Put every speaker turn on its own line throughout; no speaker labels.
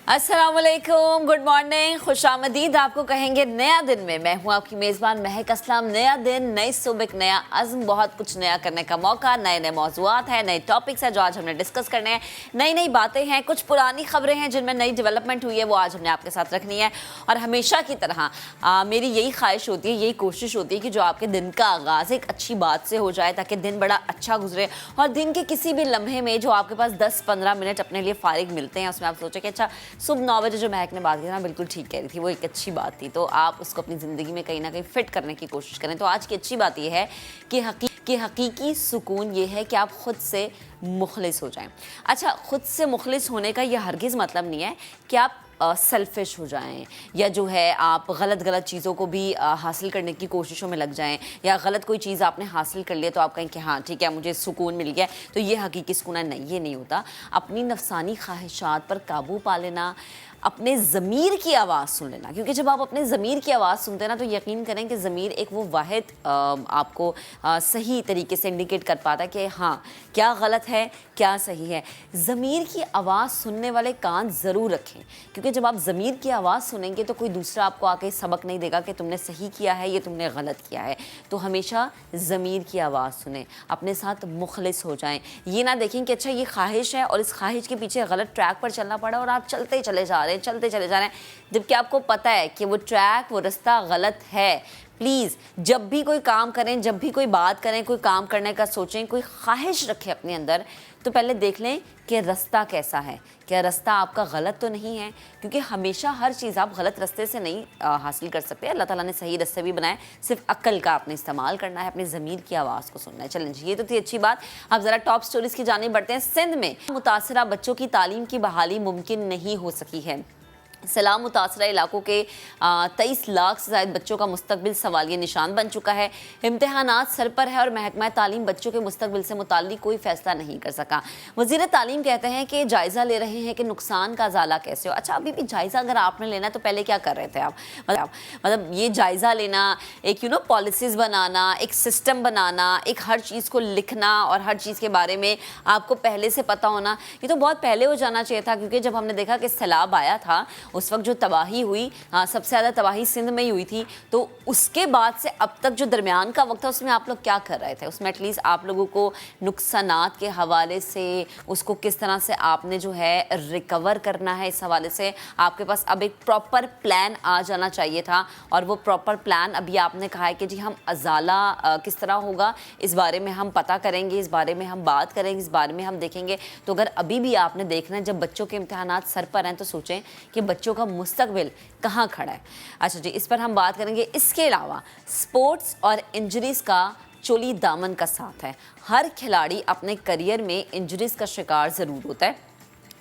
अस्सलाम वालेकुम, good morning, खुशामदीद आपको कहेंगे नया दिन में। मैं हूँ आपकी मेज़बान महक असलम। नया दिन, नई सुबह, नया अज़्म, बहुत कुछ नया करने का मौका, नए नए मौज़ूआत हैं, नए टॉपिक्स हैं जो आज हमने डिस्कस करने हैं, नई नई बातें हैं, कुछ पुरानी खबरें हैं जिनमें नई डेवलपमेंट हुई है, वो आज हमने आपके साथ रखनी है। और हमेशा की तरह मेरी यही ख्वाहिश होती है, यही कोशिश होती है कि जो आपके दिन का आगाज़ एक अच्छी बात से हो जाए ताकि दिन बड़ा अच्छा गुजरे और दिन के किसी भी लम्हे में जो आपके पास 10-15 मिनट अपने लिए फ़ारिग मिलते हैं उसमें आप सोचें कि अच्छा सुबह 9 बजे जो महक ने बात की ना बिल्कुल ठीक कह रही थी, वो एक अच्छी बात थी, तो आप उसको अपनी ज़िंदगी में कहीं ना कहीं फिट करने की कोशिश करें। तो आज की अच्छी बात यह है कि हकीकी सुकून ये है कि आप ख़ुद से मुखलिस हो जाएं। अच्छा, ख़ुद से मुखलिस होने का यह हरगिज़ मतलब नहीं है कि आप सेल्फिश हो जाएं या जो है आप गलत चीज़ों को भी हासिल करने की कोशिशों में लग जाएं या गलत कोई चीज़ आपने हासिल कर लिया तो आप कहें कि हाँ ठीक है मुझे सुकून मिल गया, तो ये हकीकी सुकून है। नहीं, ये नहीं होता। अपनी नफसानी ख्वाहिशात पर काबू पा लेना, अपने ज़मीर की आवाज़ सुन लेना, क्योंकि जब आप अपने ज़मीर की आवाज़ सुनते हैं ना तो यकीन करें कि ज़मीर एक वो वाहिद आपको सही तरीके से इंडिकेट कर पाता है कि हाँ क्या गलत है क्या सही है। ज़मीर की आवाज़ सुनने वाले कान ज़रूर रखें, क्योंकि जब आप ज़मीर की आवाज़ सुनेंगे तो कोई दूसरा आपको आके सबक नहीं देगा कि तुमने सही किया है या तुमने गलत किया है। तो हमेशा ज़मीर की आवाज़ सुने, अपने साथ मुखलिस हो जाएं। ये ना देखें कि अच्छा ये ख्वाहिश है और इस ख्वाहिश के पीछे गलत ट्रैक पर चलना पड़ा और आप चलते चले जा रहे हैं, जबकि आपको पता है कि वो ट्रैक, वो रास्ता गलत है। प्लीज़ जब भी कोई काम करें, जब भी कोई बात करें, कोई काम करने का सोचें, कोई ख्वाहिश रखें अपने अंदर, तो पहले देख लें कि रास्ता कैसा है, क्या रास्ता आपका गलत तो नहीं है, क्योंकि हमेशा हर चीज़ आप गलत रास्ते से नहीं हासिल कर सकते। अल्लाह ताला ने सही रास्ते भी बनाए, सिर्फ अक्ल का आपने इस्तेमाल करना है, अपनी ज़मीर की आवाज़ को सुनना है। चलें जी, ये तो थी अच्छी बात। अब ज़रा टॉप स्टोरीज़ की जानिब बढ़ते हैं। सिंध में मुतासरा बच्चों की तालीम की बहाली मुमकिन नहीं हो सकी है। सैलाब मुतासरा इलाकों के 23 लाख से ज़ायद बच्चों का मुस्तकबिल सवालिया निशान बन चुका है। इम्तहानात सर पर है और महकमा तालीम बच्चों के मुस्तकबिल से मुताल्लिक कोई फ़ैसला नहीं कर सका। वज़ीर तालीम कहते हैं कि जायज़ा ले रहे हैं कि नुकसान का ज़ाला कैसे हो। अच्छा, अभी भी जायज़ा अगर आपने लेना है तो पहले क्या कर रहे थे आप? मतलब ये जायज़ा लेना, एक पॉलिसीज़ बनाना, एक सिस्टम बनाना, एक हर चीज़ को लिखना और हर चीज़ के बारे में आपको पहले से पता होना, ये तो बहुत पहले हो जाना चाहिए था। क्योंकि जब हमने देखा कि सैलाब आया था उस वक्त जो तबाही हुई, सबसे ज़्यादा तबाही सिंध में ही हुई थी, तो उसके बाद से अब तक जो दरमियान का वक्त था उसमें आप लोग क्या कर रहे थे? उसमें एटलीस्ट आप लोगों को नुकसानात के हवाले से उसको किस तरह से आपने जो है रिकवर करना है, इस हवाले से आपके पास अब एक प्रॉपर प्लान आ जाना चाहिए था। और वो प्रॉपर प्लान अभी आपने कहा है कि जी हम अजाला किस तरह होगा इस बारे में हम पता करेंगे, इस बारे में हम बात करेंगे, इस बारे में हम देखेंगे। तो अगर अभी भी आपने देखना है जब बच्चों के इम्तहानात सर पर हैं तो सोचें कि बच्चों का मुस्तकबिल कहाँ खड़ा है। अच्छा जी, इस पर हम बात करेंगे। इसके अलावा स्पोर्ट्स और इंजरीज़ का चोली दामन का साथ है। हर खिलाड़ी अपने करियर में इंजरीज़ का शिकार ज़रूर होता है।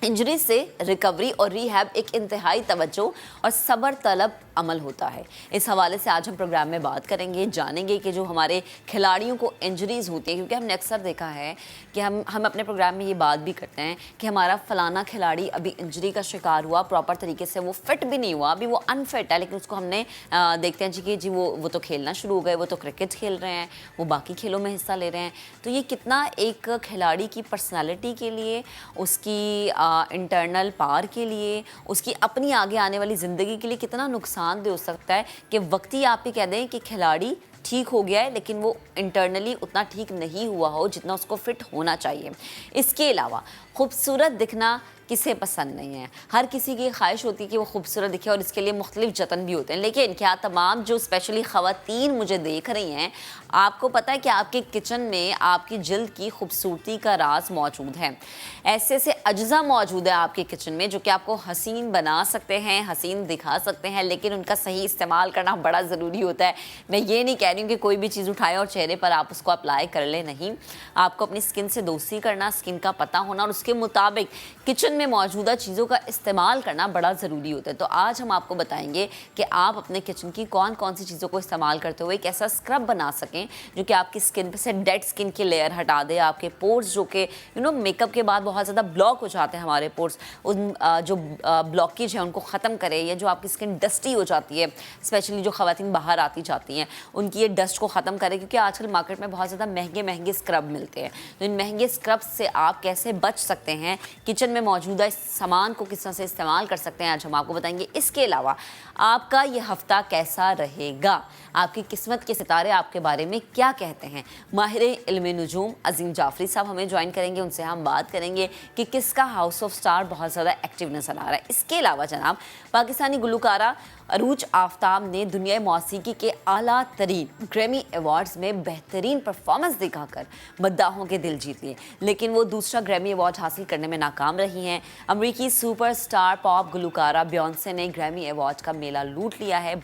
इंजरी से रिकवरी और रिहैब एक इंतहाई तवज्जो और सब्र तलब अमल होता है। इस हवाले से आज हम प्रोग्राम में बात करेंगे, जानेंगे कि जो हमारे खिलाड़ियों को इंजरीज़ होती हैं, क्योंकि हमने अक्सर देखा है कि हम अपने प्रोग्राम में ये बात भी करते हैं कि हमारा फ़लाना खिलाड़ी अभी इंजरी का शिकार हुआ, प्रॉपर तरीके से वो फिट भी नहीं हुआ, अभी वो अनफिट है, लेकिन उसको हमने देखते हैं जी कि जी वो तो खेलना शुरू हो गए, वो तो क्रिकेट खेल रहे हैं, वो बाकी खेलों में हिस्सा ले रहे हैं। तो ये कितना एक खिलाड़ी की पर्सनैलिटी के लिए, उसकी इंटरनल पावर के लिए, उसकी अपनी आगे आने वाली ज़िंदगी के लिए कितना नुकसानदेह हो सकता है कि वक्त ही आप ही कह दें कि खिलाड़ी ठीक हो गया है लेकिन वो इंटरनली उतना ठीक नहीं हुआ हो जितना उसको फिट होना चाहिए। इसके अलावा खूबसूरत दिखना किसे पसंद नहीं है? हर किसी की ख्वाहिश होती है कि वो खूबसूरत दिखे और इसके लिए मुख्तलिफ जतन भी होते हैं। लेकिन क्या तमाम जो स्पेशली ख़वातीन मुझे देख रही हैं, आपको पता है कि आपके किचन में आपकी जल्द की खूबसूरती का राज मौजूद है? ऐसे ऐसे अज्जा मौजूद है आपके किचन में जो कि आपको हसीन बना सकते हैं, हसीन दिखा सकते हैं, लेकिन उनका सही इस्तेमाल करना बड़ा ज़रूरी होता है। मैं ये नहीं कह रही हूँ कि कोई भी चीज़ उठाएं और चेहरे पर आप उसको अप्लाई कर ले, नहीं। आपको अपनी स्किन से दोस्ती करना, स्किन का पता होना और उसके मुताबिक किचन में मौजूदा चीज़ों का इस्तेमाल करना बड़ा ज़रूरी होता है। तो आज हम आपको बताएंगे कि आप अपने किचन की कौन कौन सी चीज़ों को इस्तेमाल करते हुए एक ऐसा स्क्रब बना सकें जो कि आपकी स्किन पे से डेड स्किन की लेयर हटा दे, आपके पोर्स जो कि मेकअप के बाद बहुत ज़्यादा ब्लॉक हो जाते हैं हमारे पोर्स, उन जो ब्लॉकेज है उनको ख़त्म करे, या जो आपकी स्किन डस्टी हो जाती है, स्पेशली जो ख़वातीन बाहर आती जाती हैं उनकी ये डस्ट को ख़त्म करे। क्योंकि आजकल मार्केट में बहुत ज़्यादा महंगे महंगे स्क्रब मिलते हैं। तो इन महंगे स्क्रब से आप कैसे बच सकते हैं, किचन में मौजूद मौजूदा सामान को किस तरह से इस्तेमाल कर सकते हैं, आज हम आपको बताएंगे। इसके अलावा आपका ये हफ्ता कैसा रहेगा, आपकी किस्मत के सितारे आपके बारे में क्या कहते हैं। माहिर इल्मे नुजूम अजीम जाफरी साहब हमें ज्वाइन करेंगे, उनसे हम बात करेंगे कि किसका हाउस ऑफ स्टार बहुत ज़्यादा एक्टिव नजर आ रहा है। इसके अलावा जनाब पाकिस्तानी गुलकारा अरूज आफ्ताब ने दुनिया मौसीकी के आला तरीन ग्रैमी अवार्ड्स में बेहतरीन परफॉर्मेंस दिखाकर मद्दाहों के दिल जीत लिए, लेकिन वो दूसरा ग्रैमी अवार्ड हासिल करने में नाकाम रही हैं। अमरीकी सुपरस्टार पॉप गुलकारा बियॉन्से ने ग्रैमी अवार्ड का मेला लूट लिया है।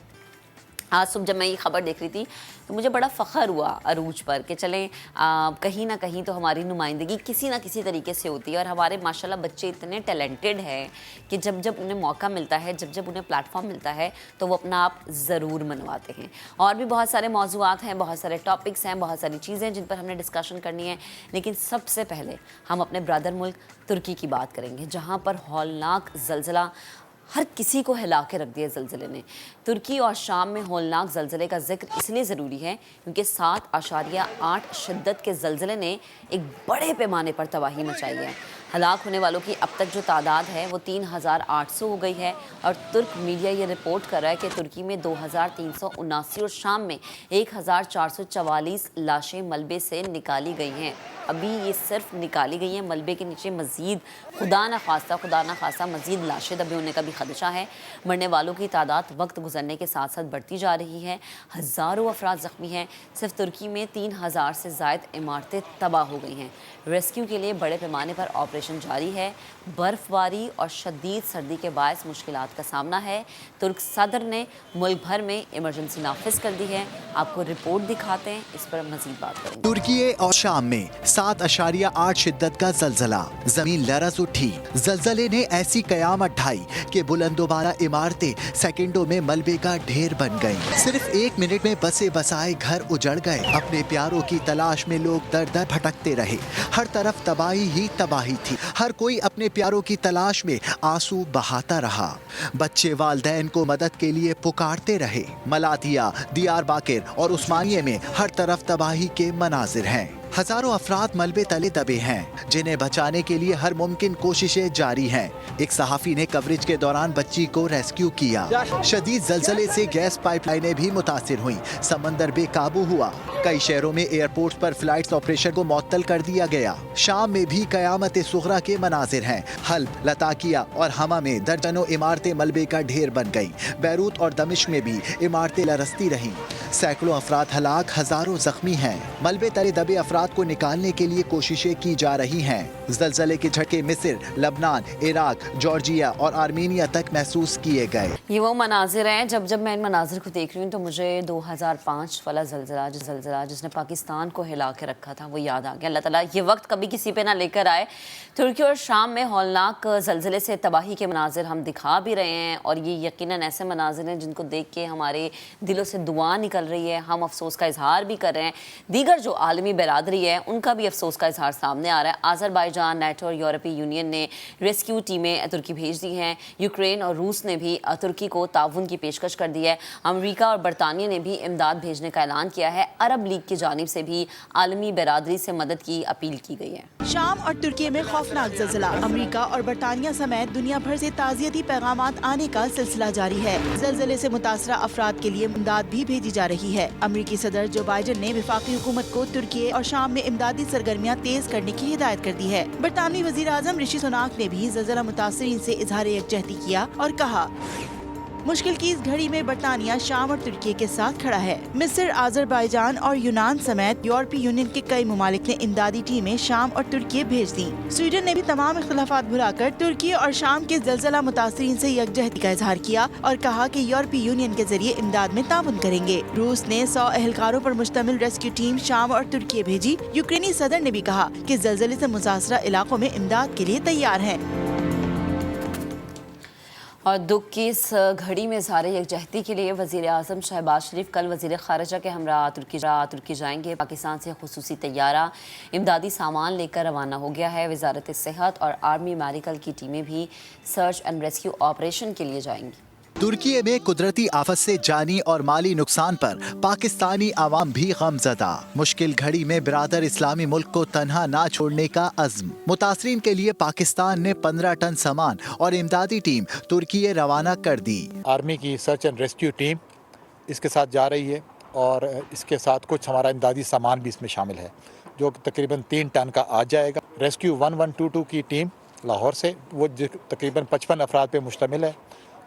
आज सुबह जब मैं ये खबर देख रही थी तो मुझे बड़ा फ़ख्र हुआ अरूज पर कि चलें कहीं ना कहीं तो हमारी नुमाइंदगी किसी ना किसी तरीके से होती है, और हमारे माशाल्लाह बच्चे इतने टैलेंटेड हैं कि जब जब उन्हें मौका मिलता है, जब जब उन्हें प्लेटफॉर्म मिलता है तो वो अपना आप ज़रूर मनवाते हैं। और भी बहुत सारे मौज़ूआत हैं, बहुत सारे टॉपिक्स हैं, बहुत सारी चीज़ें जिन पर हमने डिस्कशन करनी है, लेकिन सबसे पहले हम अपने ब्रदर मुल्क तुर्की की बात करेंगे, जहाँ पर हौलनाक ज़लज़ला हर किसी को हिला के रख दिया ज़लज़ले ने। तुर्की और शाम में हौलनाक ज़लज़ले का जिक्र इसलिए ज़रूरी है क्योंकि 7.8 शिद्दत के ज़लज़ले ने एक बड़े पैमाने पर तबाही मचाई है। हलाक होने वालों की अब तक जो तादाद है वो 3,800 हो गई है, और तुर्क मीडिया ये रिपोर्ट कर रहा है कि तुर्की में 2,379 और शाम में 1,444 लाशें मलबे से निकाली गई हैं। अभी ये सिर्फ निकाली गई हैं, मलबे के नीचे मज़ीद खुदा न खास्ता मज़ीद लाशें दबे होने का भी खदशा है। मरने वालों की तादाद वक्त गुजरने के साथ साथ बढ़ती जा रही है। हज़ारों अफराद ज़ख्मी हैं। सिर्फ तुर्की में 3,000 से ज़ायद इमारतें तबाह हो गई हैं। रेस्क्यू के लिए बड़े पैमाने पर ऑपरेशन जारी है। बर्फ़बारी और शदीद सर्दी के बायस मुश्किलात का सामना है। तुर्क सदर ने मुल्क भर में इमरजेंसी नाफिज कर दी है। आपको रिपोर्ट दिखाते हैं, इस पर मज़ीद बात करेंगे।
तुर्की और शाम में 7.8 शिद्दत का ज़लज़ला, ज़मीन लरज़ उठी। ज़लज़ले ने ऐसी क़यामत ढाई कि बुलंदोबाला इमारतें सेकंडों में मलबे का ढेर बन गईं। सिर्फ 1 मिनट में बसे बसाए घर उजड़ गए। अपने प्यारों की तलाश में लोग दर दर भटकते रहे। हर तरफ तबाही ही तबाही थी। हर कोई अपने प्यारों की तलाश में आंसू बहाता रहा। बच्चे वालिदैन को मदद के लिए पुकारते रहे। मलातिया, दियारबाकिर और उस्मानिये में हर तरफ तबाही के मनाजिर हैं। हजारों अफराद मलबे तले दबे हैं, जिन्हें बचाने के लिए हर मुमकिन कोशिशें जारी हैं। एक सहाफी ने कवरेज के दौरान बच्ची को रेस्क्यू किया। शदीद ज़लज़ले से गैस पाइपलाइनें भी मुतासिर हुईं। समंदर बेकाबू हुआ। कई शहरों में एयरपोर्ट्स पर फ्लाइट्स ऑपरेशन को मुअत्तल कर दिया गया। शाम में भी क़यामत सुग़रा के मनाजिर हैं। हल्ब, लताकिया और हमा में दर्जनों इमारतें मलबे का ढेर बन गईं। बैरूत और दमिश्क में भी इमारतें लरसती रहीं। सैकड़ों अफराद हलाक, हजारों जख्मी हैं। मलबे तले दबे अफराद को निकालने के लिए कोशिशें की जा रही हैं। ज़लज़ले के झटके मिस्र, लबनान, इराक, जॉर्जिया और आर्मीनिया तक महसूस किए गए।
ये वो मनाजिर हैं, जब मैं इन मनाजिर को देख रही हूँ तो मुझे 2005 वाला ज़लज़ला जिसने पाकिस्तान को हिला के रखा था वो याद आ गया। अल्लाह ताला ये वक्त कभी किसी पे ना लेकर आए। तुर्की और शाम में हौलनाक ज़लज़ले से तबाही के मनाजिर हम दिखा भी रहे हैं, और ये यकीनन ऐसे मनाजिर हैं जिनको देख के हमारे दिलों से दुआ निकल रही है। हम अफसोस का इजहार भी कर रहे हैं। दीगर जो आलमी बरादरी है उनका भी अफसोस का इजहार सामने आ रहा है। आज़रबाईजान, नेटो और यूरोपीय यूनियन ने रेस्क्यू टीमें तुर्की भेज दी हैं। यूक्रेन और रूस ने भी तुर्की को ताउन की पेशकश कर दी है। अमेरिका और बरतानिया ने भी इमदाद भेजने का ऐलान किया है। अरब लीग की जानिब से भी आलमी बरादरी से मदद की अपील की गई है।
शाम और तुर्की में खौफनाक ज़लज़ला, अमेरिका और बरतानिया समेत दुनिया भर से ताज़ियती पैगामात आने का सिलसिला जारी है। ज़लज़ले से मुतासरा अफराद के लिए इमदाद भी भेजी जा रही है। अमेरिकी सदर जो बाइडन ने वफाकी हुकूमत को तुर्की और शाम में इमदादी सरगर्मियाँ तेज करने की हिदायत कर दी है। बरतानवी वज़ीर आज़म ऋषि सुनाक ने भी ज़लज़ला मुतासरीन से इजहार यकजहती किया और कहा, मुश्किल की इस घड़ी में बरतानिया शाम और तुर्की के साथ खड़ा है। मिस्र, आज़रबाईजान और यूनान समेत यूरोपीय यूनियन के कई ममालिक ने इमदादी टीमें शाम और तुर्की भेज दी। स्वीडन ने भी तमाम इख्तिलाफात भुलाकर तुर्की और शाम के ज़लज़ला मुतासरीन से यकजहती का इजहार किया और कहा कि यूरोपीय यूनियन के जरिए इमदाद में ताउन करेंगे। रूस ने 100 एहलकारों पर मुश्तमिल रेस्क्यू टीम शाम और तुर्की भेजी। यूक्रेनी सदर ने भी कहा कि ज़लज़ले से मुतासरा इलाकों में इमदाद के लिए तैयार है।
और दुख की इस घड़ी में सारे यकजहती के लिए वज़ीर आज़म शहबाज शरीफ कल वज़ीर ख़ारिजा के हमरा तुर्की जाएंगे। पाकिस्तान से खुसूसी तैयारा इमदादी सामान लेकर रवाना हो गया है। वज़ारत सेहत और आर्मी मेडिकल की टीमें भी सर्च एंड रेस्क्यू ऑपरेशन के लिए जाएंगी।
तुर्की में कुदरती आफत से जानी और माली नुकसान पर पाकिस्तानी आवाम भी गमज़दा। मुश्किल घड़ी में बिरादर इस्लामी मुल्क को तन्हा ना छोड़ने का अज़्म। मुतासरीन के लिए पाकिस्तान ने 15 टन सामान और इमदादी टीम तुर्की रवाना कर दी।
आर्मी की सर्च एंड रेस्क्यू टीम इसके साथ जा रही है और इसके साथ कुछ हमारा इमदादी सामान भी इसमें शामिल है जो तकरीबन 3 टन का आ जाएगा। रेस्क्यू 1122 की टीम लाहौर से वो तकरीबन 55 अफराद पे मुश्तमिल है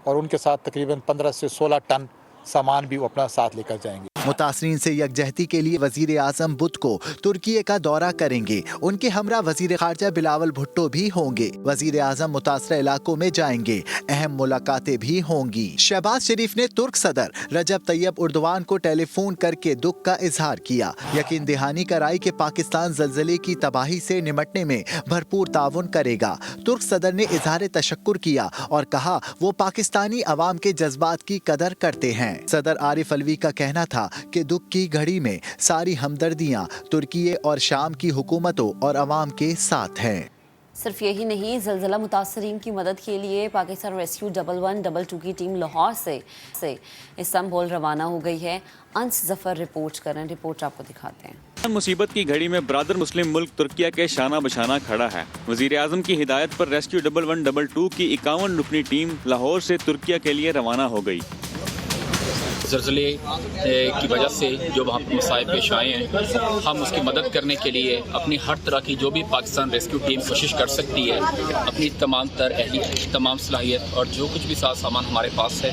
और उनके साथ तकरीबन 15 से 16 टन सामान भी वो अपना साथ लेकर जाएंगे।
मुतासरीन से यकजहती के लिए वजीर आजम बुध को तुर्की का दौरा करेंगे। उनके हमरा वजीर खारजा बिलावल भुट्टो भी होंगे। वजीर आजम मुतासरा इलाकों में जाएंगे। अहम मुलाकातें भी होंगी। शहबाज शरीफ ने तुर्क सदर रजब तैयब उर्दवान को टेलीफोन करके दुख का इजहार किया। यकीन दहानी कराई कि पाकिस्तान जलजले की तबाही से निमटने में भरपूर ताउन करेगा। तुर्क सदर ने इजहार तशक्कुर किया और कहा वो पाकिस्तानी अवाम के जज्बात की कदर करते हैं। सदर आरिफ अलवी का कहना था कि दुख की घड़ी में सारी हमदर्दियां तुर्की और शाम की हुकूमतों और अवाम के साथ हैं।
सिर्फ यही नहीं, जलजला मुतासरीन की मदद के लिए पाकिस्तान रेस्क्यू 1122 की टीम लाहौर से इस्तांबुल रवाना हो गई है। अंस जफर रिपोर्ट कर रहे हैं, रिपोर्ट आपको दिखाते हैं।
मुसीबत की घड़ी में ब्रादर मुस्लिम मुल्क तुर्किया के शाना बशाना खड़ा है। वजीर आजम की हिदायत पर रेस्क्यू 1122 की 51 रुकनी टीम लाहौर से तुर्किया के लिए रवाना हो गई।
ज़लज़ले की वजह से जो वहाँ पर मसाइब पेश आए हैं, हम उसकी मदद करने के लिए अपनी हर तरह की जो भी पाकिस्तान रेस्क्यू टीम कोशिश कर सकती है, अपनी तमाम सलाहियत और जो कुछ भी साथ सामान हमारे पास है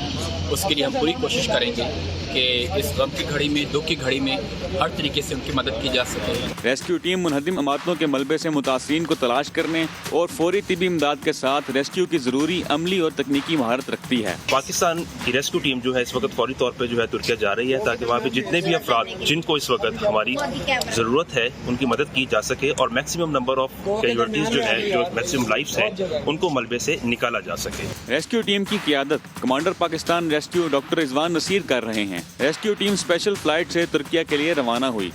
उसके लिए हम पूरी कोशिश करेंगे कि इस गम की घड़ी में, दुख की घड़ी में हर तरीके से उनकी मदद की जा सके।
रेस्क्यू टीम मुनहदिम इमारतों के मलबे से मुतासरीन को तलाश करने और फौरी तिबी इमदाद के साथ रेस्क्यू की जरूरी अमली और तकनीकी महारत रखती है।
पाकिस्तान की रेस्क्यू टीम जो है इस वक्त फौरी तौर पर जो है तुर्किया जा रही है ताकि वहाँ पे जितने भी अफराद जिनको इस वक्त हमारी जरूरत है उनकी मदद की जा सके और मैक्सिमम नंबर ऑफ कैजुअलिटीज जो है, जो मैक्सिमम लाइफ्स हैं, उनको मलबे से निकाला जा सके।
रेस्क्यू टीम की क़ियादत commander Pakistan rescue doctor Rizwan Naseer कर रहे हैं। रेस्क्यू टीम स्पेशल फ्लाइट से तुर्किया के लिए रवाना हुई।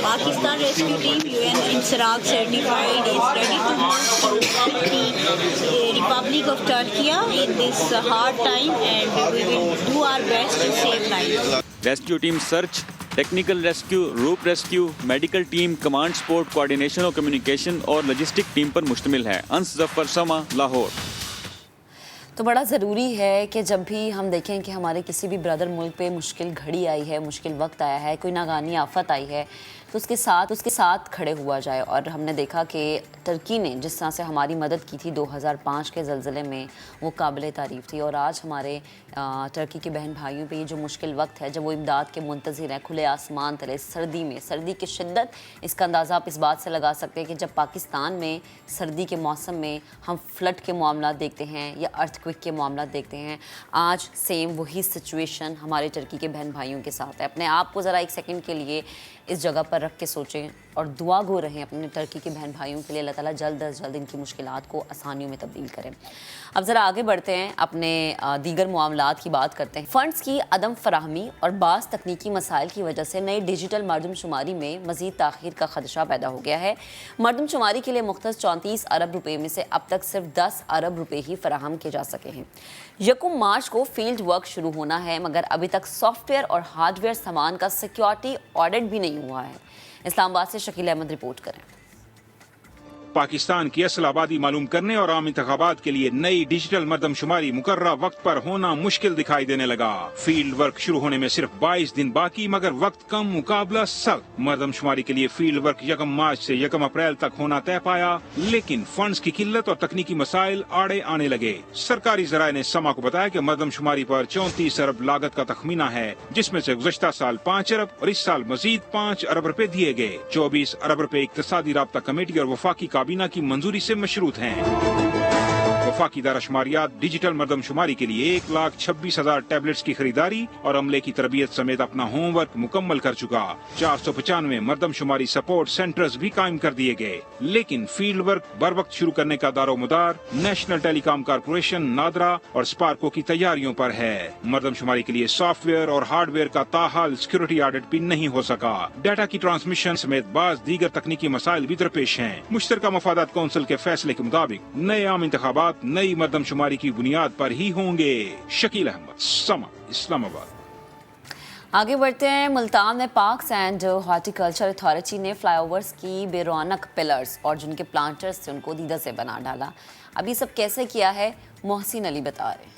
Pakistan Rescue Team UN Insarag certified is ready to move to help the Republic of Turkey in this hard time and we will do our best to save lives.
Rescue team search, technical rescue, rope rescue, medical team, command support, coordination और communication और logistic team पर मुश्तमिल है। अंस जफर समा, लाहौर।
तो बड़ा ज़रूरी है कि जब भी हम देखें कि हमारे किसी भी ब्रदर मुल्क पे मुश्किल घड़ी आई है, मुश्किल वक्त आया है, कोई नागानी आफत आई है, तो उसके साथ खड़े हुआ जाए। और हमने देखा कि तुर्की ने जिस तरह से हमारी मदद की थी 2005 के ज़लज़ले में, वो काबिल तारीफ़ थी। और आज हमारे तुर्की के बहन भाइयों पे ये जो मुश्किल वक्त है, जब वो इमदाद के मुंतज़िर हैं, खुले आसमान तले, सर्दी में, सर्दी की शिद्दत, इसका अंदाज़ा आप इस बात से लगा सकते हैं कि जब पाकिस्तान में सर्दी के मौसम में हम फ्लड के मामला देखते हैं या अर्थक्वेक के मामला देखते हैं, आज सेम वही सिचुएशन हमारे तुर्की के बहन भाइयों के साथ है। अपने आप को ज़रा एक सेकंड के लिए इस जगह पर रख के सोचें और दुआ गो रहें अपने तुर्की के बहन भाइयों के लिए। अल्लाह ताला जल्द अज जल्द इनकी मुश्किलात को आसानियों में तब्दील करें। अब ज़रा आगे बढ़ते हैं, अपने दीगर मामलात की बात करते हैं। फ़ंड्स की अदम फराहमी और बाज़ तकनीकी मसाइल की वजह से नई डिजिटल मरदमशुमारी में मज़ीद ताख़ीर का खदशा पैदा हो गया है। मरदमशुमारी के लिए मुख्तस 34 अरब रुपये में से अब तक सिर्फ 10 अरब रुपये ही फराहम किए जा सके हैं। 1 मार्च को फील्ड वर्क शुरू होना है, मगर अभी तक सॉफ्टवेयर और हार्डवेयर सामान का सिक्योरिटी ऑडिट भी नहीं हुआ है। इस्लामाबाद से शकील अहमद रिपोर्ट करें।
पाकिस्तान की असल आबादी मालूम करने और आम इंतखाबात के लिए नई डिजिटल मरदमशुमारी मुकर्रर वक्त पर होना मुश्किल दिखाई देने लगा। फील्ड वर्क शुरू होने में सिर्फ 22 दिन बाकी, मगर वक्त कम मुकाबला सख्त। मरदमशुमारी के लिए फील्ड वर्क 1 मार्च से 1 अप्रैल तक होना तय पाया, लेकिन फंड्स की किल्लत और तकनीकी मसाइल आड़े आने लगे। सरकारी जराये ने समा को बताया कि मरदमशुमारी पर 34 अरब लागत का तखमीना है, जिसमें से गुज़श्ता साल 5 अरब और इस साल मजीद 5 अरब रुपए दिए गए। 24 अरब रुपए इक्तिसादी राब्ता कमेटी और वफाकी काबीना की मंजूरी से मशरूत हैं। वफाकी दारशुमारियात डिजिटल मरदमशुमारी के लिए 1,26,000 टैबलेट्स की खरीदारी और अमले की तरबियत समेत अपना होमवर्क मुकम्मल कर चुका। 495 मरदमशुमारी सपोर्ट सेंटर्स भी कायम कर दिए गए, लेकिन फील्ड वर्क बर वक्त शुरू करने का दारोमदार नेशनल टेलीकॉम कारपोरेशन नादरा और स्पार्को की तैयारियों पर है। मरदमशुमारी के लिए सॉफ्टवेयर और हार्डवेयर का ताहाल सिक्योरिटी ऑडिट भी नहीं हो सका। डाटा की ट्रांसमिशन समेत बाज दीगर तकनीकी मसाइल भी दरपेश हैं। मुश्तरका मफादात कौंसिल के फैसले के मुताबिक नए आम इंतखाबात नई मरदमशुमारी की बुनियाद पर ही होंगे। शकील अहमद, समा, इस्लामाबाद।
आगे बढ़ते हैं। मुल्तान में पार्क्स एंड हॉर्टिकल्चर अथॉरिटी ने फ्लाईओवर्स की बेरौनक पिलर्स और जिनके प्लांटर्स थे उनको दीदा से बना डाला। अब ये सब कैसे किया है, मोहसिन अली बता रहे हैं।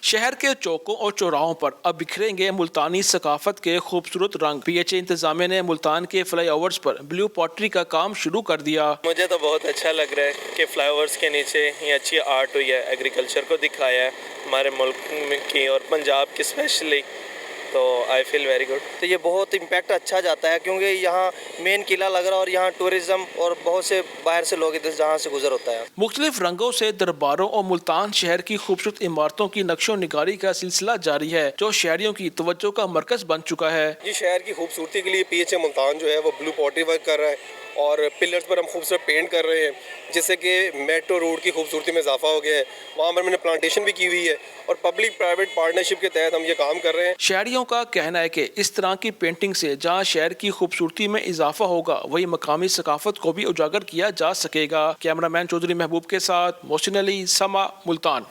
शहर के चौकों और चौराहों पर अब बिखरेंगे मुल्तानी सकाफत के खूबसूरत रंग। पीएचए इंतजामिया ने मुल्तान के फ्लाई ओवर्स पर ब्लू पॉटरी का काम शुरू कर दिया।
मुझे तो बहुत अच्छा लग रहा है कि फ्लाई ओवर्स के नीचे ये अच्छी आर्ट हुई है, एग्रीकल्चर को दिखाया है हमारे मुल्क की और पंजाब की स्पेशली, तो आई फील वेरी गुड। तो ये बहुत इम्पैक्ट अच्छा जाता है क्योंकि यहाँ मेन किला लग रहा है और यहाँ टूरिज्म और बहुत से बाहर से लोग इधर जहाँ से गुजर होता है।
मुख्तलिफ रंगों से दरबारों और मुल्तान शहर की खूबसूरत इमारतों की नक्शो निगारी का सिलसिला जारी है, जो शहरियों की तवज्जो का मरकज बन चुका है।
ये शहर की खूबसूरती के लिए पीएचए मुल्तान जो है वो ब्लू पॉटरी वर्क कर रहा है और पिलर्स पर हम खूबसूरत पेंट कर रहे हैं, जिससे कि मेट्रो रोड की खूबसूरती में इजाफा हो गया है। वहाँ पर मैंने प्लांटेशन भी की हुई है और पब्लिक प्राइवेट पार्टनरशिप के तहत हम ये काम कर रहे हैं।
शहरियों का कहना है कि इस तरह की पेंटिंग से जहाँ शहर की खूबसूरती में इजाफा होगा, वही मकामी सकाफत को भी उजागर किया जा सकेगा। कैमरामैन चौधरी महबूब के साथ मोहसिन अली, समा, मुल्तान।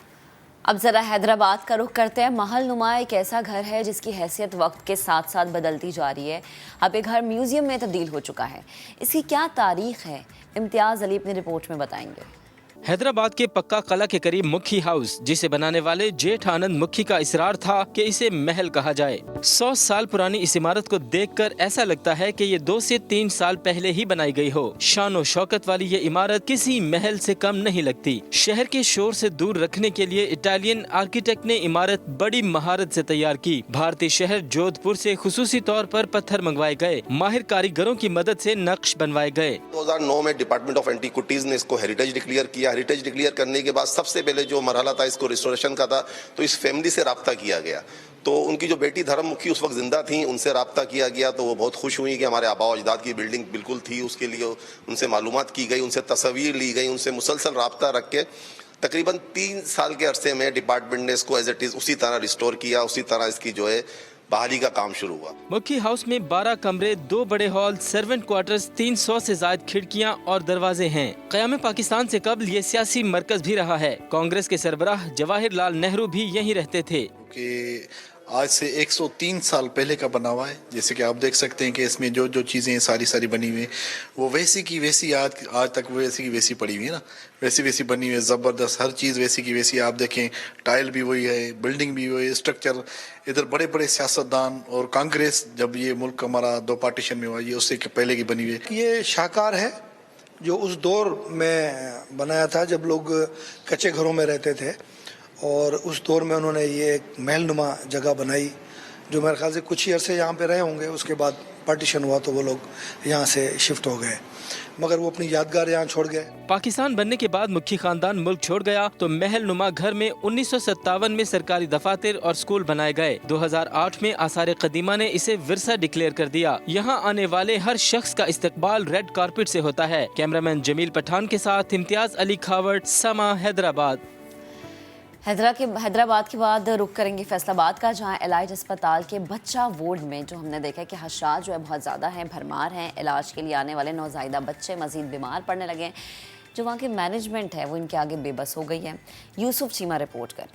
अब जरा हैदराबाद का रुख करते हैं। महल नुमा एक ऐसा घर है जिसकी हैसियत वक्त के साथ साथ बदलती जा रही है। अब ये घर म्यूजियम में तब्दील हो चुका है। इसकी क्या तारीख है, इम्तियाज अली अपनी रिपोर्ट में बताएंगे।
हैदराबाद के पक्का कला के करीब मुखी हाउस, जिसे बनाने वाले जेठ आनंद मुखी का इसरार था कि इसे महल कहा जाए। 100 साल पुरानी इस इमारत को देखकर ऐसा लगता है कि ये 2 से 3 साल पहले ही बनाई गई हो। शान और शौकत वाली ये इमारत किसी महल से कम नहीं लगती। शहर के शोर से दूर रखने के लिए इटालियन आर्किटेक्ट ने इमारत बड़ी महारत से तैयार की। भारतीय शहर जोधपुर से खुसूसी तौर पर पत्थर मंगवाए गए, माहिर कारीगरों की मदद से नक्श बनवाए गए।
2009 में डिपार्टमेंट ऑफ एंटीक्विटीज ने इसको हेरिटेज डिक्लेयर किया। हेरिटेज डिक्लेयर करने के बाद सबसे पहले जो मरहला था इसको रिस्टोरेशन का था, तो इस फैमिली से राब्ता किया गया। तो उनकी जो बेटी धर्म मुखी उस वक्त जिंदा थी, उनसे राब्ता किया गया, तो वो बहुत खुश हुई कि हमारे आबा अजदाद की बिल्डिंग बिल्कुल थी। उसके लिए उनसे मालूमात की गई, उनसे तस्वीर ली गई, उनसे मुसलसल राब्ता रख के तकरीबन 3 साल के अरसे में डिपार्टमेंट ने इसको एज इट इज उसी तरह रिस्टोर किया, उसी तरह इसकी जो है बहाली का काम शुरू हुआ।
मुखी हाउस में 12 कमरे, 2 बड़े हॉल, सर्वेंट क्वार्टर्स, 300 से ज्यादा खिड़कियां और दरवाजे हैं। क़याम पाकिस्तान से कबल ये सियासी मरकज भी रहा है। कांग्रेस के सरबराह जवाहिर लाल नेहरू भी यहीं रहते थे।
कि आज से 103 साल पहले का बना हुआ है। जैसे कि आप देख सकते हैं कि इसमें जो जो चीज़ें सारी बनी हुई हैं वो वैसी की वैसी आज तक वैसी की वैसी पड़ी हुई है ना, वैसी बनी हुई है। ज़बरदस्त, हर चीज़ वैसी की वैसी। आप देखें टाइल भी वही है, बिल्डिंग भी वही है, स्ट्रक्चर। इधर बड़े बड़े सियासतदान और कांग्रेस जब ये मुल्क हमारा 2 पार्टीशन में हुआ, ये उससे पहले की बनी हुई है।
ये शाहकार है जो उस दौर में बनाया था जब लोग कच्चे घरों में रहते थे, और उस दौर में उन्होंने ये एक महलनुमा जगह बनाई जो मेरे ख्याल से कुछ ही अरसे यहाँ पे रहे होंगे। उसके बाद पार्टीशन हुआ तो वो लोग यहाँ से शिफ्ट हो गए, मगर वो अपनी यादगार यहाँ छोड़ गए।
पाकिस्तान बनने के बाद मुखी खानदान मुल्क छोड़ गया तो महल नुमा घर में 1957 में सरकारी दफातर और स्कूल बनाए गए। 2008 में आसार कदीमा ने इसे विरसा डिक्लेयर कर दिया। यहाँ आने वाले हर शख्स का इस्तकबाल रेड कारपेट से होता है। कैमरामैन जमील पठान के साथ इम्तियाज अली खावड़, समा, हैदराबाद।
हैदराबाद के बाद रुख करेंगे फैसलाबाद का, जहां एलाइट अस्पताल के बच्चा वार्ड में जो हमने देखा कि हशरात जो है बहुत ज़्यादा हैं, भरमार हैं। इलाज के लिए आने वाले नौज़ायदा बच्चे मज़ीद बीमार पड़ने लगे हैं। जो वहाँ की मैनेजमेंट है वो इनके आगे बेबस हो गई है। यूसुफ चीमा रिपोर्ट कर।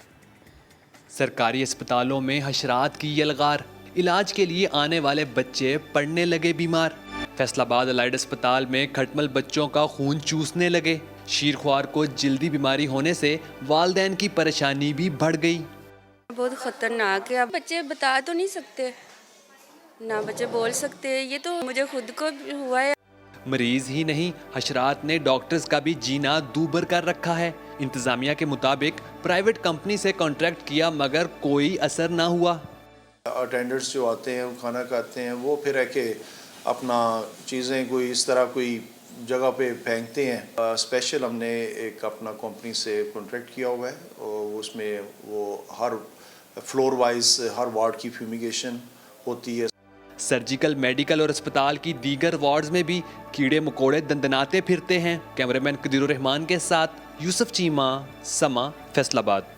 सरकारी अस्पतालों में हशरात की यलगार, इलाज के लिए आने वाले बच्चे पड़ने लगे बीमार। फैसलाबाद एलाइट अस्पताल में खटमल बच्चों का खून चूसने लगे। शीरख्वार को जल्दी बीमारी होने से वालदैन की परेशानी भी बढ़ गई।
बहुत खतरनाक है। अब बच्चे बता तो नहीं सकते ना, बच्चे बोल सकते, ये तो मुझे खुद को हुआ है।
मरीज ही नहीं, हशरात ने डॉक्टर्स का भी जीना दूभर कर रखा है। इंतजामिया के मुताबिक प्राइवेट कंपनी से कॉन्ट्रैक्ट किया मगर कोई असर ना हुआ।
अटेंडर्स जो आते हैं वो खाना खाते हैं, वो फिर है कि अपना चीज़ें कोई इस तरह कोई जगह पे फेंकते हैं। स्पेशल हमने एक अपना कंपनी से कॉन्ट्रैक्ट किया हुआ है और उसमें वो हर फ्लोर वाइज हर वार्ड की फ्यूमिगेशन होती है।
सर्जिकल, मेडिकल और अस्पताल की दीगर वार्ड्स में भी कीड़े मकोड़े दंदनाते फिरते हैं। कैमरामैन कदीरुर रहमान के साथ यूसुफ चीमा, समा, फैसलाबाद।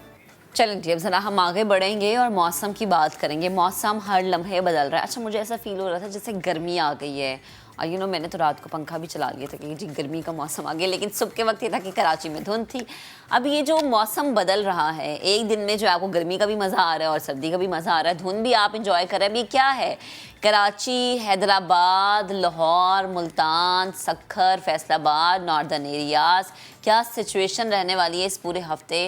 चलें जी, अब ज़रा हम आगे बढ़ेंगे और मौसम की बात करेंगे। मौसम हर लम्हे बदल रहा है। अच्छा, मुझे ऐसा फील हो रहा था जैसे गर्मी आ गई है और मैंने तो रात को पंखा भी चला लिया था कि जी गर्मी का मौसम आ गया, लेकिन सुबह के वक्त ये था कि कराची में धुंध थी। अब ये जो मौसम बदल रहा है, एक दिन में जो आपको गर्मी का भी मज़ा आ रहा है और सर्दी का भी मज़ा आ रहा है, धुंध भी आप इंजॉय कर रहे हैं। अब ये क्या है? कराची, हैदराबाद, लाहौर, मुल्तान, सक्खर, फैसलाबाद, नॉर्दर्न एरियाज़, क्या सिचुएशन रहने वाली है इस पूरे हफ्ते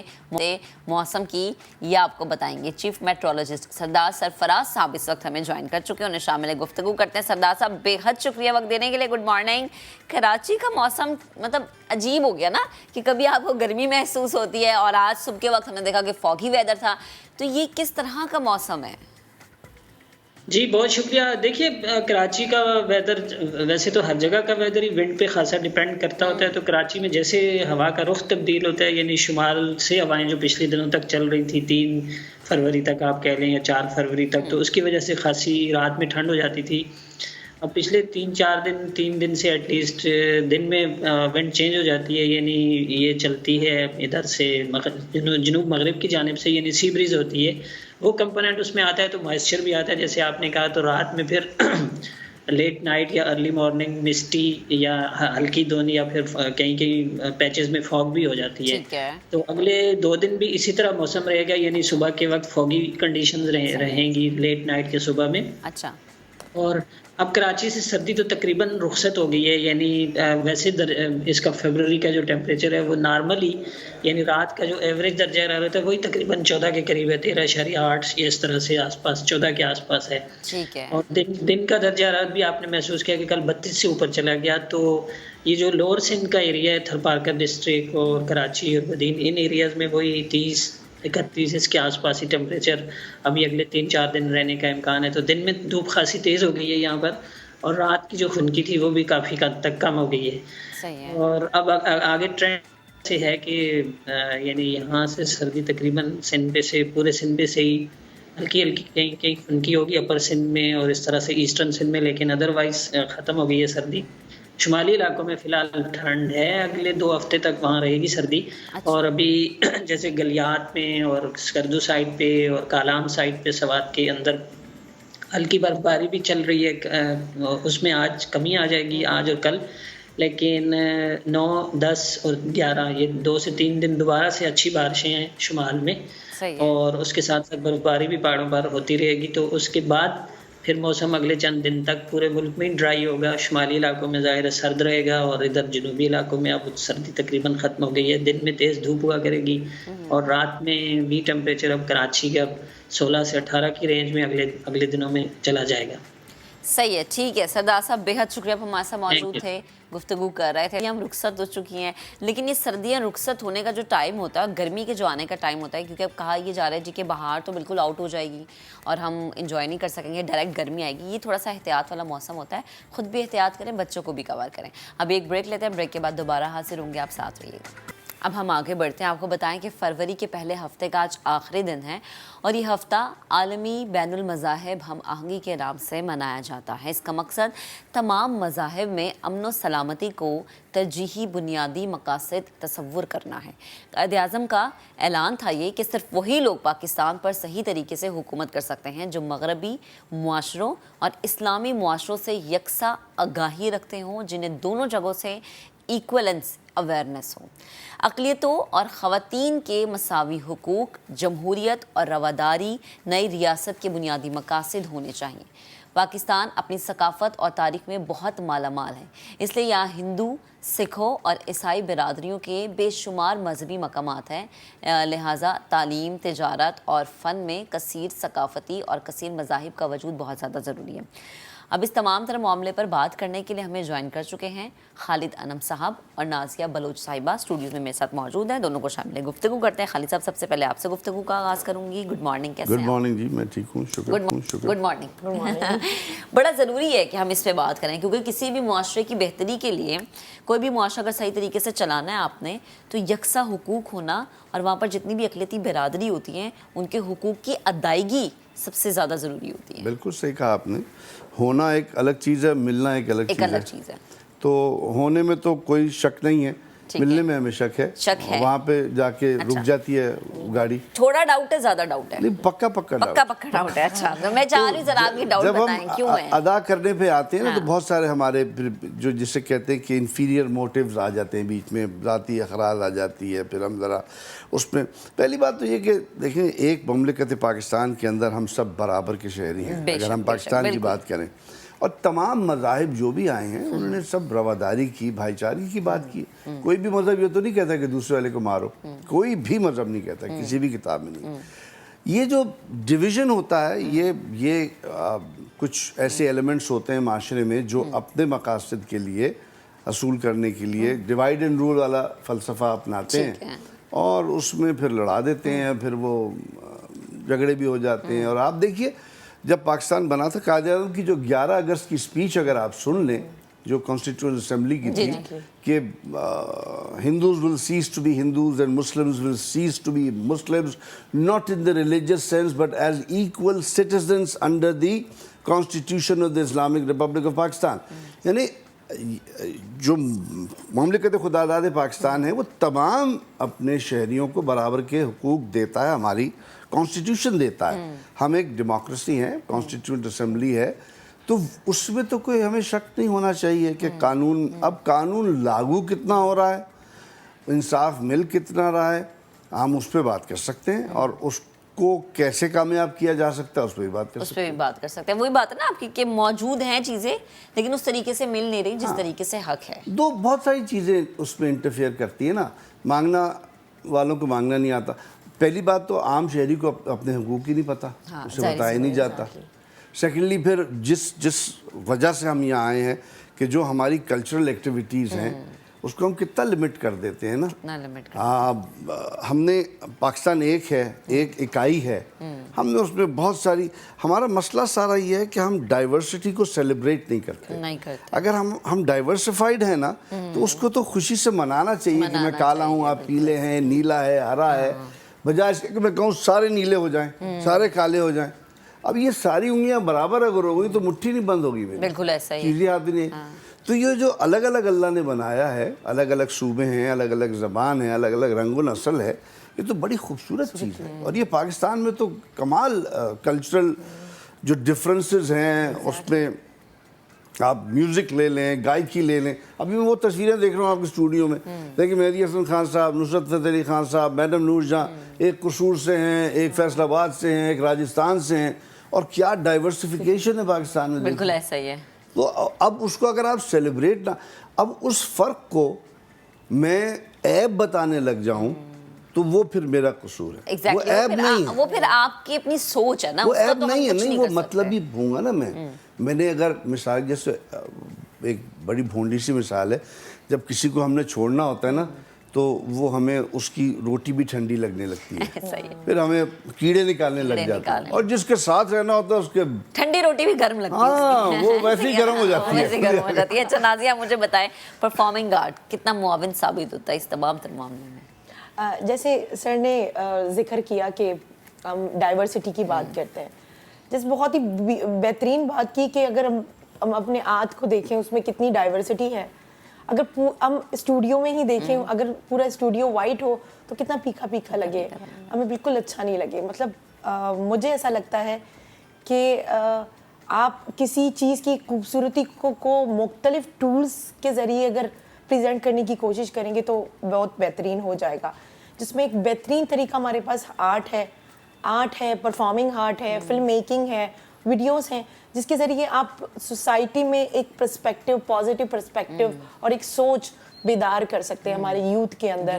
मौसम की, ये आपको बताएंगे चीफ मेट्रोलॉजिस्ट सरदार सरफराज साहब इस वक्त हमें ज्वाइन कर चुके हैं। उन्हें शामिल गुफ्तगू करते हैं। सरदार साहब, बेहद शुक्रिया वक्त देने के लिए। Good morning. कराची का मौसम मतलब अजीब हो गया ना कि कभी आपको गर्मी महसूस होती है और आज सुबह के वक्त हमने देखा कि फॉगी वेदर था, तो ये किस तरह का मौसम है?
जी बहुत शुक्रिया। देखिए, कराची का वेदर वैसे तो हर जगह का वेदर ही विंड पे खासा डिपेंड करता होता है, तो कराची में जैसे हवा का रुख तब्दील होता है, यानी शुमाल से हवाएं जो पिछले दिनों तक चल रही थी, 3 फरवरी तक आप कह लें या 4 फरवरी तक, तो उसकी वजह से खासी रात में ठंड हो जाती थी। अब पिछले 3 दिन से एटलीस्ट दिन में विंड चेंज हो जाती है, यानी ये चलती है इधर से जनूब मगरिब की जानिब से, यानी सी ब्रीज होती है, वो कंपोनेंट उसमें आता है, तो मॉइस्चर भी आता है जैसे आपने कहा। तो रात में फिर लेट नाइट या अर्ली मॉर्निंग मिस्टी या हल्की धुंध या फिर कहीं पैचेस में फॉग भी हो जाती है। तो अगले 2 दिन भी इसी तरह मौसम रहेगा, यानी सुबह के वक्त फॉगी कंडीशंस रहेंगी लेट नाइट के सुबह में।
अच्छा।
और अब कराची से सर्दी तो तकरीबन रुखसत हो गई है, यानी वैसे इसका फरवरी का जो टेम्परेचर है वो नॉर्मली, यानी रात का जो एवरेज दर्जा हरारत है वही तकरीबन 14 के करीब है, 13.8 इस तरह से आसपास, 14 के आसपास है।
ठीक है।
और दिन का दर्जा हरारत भी आपने महसूस किया कि कल 32 से ऊपर चला गया। तो ये जो लोअर सिंध का एरिया है, थरपारकर डिस्ट्रिक्ट और कराची और बदीन, इन एरियाज़ में वही 30-31 इसके आसपास ही टेम्परेचर अभी अगले 3-4 दिन रहने का इम्कान है। तो दिन में धूप खासी तेज़ हो गई है यहाँ पर, और रात की जो खुनकी थी वो भी काफ़ी हद तक कम हो गई है।
सही है।
और अब आगे ट्रेंड से है कि यानी यहाँ से सर्दी तकरीबन सिंध पे से, पूरे सिंध पे से ही हल्की कहीं खुनकी होगी अपर सिंध में और इस तरह से ईस्टर्न सिंध में, लेकिन अदरवाइज ख़त्म हो गई है सर्दी। शुमाली इलाकों में फ़िलहाल ठंड है, अगले 2 हफ्ते तक वहाँ रहेगी सर्दी। अच्छा। और अभी जैसे गलियात में और स्कर्दू साइड पे और कालाम साइड पे सवात के अंदर हल्की बर्फबारी भी चल रही है, उसमें आज कमी आ जाएगी, आज और कल, लेकिन 9, 10 और 11 ये 2 से 3 दिन दोबारा से अच्छी बारिशें हैं शुमाल में।
सही है।
और उसके साथ साथ बर्फबारी भी पहाड़ों पर होती रहेगी। तो उसके बाद फिर मौसम अगले चंद दिन तक पूरे मुल्क में ड्राई होगा। शुमाली इलाकों में ज़ाहिर सर्द रहेगा और इधर जनूबी इलाकों में अब सर्दी तकरीबन ख़त्म हो गई है। दिन में तेज़ धूप हुआ करेगी और रात में भी टेम्परेचर अब कराची के अब 16 से 18 की रेंज में अगले दिनों में चला जाएगा।
सही है, ठीक है। सरदार साहब बेहद शुक्रिया, आप हमारे साथ मौजूद थे, गुफ्तगू कर रहे थे। हम रुखसत हो चुकी हैं, लेकिन ये सर्दियाँ रुखसत होने का जो टाइम होता है, गर्मी के जो आने का टाइम होता है, क्योंकि अब कहा ये जा रहा है जी कि बाहर तो बिल्कुल आउट हो जाएगी और हम इंजॉय नहीं कर सकेंगे, डायरेक्ट गर्मी आएगी। ये थोड़ा सा एहतियात वाला मौसम होता है, खुद भी एहतियात करें, बच्चों को भी कवर करें। अब एक ब्रेक लेते हैं, ब्रेक के बाद दोबारा हाजिर होंगे, आप साथ रहिएगा। अब हम आगे बढ़ते हैं, आपको बताएं कि फरवरी के पहले हफ्ते का आज आखिरी दिन है और ये हफ़्ता आलमी बैनुल मज़ाहिब हम आहंगी के नाम से मनाया जाता है। इसका मकसद तमाम मज़ाहिब में अमन व सलामती को तरजीही बुनियादी मकासद तसव्वुर करना है। क़ायद-ए-आज़म का ऐलान था ये कि सिर्फ वही लोग पाकिस्तान पर सही तरीके से हुकूमत कर सकते हैं जो मगरबी मुआशरों और इस्लामी मुआशरों से यकसा आगाही रखते हों, जिन्हें दोनों जगहों से इक्वलेंस अवेयरनेस हो। अक़लियतों और ख़वातीन के मसावी हुकूक, जमहूरियत और रवादारी नई रियासत के बुनियादी मकासद होने चाहिए। पाकिस्तान अपनी सकाफ़त और तारीख़ में बहुत मालामाल है, इसलिए यहाँ हिंदू, सिखों और ईसाई बिरादरियों के बेशुमार मजहबी मकामात हैं। लिहाजा तालीम, तिजारत और फ़न में कसीर सकाफ़ती और कसीर मज़ाहिब का वजूद बहुत ज़्यादा ज़रूरी है। اب اس تمام تر معاملے پر بات کرنے کے لیے ہمیں جوائن کر چکے ہیں خالد انم صاحب اور نازیہ بلوچ صاحبہ اسٹوڈیوز میں میرے ساتھ موجود ہیں. دونوں کو شامل گفتگو کرتے ہیں. خالد صاحب سب سے پہلے آپ سے گفتگو کا آغاز کروں گی. گڈ مارننگ, کیسے ہیں؟
گڈ مارننگ جی, میں ٹھیک ہوں, شکر.
Good morning. بڑا ضروری ہے کہ ہم اس پہ بات کریں کیونکہ کسی بھی معاشرے کی بہتری کے لیے کوئی بھی معاشرہ اگر صحیح طریقے سے چلانا ہے آپ نے تو یکساں حقوق ہونا اور وہاں پر جتنی بھی اقلیتی برادری ہوتی ہیں ان کے حقوق کی ادائیگی سب سے زیادہ ضروری ہوتی ہے.
بالکل صحیح کہا آپ نے. ہونا ایک الگ چیز ہے, ملنا ایک الگ چیز ہے. تو ہونے میں تو کوئی شک نہیں ہے, ملنے میں ہمیں شک ہے. وہاں پہ جا کے رک جاتی ہے گاڑی.
تھوڑا ڈاؤٹ ہے, زیادہ ڈاؤٹ ہے؟
نہیں, پکا
ڈاؤٹ ہے. اچھا, تو میں چاہ رہی ہوں ذرا آپ کی ڈاؤٹ بتائیں کیوں ہے.
ادا کرنے پہ آتے ہیں نا تو بہت سارے ہمارے جو جسے کہتے ہیں کہ انفیریئر موٹیوز آ جاتے ہیں بیچ میں, ذاتی اخراج آ جاتی ہے. پھر ہم ذرا اس میں پہلی بات تو یہ کہ دیکھیں ایک مملکت پاکستان کے اندر ہم سب برابر کے شہری ہیں اگر ہم پاکستان کی بات کریں, اور تمام مذاہب جو بھی آئے ہیں انہوں نے سب رواداری کی, بھائی چارگی کی بات کی. کوئی بھی مذہب یہ تو نہیں کہتا کہ دوسرے والے کو مارو, کوئی بھی مذہب نہیں کہتا, کسی بھی کتاب میں نہیں. یہ جو ڈویژن ہوتا ہے یہ کچھ ایسے ایلیمنٹس ہوتے ہیں معاشرے میں جو اپنے مقاصد کے لیے حصول کرنے کے لیے ڈیوائیڈ اینڈ رول والا فلسفہ اپناتے ہیں اور اس میں پھر لڑا دیتے ہیں, پھر وہ جھگڑے بھی ہو جاتے ہیں. اور آپ دیکھیے جب پاکستان بنا تھا قائد اعظم کی جو 11 اگست کی سپیچ اگر آپ سن لیں جو کانسٹیٹیوئنٹ اسمبلی کی تھی کہ Hindus will cease to be Hindus and Muslims will cease to be Muslims not in the religious sense but as equal citizens under the constitution of the Islamic Republic of Pakistan. یعنی جو مملکت خداداد پاکستان ہے وہ تمام اپنے شہریوں کو برابر کے حقوق دیتا ہے, ہماری کانسٹیٹیوشن دیتا ہے. ہم ایک ڈیموکریسی ہیں, کانسٹیٹیوئنٹ اسمبلی ہے, تو اس میں تو کوئی ہمیں شک نہیں ہونا چاہیے کہ قانون لاگو کتنا ہو رہا ہے, انصاف مل کتنا رہا ہے, ہم اس پہ بات کر سکتے ہیں. اور اس کو کیسے کامیاب کیا جا سکتا ہے اس پہ بھی بات کر سکتے
ہیں. وہی بات ہے نا آپ کی کہ موجود ہیں چیزیں لیکن اس طریقے سے مل نہیں رہی جس طریقے سے حق ہے.
بہت ساری چیزیں اس میں انٹرفیئر کرتی ہیں نا. مانگنا والوں کو مانگنا نہیں آتا. پہلی بات تو عام شہری کو اپنے حقوق ہی نہیں پتہ, اسے بتایا ہی نہیں جاتا. سیکنڈلی پھر جس وجہ سے ہم یہاں آئے ہیں کہ جو ہماری کلچرل ایکٹیویٹیز ہیں اس کو ہم کتنا لمٹ کر دیتے ہیں نا. ہم نے پاکستان ایک ہے, ایک اکائی ہے, ہم نے اس میں بہت ساری, ہمارا مسئلہ سارا یہ ہے کہ ہم ڈائیورسٹی کو سیلیبریٹ نہیں کرتے. اگر ہم ڈائیورسفائیڈ ہیں نا تو اس کو تو خوشی سے منانا چاہیے کہ میں کالا ہوں, آپ پیلے ہیں, نیلا ہے, ہرا ہے, بجائے اس کے کہ میں کہوں سارے نیلے ہو جائیں, سارے کالے ہو جائیں. اب یہ ساری انگلیاں برابر اگر ہو گئی تو مٹھی نہیں بند ہوگی,
بالکل ایسا ہی
چیزیں ہاتھ نہیں. تو یہ جو الگ الگ اللہ نے بنایا ہے, الگ الگ صوبے ہیں, الگ الگ زبان ہیں, الگ الگ رنگ و نسل ہے, یہ تو بڑی خوبصورت چیز ہے. اور یہ پاکستان میں تو کمال کلچرل جو ڈفرینسز ہیں اس میں آپ میوزک لے لیں, گائکی لے لیں. ابھی میں وہ تصویریں دیکھ رہا ہوں آپ کے اسٹوڈیو میں, دیکھیں مہدی حسن خان صاحب, نصرت فتح علی خان صاحب, میڈم نور جہاں, ایک قصور سے ہیں, ایک فیصل آباد سے ہیں, ایک راجستھان سے ہیں, اور کیا ڈائیورسفیکیشن ہے پاکستان میں.
بالکل ایسا ہی ہے.
تو اب اس کو اگر آپ سیلیبریٹ نہ, اب اس فرق کو میں عیب بتانے لگ جاؤں تو وہ پھر میرا قصور ہے. وہ عیب نہیں ہے,
وہ پھر آپ کی اپنی سوچ ہے نا,
وہ عیب نہیں ہے. نہیں, وہ مطلب ہی ہوں گا نا. میں نے اگر مثال, جیسے ایک بڑی بھونڈی سی مثال ہے, جب کسی کو ہم نے چھوڑنا ہوتا ہے نا تو وہ ہمیں اس کی روٹی بھی ٹھنڈی لگنے لگتی ہے, پھر ہمیں کیڑے نکالنے لگ جاتے ہیں, اور جس کے ساتھ رہنا ہوتا ہے اس کے
ٹھنڈی روٹی بھی گرم لگتی ہے.
ہاں, وہ ویسے ہی گرم ہو جاتی ہے.
اچھا نازیہ, مجھے بتائیں پرفارمنگ آرٹ کتنا معاون ثابت ہوتا ہے اس تمام تر معاملے میں؟
جیسے سر نے ذکر کیا کہ ہم ڈائیورسٹی کی بات کرتے ہیں, جیسے بہت ہی بہترین بات کی کہ اگر ہم اپنے آرٹ کو دیکھیں اس میں کتنی ڈائیورسٹی ہے. اگر ہم اسٹوڈیو میں ہی دیکھیں, اگر پورا اسٹوڈیو وائٹ ہو تو کتنا پھیکا پھیکا لگے, ہمیں بالکل اچھا نہیں لگے. مطلب مجھے ایسا لگتا ہے کہ آپ کسی چیز کی خوبصورتی کو مختلف ٹولز کے ذریعے اگر پریزنٹ کرنے کی کوشش کریں گے تو بہت بہترین ہو جائے گا. جس میں ایک بہترین طریقہ ہمارے پاس آرٹ ہے, پرفارمنگ آرٹ ہے, فلم میکنگ ہے, ویڈیوز ہیں, جس کے ذریعے آپ سوسائٹی میں ایک پرسپیکٹیو, پازیٹیو پرسپیکٹیو اور ایک سوچ بیدار کر سکتے ہیں ہمارے یوتھ کے اندر,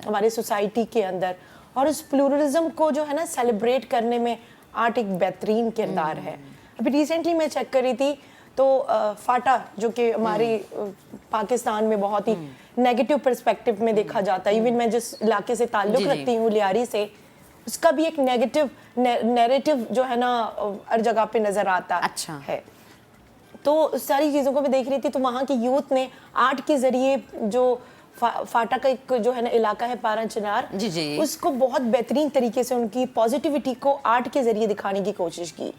ہمارے سوسائٹی کے اندر. اور اس پلورلزم کو جو ہے نا سیلیبریٹ کرنے میں آرٹ ایک بہترین کردار ہے. ابھی ریسنٹلی میں چیک کر رہی تھی تو فاٹا جو کہ ہمارے پاکستان میں بہت ہی نیگیٹو پرسپیکٹو میں دیکھا جاتا ہے، ایون میں جس علاقے سے تعلق رکھتی ہوں لیاری سے، اس کا بھی ایک نیگیٹو نیریٹو جو ہے نا ہر جگہ پہ نظر آتا ہے. تو ساری چیزوں کو میں دیکھ رہی تھی، تو وہاں کی یوتھ نے آرٹ کے ذریعے جو فاٹا کا ایک جو ہے نا علاقہ ہے پارا چنار، اس کو بہت بہترین طریقے سے ان کی پازیٹیوٹی کو آرٹ کے ذریعے دکھانے کی کوشش کی.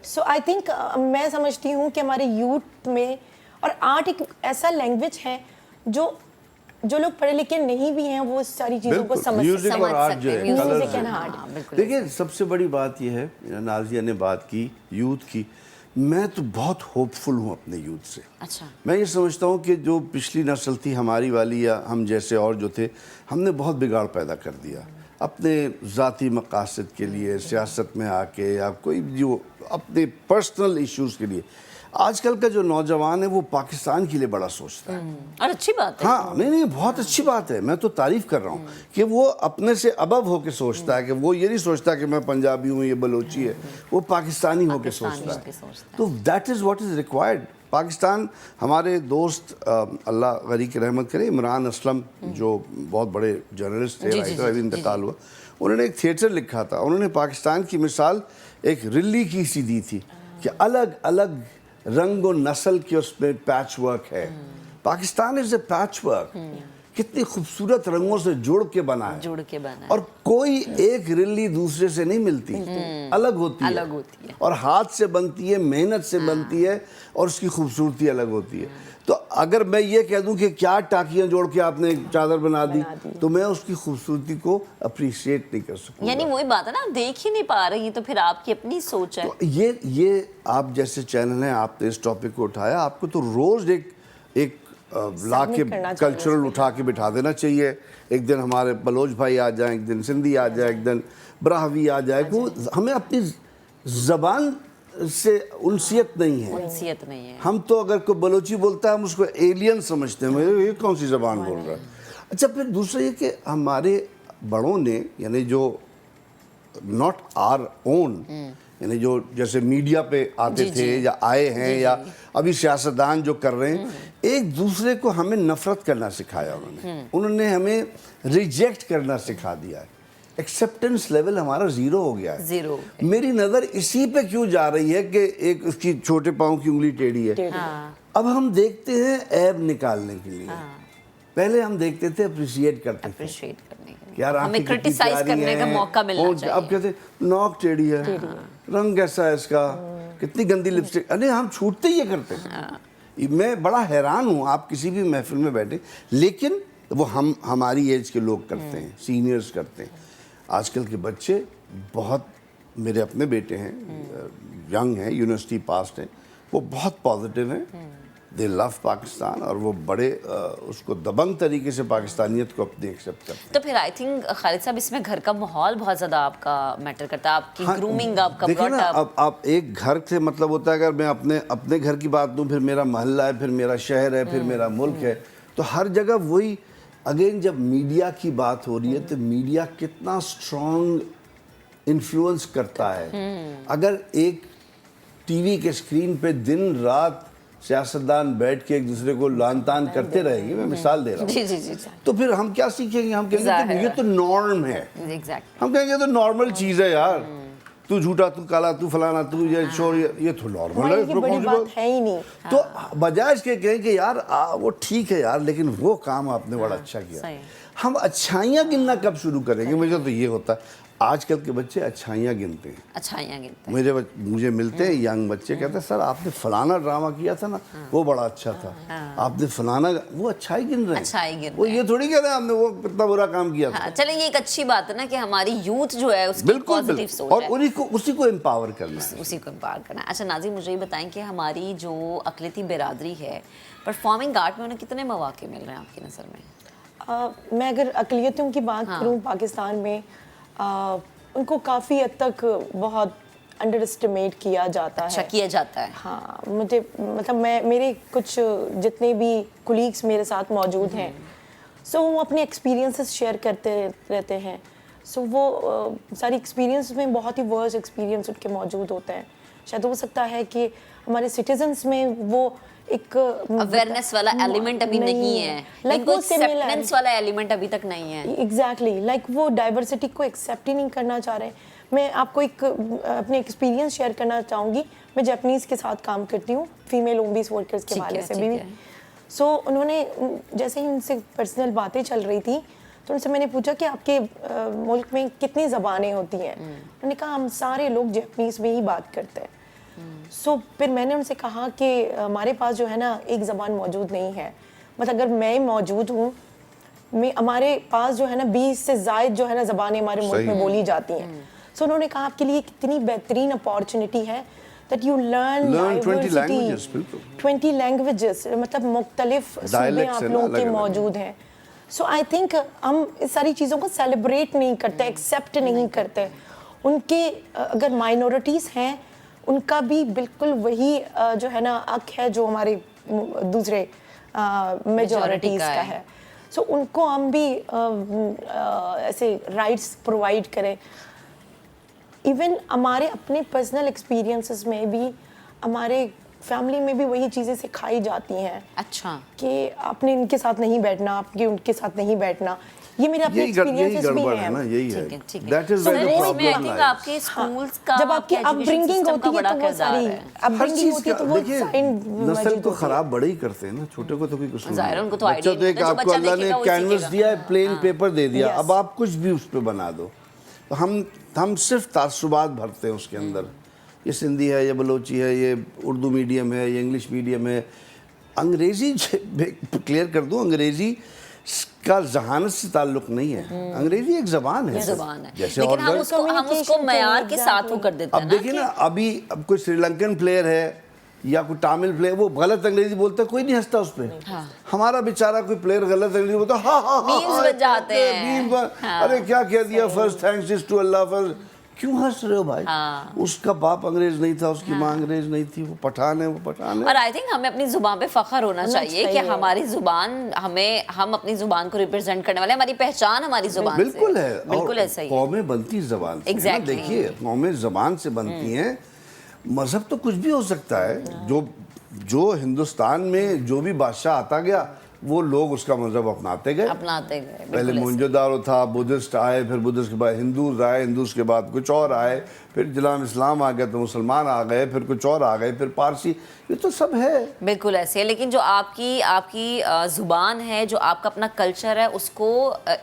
سو آئی تھنک میں سمجھتی ہوں کہ ہمارے یوتھ میں، اور آرٹ ایک ایسا لینگویج ہے جو لوگ پڑھے لکھے نہیں بھی ہیں وہ ساری چیزوں کو سمجھ سکتے ہیں. Music and art.
دیکھیں سب سے بڑی بات یہ ہے، نازیہ نے بات کی یوتھ کی، میں تو بہت ہوپ فل ہوں اپنے یوتھ سے. میں یہ سمجھتا ہوں کہ جو پچھلی نسل تھی ہماری والی یا ہم جیسے اور جو تھے، ہم نے بہت بگاڑ پیدا کر دیا اپنے ذاتی مقاصد کے لیے، سیاست میں آ کے یا کوئی جو اپنے پرسنل ایشوز کے لیے. آج کل کا جو نوجوان ہے وہ پاکستان کے لیے بڑا سوچتا ہے،
اور اچھی بات ہے.
ہاں نہیں بہت اچھی بات ہے، میں تو تعریف کر رہا ہوں کہ وہ اپنے سے ابو ہو کے سوچتا ہے، کہ وہ یہ نہیں سوچتا کہ میں پنجابی ہوں یہ بلوچی ہے، وہ پاکستانی ہو کے سوچتا ہے. تو that is what is required. Pakistan ہمارے دوست اللہ غنی کی رحمت کرے، عمران اسلم جو بہت بڑے جرنلسٹ تھے، رائٹر، ابھی انتقال ہوا، انہوں نے ایک تھیٹر لکھا تھا. انہوں نے پاکستان کی مثال ایک رلی کی سی دی تھی کہ الگ الگ رنگ و نسل کے اس میں پیچ ورک ہے. پاکستان از اے پیچ ورک، کتنی خوبصورت رنگوں سے جوڑ کے بنا ہے، اور کوئی ایک رلی دوسرے سے نہیں ملتی، الگ ہوتی ہے، اور ہاتھ سے بنتی ہے، محنت سے بنتی ہے، اور اس کی خوبصورتی الگ ہوتی ہے. تو اگر میں یہ کہہ دوں کہ کیا ٹاکیاں جوڑ کے آپ نے چادر بنا دی، تو میں اس کی خوبصورتی کو اپریشیٹ نہیں کر سکوں.
یعنی وہی بات ہے نا، آپ دیکھ ہی نہیں پا رہی، تو پھر آپ کی اپنی سوچ ہے.
یہ آپ جیسے چینل ہیں، آپ نے اس ٹاپک کو اٹھایا، آپ کو تو روز ایک لا کے کلچرل اٹھا کے بٹھا دینا چاہیے. ایک دن ہمارے بلوچ بھائی آ جائیں، ایک دن سندھی آ جائے، ایک دن براہوی آ جائے. ہمیں اپنی زبان سے انسیت نہیں ہے. ہم تو اگر کوئی بلوچی بولتا ہے ہم اس کو ایلین سمجھتے ہیں، یہ کون سی زبان بول رہا ہے. اچھا پھر دوسرا یہ کہ ہمارے بڑوں نے، یعنی جو ناٹ آر اون، یعنی جو جیسے میڈیا پہ آتے تھے یا آئے ہیں یا ابھی سیاستدان جو کر رہے ہیں، ایک دوسرے کو ہمیں نفرت کرنا سکھایا. انہوں نے ہمیں ریجیکٹ کرنا سکھا دیا ہے. ایکسیپٹنس لیول ہمارا زیرو ہو گیا ہے. میری نظر اسی پہ کیوں جا رہی ہے کہ ایک اس کی چھوٹے پاؤں کی انگلی ٹیڑھی ہے. اب ہم دیکھتے ہیں عیب نکالنے کے لیے، پہلے ہم دیکھتے تھے اپریشیٹ کرتے تھے،
ہمیں کرٹیسائز کرنے کا موقع ملنا چاہیے.
اب کہتے ہیں ناک ٹیڑھی ہے، رنگ کیسا ہے اس کا، کتنی گندی لپسٹک. ارے ہم چھوٹتے ہی یہ کرتے ہیں. میں بڑا حیران ہوں، آپ کسی بھی محفل میں بیٹھے، لیکن وہ ہماری ایج کے لوگ کرتے ہیں، سینئرز کرتے ہیں. آج کل کے بچے بہت، میرے اپنے بیٹے ہیں، ینگ ہیں، یونیورسٹی پاسڈ ہیں، وہ بہت پازیٹیو ہیں. دے لو پاکستان، اور وہ بڑے اس کو دبنگ طریقے سے پاکستانیت کو اپنے ایکسیپٹ کرتے ہیں.
تو پھر آئی تھنک خالد صاحب اس میں گھر کا ماحول بہت زیادہ آپ کا میٹر کرتا ہے، آپ کی گرومنگ، آپ کا
دیکھیں نا. اب آپ ایک گھر سے مطلب ہوتا ہے، اگر میں اپنے گھر کی بات دوں، پھر میرا محلہ ہے، پھر میرا شہر ہے، پھر میرا ملک ہے. تو ہر جگہ وہی اگین جب میڈیا کی بات ہو رہی ہے تو میڈیا کتنا سٹرونگ انفلوئنس کرتا ہے. اگر ایک ٹی وی کے اسکرین پہ دن رات سیاستدان بیٹھ کے ایک دوسرے کو لان تان کرتے رہیں گے، میں مثال دے رہا ہوں، تو پھر ہم کیا سیکھیں گے؟ ہم کہیں گے کہ یہ تو نارم ہے. ہم کہیں گے یہ تو نارمل چیز ہے یار، تو جھوٹا، تو کالا، تو فلانا، تو یہ شور، یہ تو نارمل ہے. تو بجائے اس کے کہیں کہ یار وہ ٹھیک ہے یار، لیکن وہ کام آپ نے بڑا اچھا کیا. ہم اچھائیاں گننا کب شروع کریں گے؟ مجھے تو یہ ہوتا ہے. آج کل کے بچے اچھائیاں گنتے ہیں. مجھے ملتے ہیں ینگ بچے، کہتے ہیں سر آپ نے فلانا ڈرامہ کیا تھا نا، وہ بڑا اچھا تھا، آپ نے فلانا، وہ اچھائی گن رہے ہیں. وہ یہ تھوڑی کہہ رہے ہیں آپ نے وہ اتنا برا کام کیا تھا.
چلیں یہ ایک اچھی بات ہے نا کہ ہماری یوتھ جو ہے اس کی پازیٹیو سوچ ہے،
اور اسی کو امپاور کرنا ہے.
اچھا ناظرین، مجھے یہ بتائیں کہ ہماری جو اقلیتی برادری ہے، پرفارمنگ آرٹ میں انہیں کتنے مواقع مل رہے ہیں آپ کی نظر میں؟
میں اگر اقلیتوں کی بات کروں پاکستان میں، ان کو کافی حد تک بہت انڈر اسٹیمیٹ کیا جاتا ہے.
کیا جاتا ہے.
ہاں، مجھے مطلب میرے کچھ جتنے بھی کولیگس میرے ساتھ موجود ہیں، سو وہ اپنے ایکسپیرینسز شیئر کرتے رہتے ہیں. سو وہ ساری ایکسپیرینس میں بہت ہی ورس ایکسپیرینس ان کے موجود ہوتے ہیں. شاید ہو سکتا ہے کہ हमारे सिटीजन्स में वो एक
अवेयरनेस वाला एलिमेंट अभी नहीं है, इनको एक्सेप्टेंस वाला एलिमेंट अभी तक नहीं है।
एग्जैक्टली लाइक वो डाइवर्सिटी को एक्सेप्ट ही नहीं करना चाह रहे। मैं आपको एक अपने एक्सपीरियंस शेयर करना चाहूँगी। मैं जापानीज़ के साथ काम करती हूँ, फीमेल ओबीस वर्कर्स के हवाले से भी। सो उन्होंने जैसे ही उनसे पर्सनल बातें चल रही थी तो उनसे मैंने पूछा कि आपके मुल्क में कितनी ज़बानें होती हैं। उन्होंने कहा हम सारे लोग जापानीज़ में ही बात करते हैं। सो फिर मैंने उनसे कहा कि हमारे पास जो है ना एक ज़बान मौजूद नहीं है, मतलब अगर मैं मौजूद हूँ, हमारे पास जो है ना 20 से ज़ायद जो है ना ज़बानें हमारे मुल्क में बोली जाती हैं। सो उन्होंने कहा आपके लिए कितनी बेहतरीन अपॉर्चुनिटी है that you learn 20 languages, मतलब मुख्तलिफ सूबे आप लोगों के मौजूद हैं। सो आई थिंक हम इस सारी चीज़ों को सेलिब्रेट नहीं करते, एक्सेप्ट नहीं करते। उनके अगर माइनॉरिटीज़ हैं उनका भी बिल्कुल वही जो है ना हक है जो हमारे दूसरे मेजॉरिटीज़ का है। सो उनको हम भी ऐसे राइट्स प्रोवाइड करें। इवन हमारे अपने पर्सनल एक्सपीरियंसेस में भी हमारे फैमिली में भी वही चीज़ें सिखाई जाती हैं।
अच्छा,
कि आपने इनके साथ नहीं बैठना, आपके उनके साथ नहीं बैठना। ये मेरे अपने एक्सपीरियंसेस भी हैं ना,
यही है। दैट इज
आपके स्कूल्स का
जब आपकी अपब्रिंगिंग होती है तो वो सारी अपब्रिंगिंग होती है तो वो
नस्ल को खराब बड़े ही करते हैं ना, छोटे को तो कोई कुछ नहीं।
उनको तो
बच्चा तो एक आपको अल्लाह ने कैनवस दिया है, प्लेन पेपर दे दिया, अब आप कुछ भी उस पर बना दो। तो हम सिर्फ तासुबात भरते हैं उसके अंदर। ये सिंधी है, ये बलोची है, ये उर्दू मीडियम है, ये इंग्लिश मीडियम है। अंग्रेज़ी क्लियर कर दूँ, अंग्रेज़ी का जहानत से ताल्लुक नहीं है। अंग्रेजी एक ज़बान है,
जैसे लेकिन हम उसको मयार के साथ वो कर देते हैं।
अब देखिए ना, अब कोई श्रीलंकन प्लेयर है या कोई तमिल प्लेयर, वो गलत अंग्रेजी बोलता है, कोई नहीं हंसता उस पर। हमारा बेचारा कोई प्लेयर गलत अंग्रेजी बोलता है,
मीम्स बन जाते हैं।
अरे क्या कह दिया, first thanks is to Allah first. क्यों हंस रहे हो भाई? उसका बाप अंग्रेज नहीं था, उसकी माँ अंग्रेज नहीं थी, वो पठान है, वो पठान है।
और आई थिंक हमें अपनी जुबान पे फख्र होना चाहिए कि हमारी जुबान हम अपनी जुबान को रिप्रेजेंट करने वाले, हमारी पहचान हमारी जुबान
बिल्कुल है,
बिल्कुल ऐसा ही।
कौमें बनती जबान से, देखिए कौमें जबान से बनती हैं। मजहब तो कुछ भी हो सकता है। जो हिंदुस्तान में जो भी बादशाह आता गया वो लोग उसका मजहब अपनाते गए। पहले मोहनजोदारो था, बुद्धिस्ट आए, फिर बुद्धिस्ट के बाद हिंदूज आए, हिंदूज के बाद कुछ और आए, फिर इस्लाम आ गया तो मुसलमान आ गए, फिर कुछ और आ गए, फिर पारसी। ये तो सब है,
बिल्कुल ऐसे है। लेकिन जो आपकी जुबान है, जो आपका अपना कल्चर है, उसको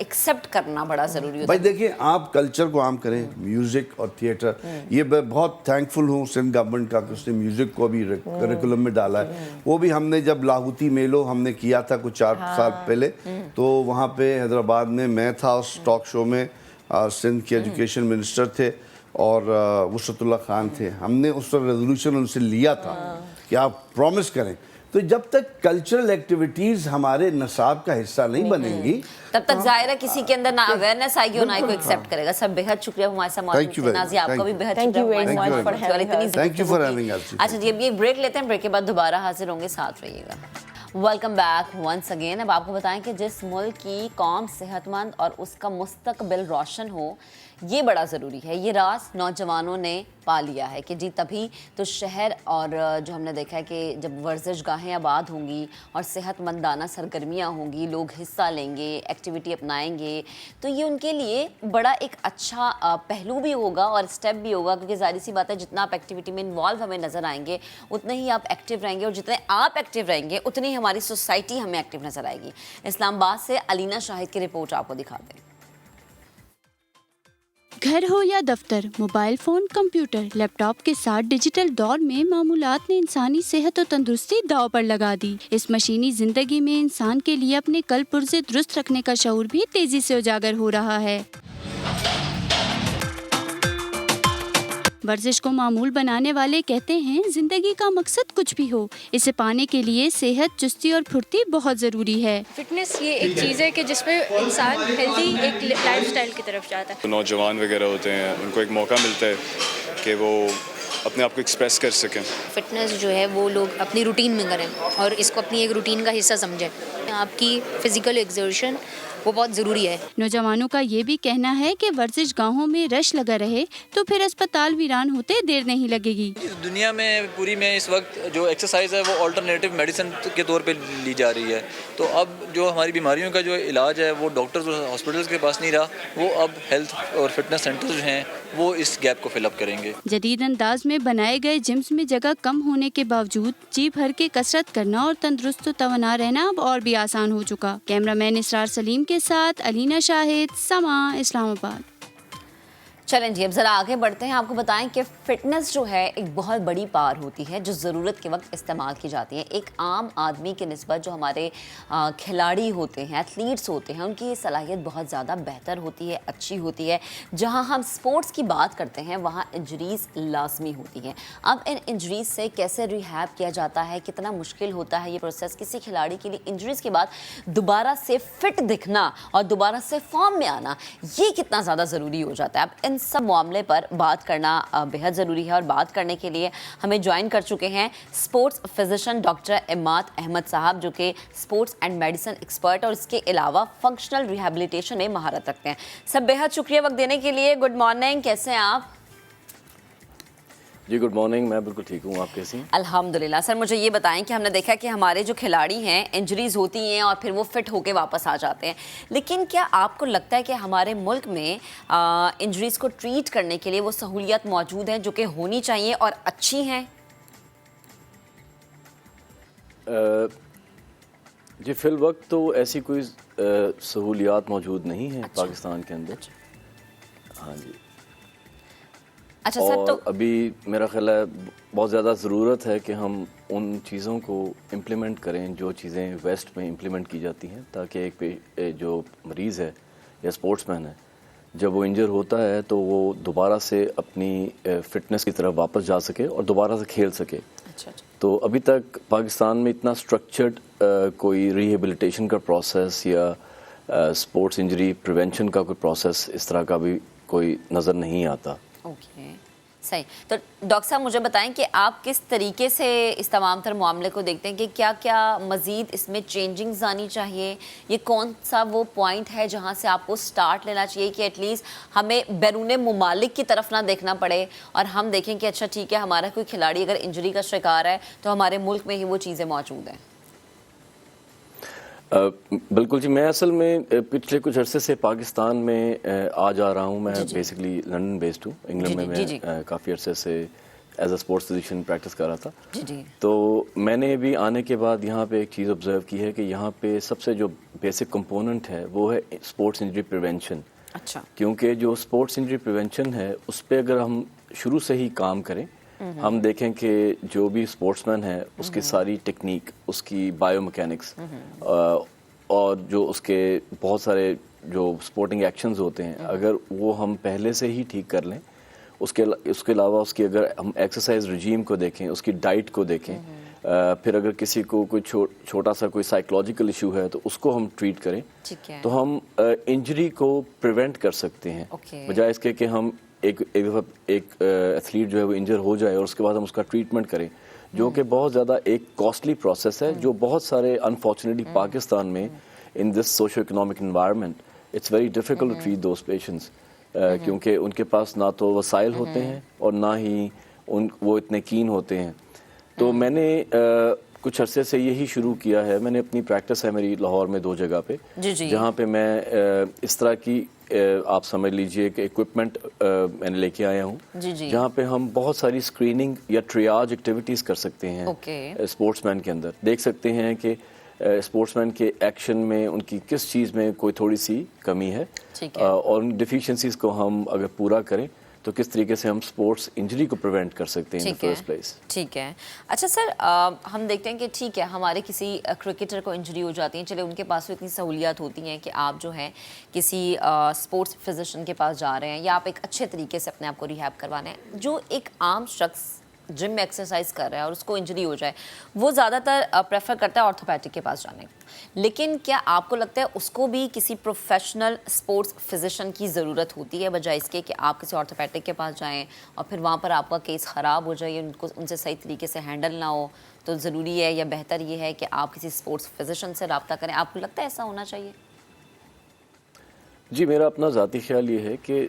एक्सेप्ट करना बड़ा ज़रूरी होता है।
भाई देखिए, आप कल्चर को आम करें, म्यूज़िक और थिएटर। ये मैं बहुत थैंकफुल हूँ सिंध गवर्नमेंट का कि उसने म्यूज़िक को भी करिकुलम में डाला है। वो भी हमने जब लाहौती मेलो हमने किया था कुछ 4 साल पहले, तो वहाँ पे हैदराबाद में मैं था उस टॉक शो में, सिंध के एजुकेशन मिनिस्टर थे और वसतुल्लाह खान थे। हमने उस पर रेजोल्यूशन उनसे लिया था कि आप प्रॉमिस करें। तो जब तक कल्चरल एक्टिविटीज़ हमारे नसाब का हिस्सा नहीं बनेंगी
तब तक जाहिर है किसी के अंदर ना अवेयरनेस आएगी और ना को एक्सेप्ट करेगा। सब बेहद शुक्रिया हमारे साथ मौजूद थे। नाज़िया, आपका भी बेहद शुक्रिया।
Thank you for having us.
अच्छा जी, अभी एक ब्रेक लेते हैं, ब्रेक के बाद दोबारा हाजिर होंगे, साथ रहिएगा। Welcome back once again. अब आपको बताएं कि जिस मुल्क की कौम सेहतमंद और उसका मुस्तकबिल रोशन हो, ये बड़ा ज़रूरी है। ये राज नौजवानों ने पा लिया है कि जी तभी तो शहर और जो हमने देखा है कि जब वर्जिश गाहें आबाद होंगी और सेहतमंदाना सरगर्मियाँ होंगी, लोग हिस्सा लेंगे, एक्टिविटी अपनाएंगे, तो ये उनके लिए बड़ा एक अच्छा पहलू भी होगा और स्टेप भी होगा। क्योंकि ज़ाहिर सी बात है, जितना आप एक्टिविटी में इन्वॉल्व हमें नज़र आएंगे उतने ही आप एक्टिव रहेंगे, और जितने आप एक्टिव रहेंगे उतनी हमारी सोसाइटी हमें एक्टिव नज़र आएगी। इस्लामाबाद से अलीना शाहिद की रिपोर्ट आपको दिखाते हैं।
घर हो या दफ्तर, मोबाइल फ़ोन, कंप्यूटर, लैपटॉप के साथ डिजिटल दौर में मामूलात ने इंसानी सेहत और तंदुरुस्ती दांव पर लगा दी। इस मशीनी जिंदगी में इंसान के लिए अपने कल पुर्जे दुरुस्त रखने का शऊर भी तेजी से उजागर हो रहा है। वर्जिश को मामूल बनाने वाले कहते हैं, जिंदगी का मकसद कुछ भी हो, इसे पाने के लिए सेहत, चुस्ती और फुर्ती बहुत ज़रूरी है।
फिटनेस ये एक चीज़ है कि जिसमें इंसान हेल्दी एक लाइफस्टाइल की तरफ जाता है।
नौजवान वगैरह होते हैं, उनको एक मौका मिलता है कि वो अपने आप को एक्सप्रेस कर सकें।
फिटनेस जो है वो लोग अपनी रूटीन में करें और इसको अपनी एक रूटीन का हिस्सा समझें। आपकी फ़िज़िकल एक्सर्शन
वो बहुत ज़रूरी है।
नौजवानों का ये भी कहना है कि वर्जिश गाहों में रश लगा रहे तो फिर अस्पताल वीरान होते देर नहीं लगेगी।
दुनिया में पूरी में इस वक्त जो एक्सरसाइज है वो अल्टरनेटिव मेडिसिन के तौर पे ली जा रही है, तो अब जो हमारी बीमारियों का जो इलाज है वो डॉक्टर्स और हॉस्पिटल्स के पास नहीं रहा, वो अब हेल्थ और फिटनेस सेंटर्स जो हैं वो इस गैप को फिलअप करेंगे।
जदीद अंदाज में बनाए गए जिम्स में जगह कम होने के बावजूद जी भर के कसरत करना और तंदुरुस्त तवाना रहना अब और भी आसान हो चुका। कैमरामैन इसरार सलीम के साथ अलीना शाहिद, समा, इस्लामाबाद।
चलें जी, अब ज़रा आगे बढ़ते हैं। आपको बताएं कि फ़िटनेस जो है एक बहुत बड़ी पावर होती है जो ज़रूरत के वक्त इस्तेमाल की जाती है। एक आम आदमी के निस्बत जो हमारे खिलाड़ी होते हैं, एथलीट्स होते हैं, उनकी ये सलाहियत बहुत ज़्यादा बेहतर होती है, अच्छी होती है। जहां हम स्पोर्ट्स की बात करते हैं वहां इंजरीज़ लाजमी होती हैं। अब इन इंजरीज़ से कैसे रिहैब किया जाता है, कितना मुश्किल होता है ये प्रोसेस। किसी खिलाड़ी के लिए इंजरीज़ के बाद दोबारा से फ़िट दिखना और दोबारा से फॉर्म में आना, ये कितना ज़्यादा ज़रूरी हो जाता है। अब इन सब मामले पर बात करना बेहद ज़रूरी है और बात करने के लिए हमें ज्वाइन कर चुके हैं sports physician doctor Imad Ahmed sahab, जो कि स्पोर्ट्स एंड मेडिसिन एक्सपर्ट और इसके अलावा फंक्शनल रिहैबिलिटेशन में महारत रखते हैं। सब बेहद शुक्रिया वक्त देने के लिए। गुड मॉर्निंग, कैसे हैं आप?
जी गुड मॉर्निंग, मैं बिल्कुल ठीक हूँ, आप कैसी हैं?
अल्हम्दुलिल्लाह। सर मुझे ये बताएं कि हमने देखा कि हमारे जो खिलाड़ी हैं इंजरीज होती हैं और फिर वो फिट होके वापस आ जाते हैं, लेकिन क्या आपको लगता है कि हमारे मुल्क में इंजरीज को ट्रीट करने के लिए वो सहूलियत मौजूद हैं जो कि होनी चाहिए और अच्छी हैं?
जी फिल वक्त तो ऐसी कोई सहूलियात मौजूद नहीं है पाकिस्तान के अंदर। हाँ जी।
अच्छा
और
सर, तो
अभी मेरा ख्याल है बहुत ज़्यादा ज़रूरत है कि हम उन चीज़ों को इम्प्लीमेंट करें जो चीज़ें वेस्ट में इम्प्लीमेंट की जाती हैं, ताकि एक जो मरीज़ है या स्पोर्ट्समैन है जब वो इंजर होता है तो वो दोबारा से अपनी फ़िटनेस की तरफ वापस जा सके और दोबारा से खेल सके।
अच्छा।
तो अभी तक पाकिस्तान में इतना स्ट्रक्चर्ड कोई रिहेबिलिटेशन का प्रोसेस या स्पोर्ट्स इंजरी प्रिवेंशन का कोई प्रोसेस इस तरह का भी कोई नज़र नहीं आता।
ओके, सही। तो डॉक्टर साहब मुझे बताएं कि आप किस तरीके से इस तमाम तर मामले को देखते हैं कि क्या क्या मज़ीद इसमें चेंजिंग्स आनी चाहिए? ये कौन सा वो पॉइंट है जहां से आपको स्टार्ट लेना चाहिए कि एटलीस्ट हमें बैरून मुमालिक की तरफ ना देखना पड़े और हम देखें कि अच्छा ठीक है, हमारा कोई खिलाड़ी अगर इंजरी का शिकार है तो हमारे मुल्क में ही वो चीज़ें मौजूद हैं?
बिल्कुल जी, मैं असल में पिछले कुछ अरसे से पाकिस्तान में आ जा रहा हूँ। मैं बेसिकली लंदन बेस्ड हूँ, इंग्लैंड में मैं काफ़ी अरसे से as a sports physician practice कर रहा था। तो मैंने भी आने के बाद यहाँ पे एक चीज़ ऑब्जर्व की है कि यहाँ पे सबसे जो बेसिक कंपोनेंट है वो है स्पोर्ट्स इंजरी प्रिवेंशन।
अच्छा।
क्योंकि जो स्पोर्ट्स इंजरी प्रिवेंशन है उस पर अगर हम शुरू से ही काम करें, हम देखें कि जो भी स्पोर्ट्समैन है उसकी सारी टेक्निक, उसकी बायोमैकेनिक्स और जो उसके बहुत सारे जो स्पोर्टिंग एक्शंस होते हैं, अगर वो हम पहले से ही ठीक कर लें, उसके अलावा उसकी अगर हम एक्सरसाइज रिजीम को देखें, उसकी डाइट को देखें, फिर अगर किसी को कोई छोटा सा कोई साइकोलॉजिकल इशू है तो उसको हम ट्रीट करें, तो हम इंजरी को प्रिवेंट कर सकते हैं। बजाय इसके कि हम एक एथलीट जो है वो इंजर हो जाए और उसके बाद हम उसका ट्रीटमेंट करें, जो कि बहुत ज़्यादा एक कॉस्टली प्रोसेस है, जो बहुत सारे अनफॉर्चुनेटली पाकिस्तान में in this socio economic environment it's very difficult to treat those patients, क्योंकि उनके पास ना तो वसाइल होते हैं और ना ही वो इतने कीन होते हैं। तो मैंने कुछ अरसे से यही शुरू किया है। मैंने अपनी प्रैक्टिस है मेरी लाहौर में 2 जगह पे, जहाँ पे मैं इस तरह की आप समझ लीजिए कि इक्विपमेंट मैंने लेके आया हूँ, जहाँ पे हम बहुत सारी स्क्रीनिंग या ट्रियाज एक्टिविटीज़ कर सकते हैं स्पोर्ट्समैन के अंदर। देख सकते हैं कि स्पोर्ट्समैन के एक्शन में उनकी किस चीज़ में कोई थोड़ी सी कमी है और उन डिफिशिएंसीज़ को हम अगर पूरा करें तो किस तरीके से हम स्पोर्ट्स इंजरी को प्रिवेंट कर सकते हैं इन द फर्स्ट प्लेस।
ठीक है। अच्छा सर, हम देखते हैं कि ठीक है हमारे किसी क्रिकेटर को इंजरी हो जाती है, चले उनके पास तो इतनी सहूलियात होती हैं कि आप जो है किसी स्पोर्ट्स फिजिशियन के पास जा रहे हैं या आप एक अच्छे तरीके से अपने आप को रिहैब करवाना है। जो एक आम शख्स जिम में एक्सरसाइज कर रहा है और उसको इंजरी हो जाए, वो ज़्यादातर प्रेफर करता है ऑर्थोपैडिक के पास जाने। लेकिन क्या आपको लगता है उसको भी किसी प्रोफेशनल स्पोर्ट्स फिजिशियन की ज़रूरत होती है, बजाय इसके कि आप किसी ऑर्थोपैडिक के पास जाएं और फिर वहाँ पर आपका केस ख़राब हो जाए, उनसे सही तरीके से हैंडल ना हो? तो ज़रूरी है या बेहतर ये है कि आप किसी स्पोर्ट्स फिजिशियन से रब्ता करें? आपको लगता है ऐसा होना चाहिए?
جی میرا اپنا ذاتی خیال یہ ہے کہ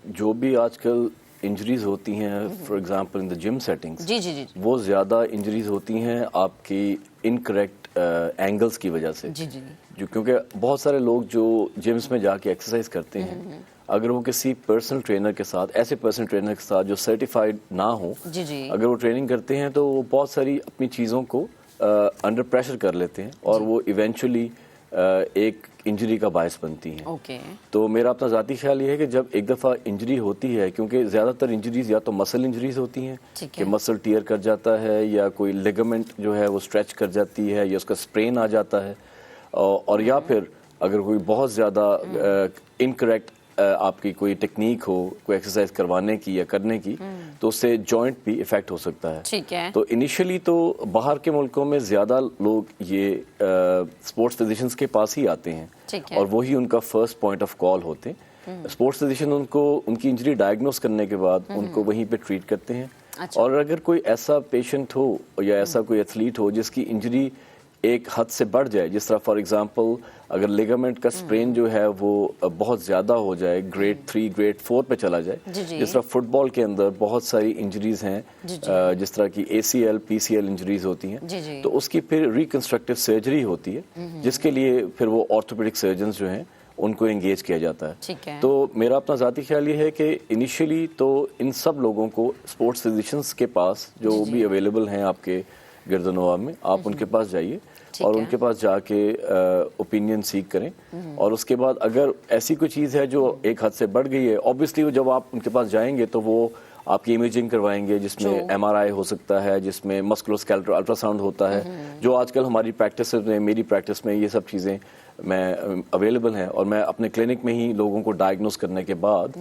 جو بھی آج کل انجریز ہوتی ہیں for example in the gym settings,
جی جی جی
وہ زیادہ انجریز ہوتی ہیں آپ کی انکریکٹ اینگلز کی وجہ سے.
جی جی
جو کیونکہ بہت سارے لوگ جو جمز میں جا کے ایکسرسائز کرتے ہیں، اگر وہ کسی پرسنل ٹرینر کے ساتھ، ایسے پرسنل ٹرینر کے ساتھ جو سرٹیفائڈ نہ ہوں،
جی جی
اگر وہ ٹریننگ کرتے ہیں تو وہ بہت ساری اپنی چیزوں کو انڈر پریشر کر لیتے ہیں اور وہ ایونچولی ایک انجری کا باعث بنتی ہیں.
اوکے.
تو میرا اپنا ذاتی خیال یہ ہے کہ جب ایک دفعہ انجری ہوتی ہے، کیونکہ زیادہ تر انجریز یا تو مسل انجریز ہوتی ہیں کہ مسل ٹیئر کر جاتا ہے، یا کوئی لیگمنٹ جو ہے وہ اسٹریچ کر جاتی ہے، یا اس کا اسپرین آ جاتا ہے، اور یا پھر اگر کوئی بہت زیادہ انکریکٹ آپ کی کوئی ٹیکنیک ہو کوئی ایکسرسائز کروانے کی یا کرنے کی، تو اس سے جوائنٹ بھی افیکٹ ہو سکتا ہے.
ٹھیک ہے.
تو انیشلی تو باہر کے ملکوں میں زیادہ لوگ یہ اسپورٹس فزیشنز کے پاس ہی آتے ہیں اور وہی ان کا فرسٹ پوائنٹ آف کال ہوتے ہیں. اسپورٹس فزیشن ان کو ان کی انجری ڈائگنوز کرنے کے بعد ان کو وہیں پہ ٹریٹ کرتے ہیں. اور اگر کوئی ایسا پیشنٹ ہو یا ایسا کوئی ایتھلیٹ ہو جس کی انجری ایک حد سے بڑھ جائے، جس طرح فار ایگزامپل اگر لیگامنٹ کا اسپرین جو ہے وہ بہت زیادہ ہو جائے، گریڈ 3 گریڈ 4 پہ چلا جائے، جس طرح فٹ بال کے اندر بہت ساری انجریز ہیں جس طرح کی ACL PCL انجریز ہوتی ہیں، تو اس کی پھر ریکنسٹرکٹیو سرجری ہوتی ہے جس کے لیے پھر وہ آرتھوپیڈک سرجنز جو ہیں ان کو انگیج کیا جاتا ہے. تو میرا اپنا ذاتی خیال یہ ہے کہ انیشلی تو ان سب لوگوں کو اسپورٹس فزیشنز کے پاس جو بھی اویلیبل ہیں آپ کے گرد و نواح میں، آپ ان کے پاس جائیے اور ان کے پاس جا کے اوپینین سیکھ کریں. اور اس کے بعد اگر ایسی کوئی چیز ہے جو ایک حد سے بڑھ گئی ہے، اوبیسلی جب آپ ان کے پاس جائیں گے تو وہ آپ کی امیجنگ کروائیں گے، جس میں MRI ہو سکتا ہے، جس میں مسکولوسکیلٹل الٹرا ساؤنڈ ہوتا ہے، جو آج کل ہماری پریکٹس میں، میری پریکٹس میں یہ سب چیزیں میں اویلیبل ہیں، اور میں اپنے کلینک میں ہی لوگوں کو ڈائگنوز کرنے کے بعد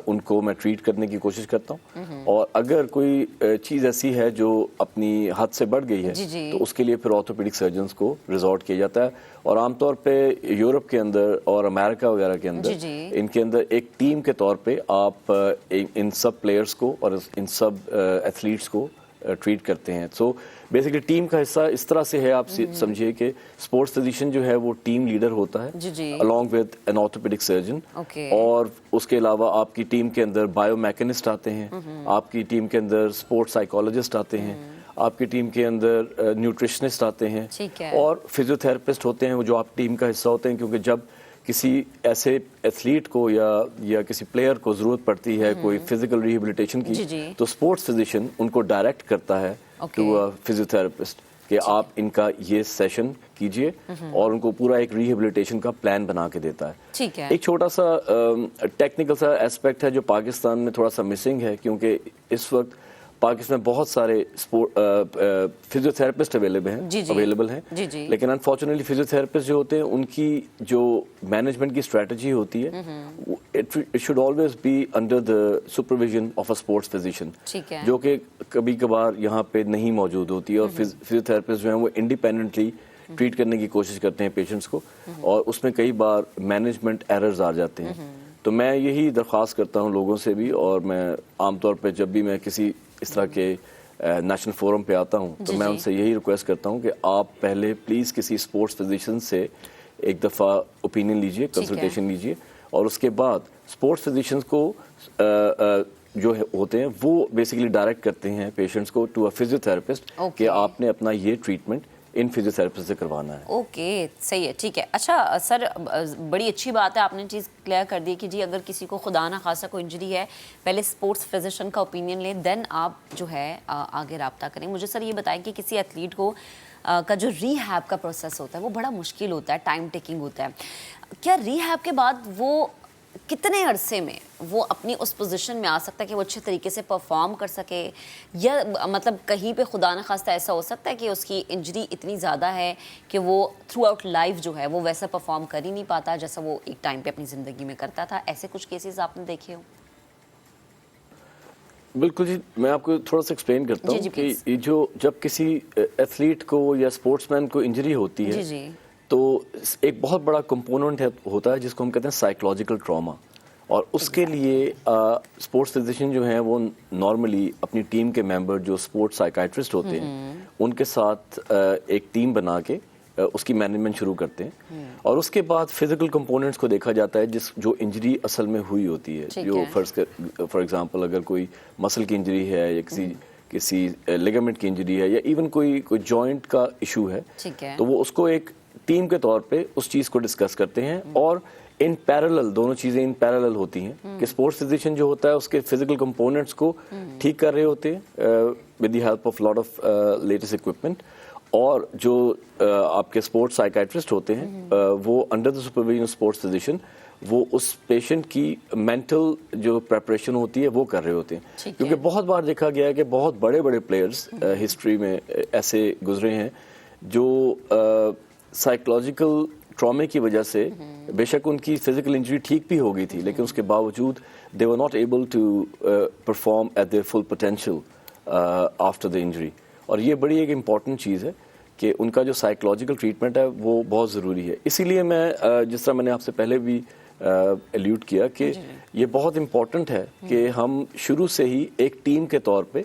ان کو میں ٹریٹ کرنے کی کوشش کرتا ہوں. اور اگر کوئی چیز ایسی ہے جو اپنی حد سے بڑھ گئی ہے تو اس کے لیے پھر آرتھوپیڈک سرجنز کو ریزورٹ کیا جاتا ہے. اور عام طور پہ یورپ کے اندر اور امریکہ وغیرہ کے اندر ان کے اندر ایک ٹیم کے طور پہ آپ ان سب پلیئرز کو اور ان سب ایتھلیٹس کو ٹریٹ کرتے ہیں. سو بیسیکلی ٹیم کا حصہ اس طرح سے ہے، آپ سمجھیے کہ اسپورٹس فزیشین جو ہے وہ ٹیم لیڈر ہوتا ہے along with an orthopedic surgeon. اور اس کے علاوہ آپ کی ٹیم کے اندر بایو میکینسٹ آتے ہیں، آپ کی ٹیم کے اندر اسپورٹس سائیکالوجسٹ آتے ہیں، آپ کی ٹیم کے اندر نیوٹریشنسٹ آتے ہیں، اور فزیو تھراپسٹ ہوتے ہیں جو آپ ٹیم کا حصہ ہوتے ہیں. کیونکہ جب کسی ایسے ایتھلیٹ کو یا کسی پلیئر کو ضرورت پڑتی ہے کوئی فزیکل ریہیبلیٹیشن کی، تو اسپورٹس فزیشین ان کو ڈائریکٹ کرتا ہے ٹو فزیو تھراپسٹ کہ آپ ان کا یہ سیشن کیجئے، اور ان کو پورا ایک ریہیبلیٹیشن کا پلان بنا کے دیتا ہے. ایک چھوٹا سا ٹیکنیکل سا ایسپیکٹ ہے جو پاکستان میں تھوڑا سا مسنگ ہے، کیونکہ اس وقت پاکستان میں بہت سارے فزیو تھراپسٹ اویلیبل ہیں، لیکن انفارچونیٹلی فزیو تھراپسٹ جو ہوتے ہیں ان کی جو مینجمنٹ کی اسٹریٹجی ہوتی ہے it should always be under the supervision of a sports physician, جو کہ کبھی کبھار یہاں پہ نہیں موجود ہوتی ہے. اور فزیو تھراپسٹ جو ہیں وہ انڈیپینڈنٹلی ٹریٹ کرنے کی کوشش کرتے ہیں پیشنٹس کو، اور اس میں کئی بار مینجمنٹ ایررز آ جاتے ہیں. تو میں یہی درخواست کرتا ہوں لوگوں سے بھی، اور میں عام طور پہ جب بھی میں کسی اس طرح کے نیشنل فورم پہ آتا ہوں تو میں ان سے یہی ریکویسٹ کرتا ہوں کہ آپ پہلے پلیز کسی اسپورٹس فزیشین سے ایک دفعہ اوپینین لیجئے، کنسلٹیشن لیجئے، اور اس کے بعد اسپورٹس فزیشینز کو جو ہوتے ہیں وہ بیسیکلی ڈائریکٹ کرتے ہیں پیشنٹس کو ٹو اے فزیو تھراپسٹ کہ آپ نے اپنا یہ ٹریٹمنٹ ان فزیو تھراپسٹ سے کروانا ہے.
اوکے، صحیح ہے، ٹھیک ہے. اچھا سر، بڑی اچھی بات ہے، آپ نے چیز کلیئر کر دی کہ جی اگر کسی کو خدا نہ خاصا کوئی انجری ہے پہلے اسپورٹس فزیشین کا اوپینین لیں، دین آپ جو ہے آگے رابطہ کریں. مجھے سر یہ بتائیں کہ کسی ایتھلیٹ کو کا جو ری ہیب کا پروسیس ہوتا ہے وہ بڑا مشکل ہوتا ہے، ٹائم ٹیکنگ ہوتا ہے. کیا ری ہیب کے بعد وہ کتنے عرصے میں وہ اپنی اس پوزیشن میں آ سکتا ہے کہ وہ اچھے طریقے سے پرفارم کر سکے، یا مطلب کہیں پہ خدا نہ خواستہ ایسا ہو سکتا ہے کہ اس کی انجری اتنی زیادہ ہے کہ وہ تھرو آؤٹ لائف جو ہے وہ ویسا پرفارم کر ہی نہیں پاتا جیسا وہ ایک ٹائم پہ اپنی زندگی میں کرتا تھا؟ ایسے کچھ کیسز آپ نے دیکھے ہو؟
بالکل جی، میں آپ کو تھوڑا سا ایکسپلین کرتا ہوں کہ جو جب کسی ایتھلیٹ کو یا اسپورٹس مین کو انجری ہوتی ہے تو ایک بہت بڑا کمپوننٹ ہوتا ہے جس کو ہم کہتے ہیں سائیکولوجیکل ٹراما. اور اس کے لیے اسپورٹس فزیشین جو ہیں وہ نارملی اپنی ٹیم کے ممبر جو اسپورٹس سائیکائٹرسٹ ہوتے ہیں ان کے ساتھ ایک ٹیم بنا کے اس کی مینجمنٹ شروع کرتے ہیں اور اس کے بعد فزیکل کمپوننٹس کو دیکھا جاتا ہے جو انجری اصل میں ہوئی ہوتی ہے. جو فار ایگزامپل اگر کوئی مسل کی انجری ہے یا کسی لیگامنٹ کی انجری ہے یا ایون کوئی جوائنٹ کا ایشو ہے تو وہ اس کو ایک ٹیم کے طور پہ اس چیز کو ڈسکس کرتے ہیں اور ان پیرالل دونوں چیزیں ان پیرالل ہوتی ہیں کہ اسپورٹس فزیشین جو ہوتا ہے اس کے فزیکل کمپوننٹس کو ٹھیک کر رہے ہوتے ہیں with the help of lot of latest equipment, اور جو آپ کے اسپورٹس سائیکائٹرسٹ ہوتے ہیں وہ under the supervision of sports physician وہ اس پیشنٹ کی مینٹل جو پریپریشن ہوتی ہے وہ کر رہے ہوتے ہیں. کیونکہ بہت بار دیکھا گیا ہے کہ بہت بڑے بڑے پلیئرز ہسٹری میں ایسے گزرے ہیں جو سائیکولوجیکل ٹرامے کی وجہ سے بے شک ان کی فزیکل انجری ٹھیک بھی ہو گئی تھی لیکن اس کے باوجود they were not able to perform at their full potential after the injury. اور یہ بڑی ایک امپورٹنٹ چیز ہے کہ ان کا جو سائیکولوجیکل ٹریٹمنٹ ہے وہ بہت ضروری ہے. اسی لیے میں جس طرح میں نے آپ سے پہلے بھی الوڈ کیا کہ یہ بہت امپورٹنٹ ہے کہ ہم شروع سے ہی ایک ٹیم کے طور پہ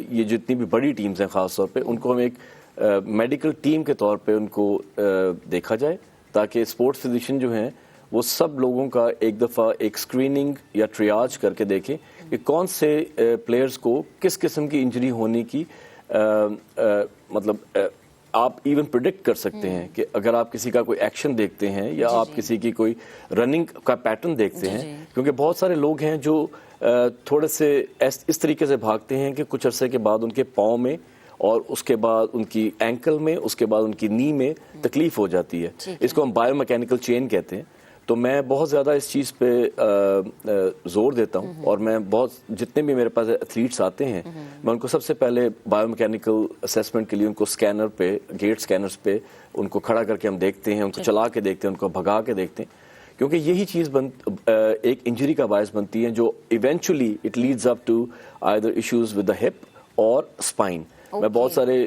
یہ جتنی بھی بڑی ٹیمز ہیں خاص طور پہ ان کو ہم ایک میڈیکل ٹیم کے طور پہ ان کو دیکھا جائے تاکہ اسپورٹس فزیشین جو ہیں وہ سب لوگوں کا ایک دفعہ ایک اسکریننگ یا ٹریاج کر کے دیکھیں کہ کون سے پلیئرز کو کس قسم کی انجری ہونے کی مطلب آپ ایون پریڈکٹ کر سکتے ہیں کہ اگر آپ کسی کا کوئی ایکشن دیکھتے ہیں یا آپ کسی کی کوئی رننگ کا پیٹرن دیکھتے ہیں کیونکہ بہت سارے لوگ ہیں جو تھوڑے سے اس طریقے سے بھاگتے ہیں کہ کچھ عرصے کے بعد ان کے پاؤں میں اور اس کے بعد ان کی اینکل میں اس کے بعد ان کی نی میں تکلیف ہو جاتی ہے. اس کو ہم بایو میکینیکل چین کہتے ہیں. تو میں بہت زیادہ اس چیز پہ زور دیتا ہوں اور میں بہت جتنے بھی میرے پاس ایتھلیٹس آتے ہیں میں ان کو سب سے پہلے بایو میکینیکل اسیسمنٹ کے لیے ان کو اسکینر پہ گیٹ اسکینرز پہ ان کو کھڑا کر کے ہم دیکھتے ہیں, ان کو چلا کے دیکھتے ہیں, ان کو بھگا کے دیکھتے ہیں کیونکہ یہی چیز ایک انجری کا باعث بنتی ہے جو eventually it leads up to either issues with the hip اور اسپائن. میں بہت سارے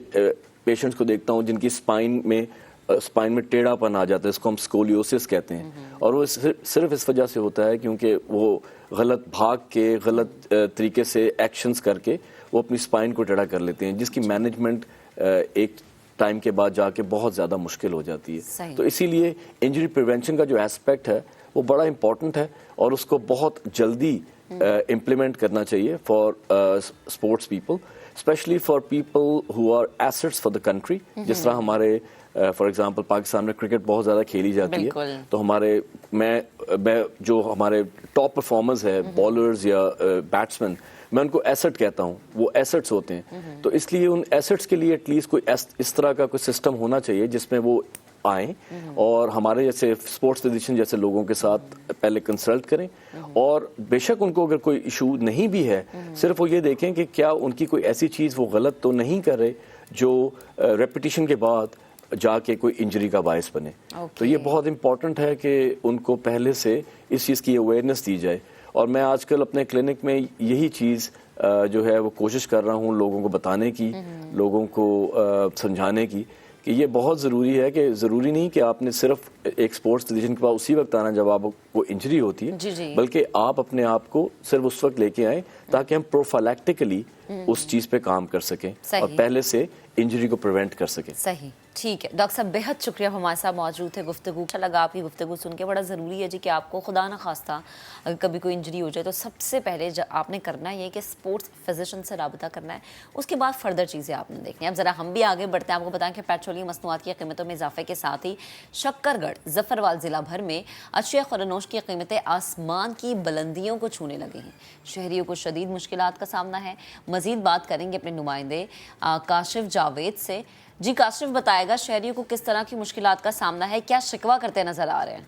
پیشنٹس کو دیکھتا ہوں جن کی اسپائن میں ٹیڑھا پن آ جاتا ہے, اس کو ہم اسکولیوسس کہتے ہیں اور وہ صرف اس وجہ سے ہوتا ہے کیونکہ وہ غلط بھاگ کے غلط طریقے سے ایکشنز کر کے وہ اپنی اسپائن کو ٹیڑھا کر لیتے ہیں جس کی مینجمنٹ ایک ٹائم کے بعد جا کے بہت زیادہ مشکل ہو جاتی ہے. تو اسی لیے انجری پریونشن کا جو ایسپیکٹ ہے وہ بڑا امپورٹنٹ ہے اور اس کو بہت جلدی امپلیمنٹ کرنا چاہیے for sports people, especially for people who are assets for the country. جس طرح ہمارے فار ایگزامپل پاکستان میں کرکٹ بہت زیادہ کھیلی جاتی ہے تو ہمارے میں جو ہمارے ٹاپ پرفارمرز ہیں بالرز یا بیٹسمین میں ان کو ایسٹ کہتا ہوں, وہ ایسٹس ہوتے ہیں. تو اس لیے ان ایسٹس کے لیے ایٹ لیسٹ کوئی اس طرح کا کوئی سسٹم ہونا چاہیے جس میں وہ آئیں اور ہمارے جیسے اسپورٹس فزیشین جیسے لوگوں کے ساتھ پہلے کنسلٹ کریں اور بے شک ان کو اگر کوئی ایشو نہیں بھی ہے صرف وہ یہ دیکھیں کہ کیا ان کی کوئی ایسی چیز وہ غلط تو نہیں کر رہے جو ریپیٹیشن کے بعد جا کے کوئی انجری کا باعث بنے. تو یہ بہت امپورٹنٹ ہے کہ ان کو پہلے سے اس چیز کی اویئرنیس دی جائے اور میں آج کل اپنے کلینک میں یہی چیز جو ہے وہ کوشش کر رہا ہوں لوگوں کو بتانے کی, لوگوں کو سمجھانے کی کہ یہ بہت ضروری ہے کہ ضروری نہیں کہ آپ نے صرف ایک اسپورٹس فزیشین کے پاس اسی وقت آنا جب آپ کو انجری ہوتی ہے بلکہ آپ اپنے آپ کو صرف اس وقت لے کے آئیں تاکہ ہم پروفیلیکٹیکلی اس چیز پہ کام کر سکیں اور پہلے سے انجری کو پریونٹ کر سکیں.
صحیح, ٹھیک ہے ڈاکٹر صاحب, بہت شکریہ ہمارے ساتھ موجود تھے. گفتگو اچھا لگا آپ کی گفتگو سن کے. بڑا ضروری ہے جی کہ آپ کو خدا نہ خواستہ اگر کبھی کوئی انجری ہو جائے تو سب سے پہلے آپ نے کرنا یہ کہ اسپورٹس فزیشین سے رابطہ کرنا ہے, اس کے بعد فردر چیزیں آپ نے دیکھنی ہے. اب ذرا ہم بھی آگے بڑھتے ہیں. آپ کو بتائیں کہ پیٹرولیم مصنوعات کی قیمتوں میں اضافے کے ساتھ ہی شکر گڑھ ظفروال ضلع بھر میں اشیاء خورنوش کی قیمتیں آسمان کی بلندیوں کو چھونے لگے ہیں. شہریوں کو شدید مشکلات کا سامنا ہے. مزید بات کریں گے اپنے نمائندے کاشف جاوید سے. جی کاشف, بتائے گا شہریوں کو کس طرح کی مشکلات کا سامنا ہے, کیا شکوہ کرتے نظر آ رہے ہیں؟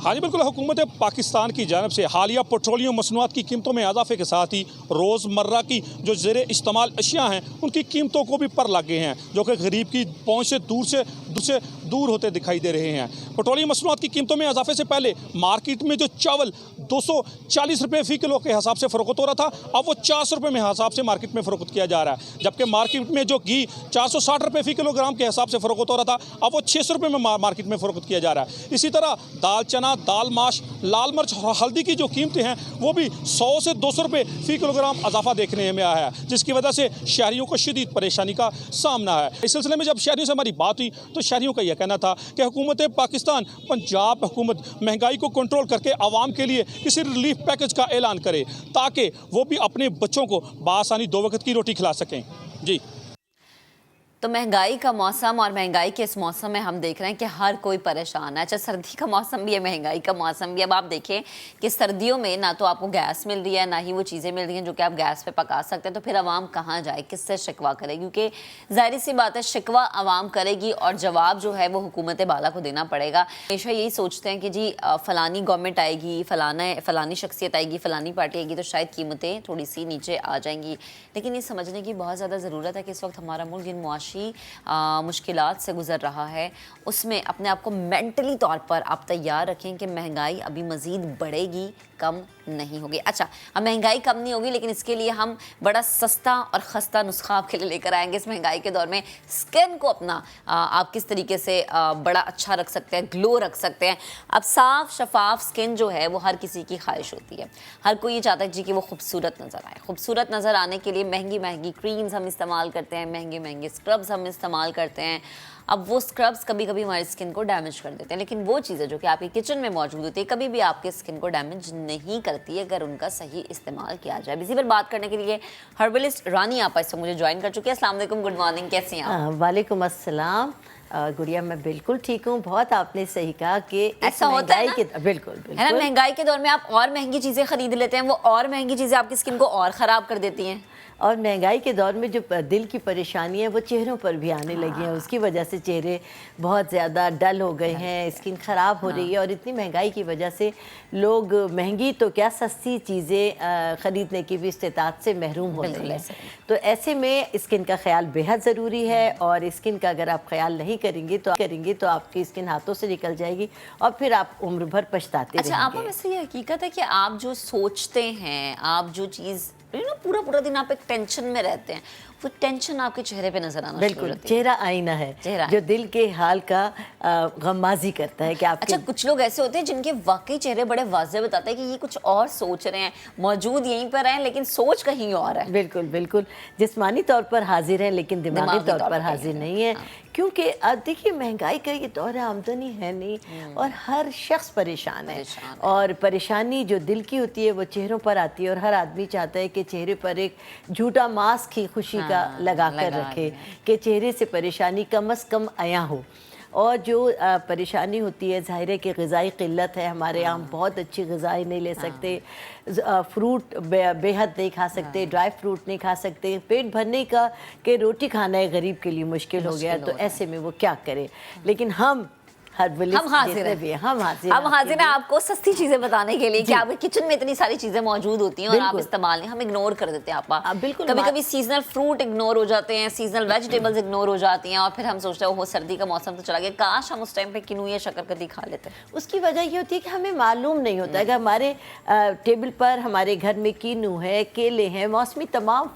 ہاں جی بالکل, حکومت پاکستان کی جانب سے حالیہ پیٹرولیم مصنوعات کی قیمتوں میں اضافے کے ساتھ ہی روزمرہ کی جو زیر استعمال اشیاء ہیں ان کی قیمتوں کو بھی پر لگ گئے ہیں جو کہ غریب کی پہنچ سے दूर होते दिखाई दे रहे हैं। पेट्रोलियम मसनूआत की कीमतों में इजाफे से पहले मार्केट में जो चावल 240 रुपये फ़ी किलो के हिसाब से फ़रोख्त हो रहा था, अब वो 400 रुपये में हिसाब से मार्केट में फ़रोख्त किया जा रहा है। जबकि मार्केट में जो घी 460 रुपये फ़ी किलोग्राम के हिसाब से फ़रोख्त हो रहा था, अब वो 600 रुपये में मार्केट में फ़रोख्त किया जा रहा है। इसी तरह दाल चना, दाल माश, लाल मिर्च और हल्दी की जो कीमतें हैं वो भी 100 से 200 रुपये फ़ी किलोग्राम इजाफा देखने में आया है, जिसकी वजह से शहरियों को शदीद परेशानी का सामना है। इस सिलसिले में जब शहरियों से हमारी बात हुई तो शहरियों का यह कहना था कि हुकूमत पाकिस्तान, पंजाब हुकूमत महंगाई को कंट्रोल करके आवाम के लिए किसी रिलीफ पैकेज का ऐलान करे ताकि वो भी अपने बच्चों को बआसानी 2 वक्त की रोटी खिला सकें। जी।
तो महंगाई का मौसम और महंगाई के इस मौसम में हम देख रहे हैं कि हर कोई परेशान है। अच्छा, सर्दी का मौसम भी है, महंगाई का मौसम भी है। अब आप देखें कि सर्दियों में ना तो आपको गैस मिल रही है, ना ही वो चीज़ें मिल रही हैं जो कि आप गैस पे पका सकते हैं। तो फिर आवाम कहाँ जाए, किससे शिकवा करे? क्योंकि ज़ाहिर सी बात है शिकवा आवाम करेगी और जवाब जो है वो हुकूमत बाला को देना पड़ेगा। हमेशा यही सोचते हैं कि जी फ़लानी गवर्नमेंट आएगी, फ़लानी शख्सियत आएगी, फ़लानी पार्टी आएगी तो शायद कीमतें थोड़ी सी नीचे आ जाएंगी। लेकिन ये समझने की बहुत ज़्यादा ज़रूरत है कि इस वक्त हमारा मुल्क जिन मुश्किलात से गुजर रहा है उसमें अपने आप को मेंटली तौर पर आप तैयार रखें कि महंगाई अभी मज़ीद बढ़ेगी, कम नहीं होगी। अच्छा, अब महंगाई कम नहीं होगी, लेकिन इसके लिए हम बड़ा सस्ता और खस्ता नुस्खा आपके लिए लेकर आएंगे। इस महंगाई के दौर में स्किन को अपना आप किस तरीके से बड़ा अच्छा रख सकते हैं, ग्लो रख सकते हैं। अब साफ शफाफ स्किन जो है वो हर किसी की ख्वाहिश होती है। हर कोई ये चाहता है जी कि वो खूबसूरत नज़र आए। खूबसूरत नज़र आने के लिए महंगी महंगी क्रीम्स हम इस्तेमाल करते हैं, महंगे महंगे स्क्रब्स हम इस्तेमाल करते हैं। अब वो स्क्रब्स कभी कभी हमारी स्किन को डैमेज कर देते हैं, लेकिन वो चीज़ें जो कि आपकी किचन में मौजूद होती है कभी भी आपके स्किन को डैमेज नहीं करती है अगर उनका सही इस्तेमाल किया जाए। इसी पर बात करने के लिए हर्बलिस्ट रानी आपा इस मुझे ज्वाइन कर चुकी है। अस्सलाम वालेकुम, गुड मॉर्निंग, कैसी हैं आप?
वालेकुम अस्सलाम गुड़िया, मैं बिल्कुल ठीक हूँ। बहुत आपने सही कहा कि
ऐसा होता है ना?
बिल्कुल बिल्कुल
है ना, महंगाई के दौर में आप और महंगी चीज़ें खरीद लेते हैं, वो और महंगी चीज़ें आपकी स्किन को और ख़राब कर देती हैं।
और महंगाई के दौर में जो दिल की परेशानी है वो चेहरों पर भी आने लगी हैं। उसकी वजह से चेहरे बहुत ज़्यादा डल हो गए हैं, स्किन ख़राब हो रही है। और इतनी महंगाई की वजह से लोग महंगी तो क्या सस्ती चीज़ें ख़रीदने की भी इस्तेताअत से महरूम हो रहे हैं। तो ऐसे में स्किन का ख्याल बेहद ज़रूरी है, और स्किन का अगर आप ख्याल नहीं करेंगे तो आपकी स्किन हाथों से निकल जाएगी और फिर आप उम्र भर पछताते रहेंगे।
अच्छा, आप वैसे ये हकीकत है कि आप जो सोचते हैं, आप जो चीज़ पूरा दिन आप एक टेंशन में रहते हैं, वो टेंशन आपके चेहरे पे नजर आना शुरू हो जाती है।
चेहरा आईना है जो दिल के हाल का गमाजी करता है कि आप।
अच्छा, कुछ लोग ऐसे होते हैं जिनके वाकई चेहरे बड़े वाज़े बताते हैं कि ये कुछ और सोच रहे हैं, मौजूद यहीं पर हैं लेकिन सोच कहीं और है।
बिल्कुल बिल्कुल, जिस्मानी तौर पर हाजिर है लेकिन दिमागी तौर पर हाजिर नहीं है। क्योंकि देखिए महंगाई का ये दौर है, आमदनी है नहीं और हर शख्स परेशान है। और परेशानी जो दिल की होती है वो चेहरों पर आती है, और हर आदमी चाहता है कि चेहरे पर एक झूठा मास्क ही खुशी का लगा कर रखे कि चेहरे से परेशानी कम से कम आया हो। और जो परेशानी होती है, ज़ाहिर है कि ग़िज़ाई क़िल्लत है हमारे यहाँ, बहुत अच्छी ग़िज़ाएँ नहीं ले सकते, फ्रूट बेहद नहीं खा सकते, ड्राई फ्रूट नहीं खा सकते, पेट भरने का कि रोटी खाना है गरीब के लिए मुश्किल हो गया। तो ऐसे में वो क्या करे, लेकिन हम हाजिर
हैं आपको सस्ती चीजें बताने के लिए कि आपके किचन में इतनी सारी चीजें मौजूद होती हैं और आप इस्तेमाल नहीं, हम इग्नोर कर देते हैं। आप
बिल्कुल,
कभी कभी सीजनल फ्रूट इग्नोर हो जाते हैं, सीजनल वेजिटेबल्स इग्नोर हो जाती हैं, और फिर हम सोचते हैं वो सर्दी का मौसम तो चला गया, काश हम उस टाइम पे किनू या शक्करकंदी खा लेते हैं।
उसकी वजह ये होती है कि हमें मालूम नहीं होता है कि हमारे टेबल पर हमारे घर में किनू है, केले हैं, मौसमी तमाम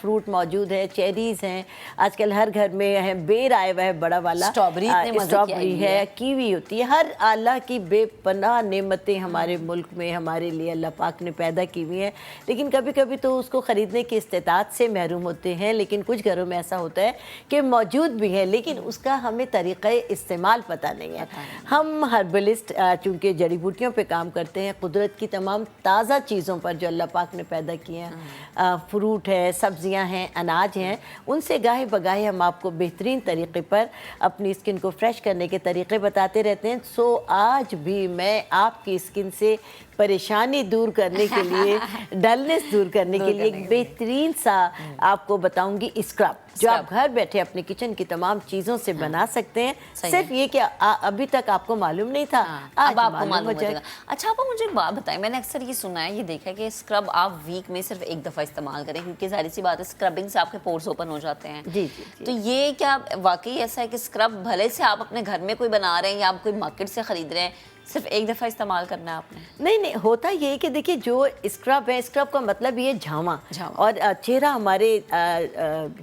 फ्रूट मौजूद है, चेरीज हैं, आजकल हर घर में है, बेर आया हुआ है बड़ा वाला, स्ट्रॉबेरी है, कीवी होती है। हर अल्लाह की बेपनाह नेमतें हमारे मुल्क में हमारे लिए अल्लाह पाक ने पैदा की हुई हैं, लेकिन कभी कभी तो उसको ख़रीदने की इस्तेताअत से महरूम होते हैं। लेकिन कुछ घरों में ऐसा होता है कि मौजूद भी है लेकिन उसका हमें तरीक़े इस्तेमाल पता नहीं है। हम हर्बलिस्ट चूँकि जड़ी बूटियों पे काम करते हैं, कुदरत की तमाम ताज़ा चीज़ों पर जो अल्लाह पाक ने पैदा किए हैं, फ्रूट है, सब्ज़ियाँ हैं, अनाज हैं, उनसे गाहे बगाहे हम आपको बेहतरीन तरीक़े पर अपनी स्किन को फ्रेश करने के तरीक़े बताते रहते हैं। सो आज भी मैं आपकी स्किन से परेशानी दूर करने के लिए, डलनेस दूर करने के लिए एक बेहतरीन सा आपको बताऊंगी स्क्रब, जो आप घर बैठे अपने किचन की तमाम चीज़ों से बना सकते हैं। सिर्फ ये कि अभी तक आपको मालूम नहीं था,
अब आपको मालूम हो जाएगा। अच्छा आप मुझे एक बात बताएं, मैंने अक्सर ये सुना है, ये देखा है कि स्क्रब आप वीक में सिर्फ एक दफ़ा इस्तेमाल करें, क्योंकि जाहिर सी बात है स्क्रबिंग से आपके पोर्स ओपन हो जाते हैं।
जी जी।
तो ये क्या वाकई ऐसा है कि स्क्रब भले से आप अपने घर में कोई बना रहे हैं या आप कोई मार्केट से ख़रीद रहे हैं, सिर्फ एक दफ़ा इस्तेमाल करना है आपने?
नहीं, होता ये है कि देखिए जो स्क्रब है, स्क्रब का मतलब ये झामा, और चेहरा हमारे